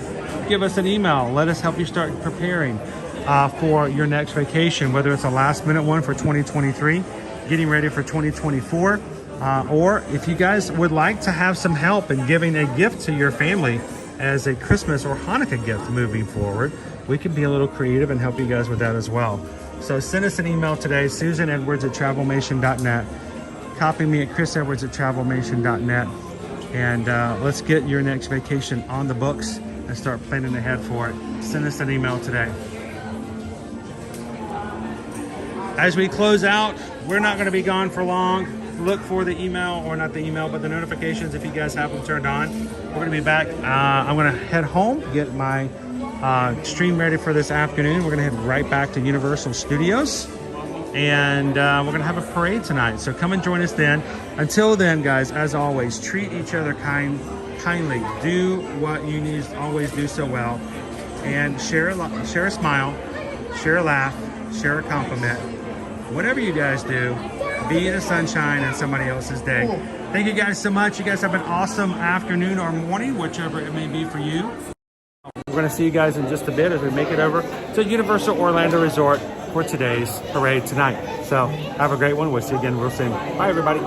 give us an email. Let us help you start preparing for your next vacation, whether it's a last minute one for 2023, getting ready for 2024, or if you guys would like to have some help in giving a gift to your family as a Christmas or Hanukkah gift moving forward, we can be a little creative and help you guys with that as well. So send us an email today, susanedwards@travelmation.net. Copy me at chrisedwards@travelmation.net. And let's get your next vacation on the books and start planning ahead for it. Send us an email today. As we close out, we're not going to be gone for long. Look for the email, or not the email, but the notifications if you guys have them turned on. We're going to be back. I'm going to head home, get my stream ready for this afternoon. We're going to head right back to Universal Studios. And we're going to have a parade tonight. So come and join us then. Until then, guys, as always, treat each other kindly. Do what you need to always do so well. And share a smile, share a laugh, share a compliment. Whatever you guys do, be the sunshine in somebody else's day. Thank you guys so much. You guys have an awesome afternoon or morning, whichever it may be for you. We're going to see you guys in just a bit as we make it over to Universal Orlando Resort for today's parade tonight. So have a great one. We'll see you again real soon. Bye, everybody.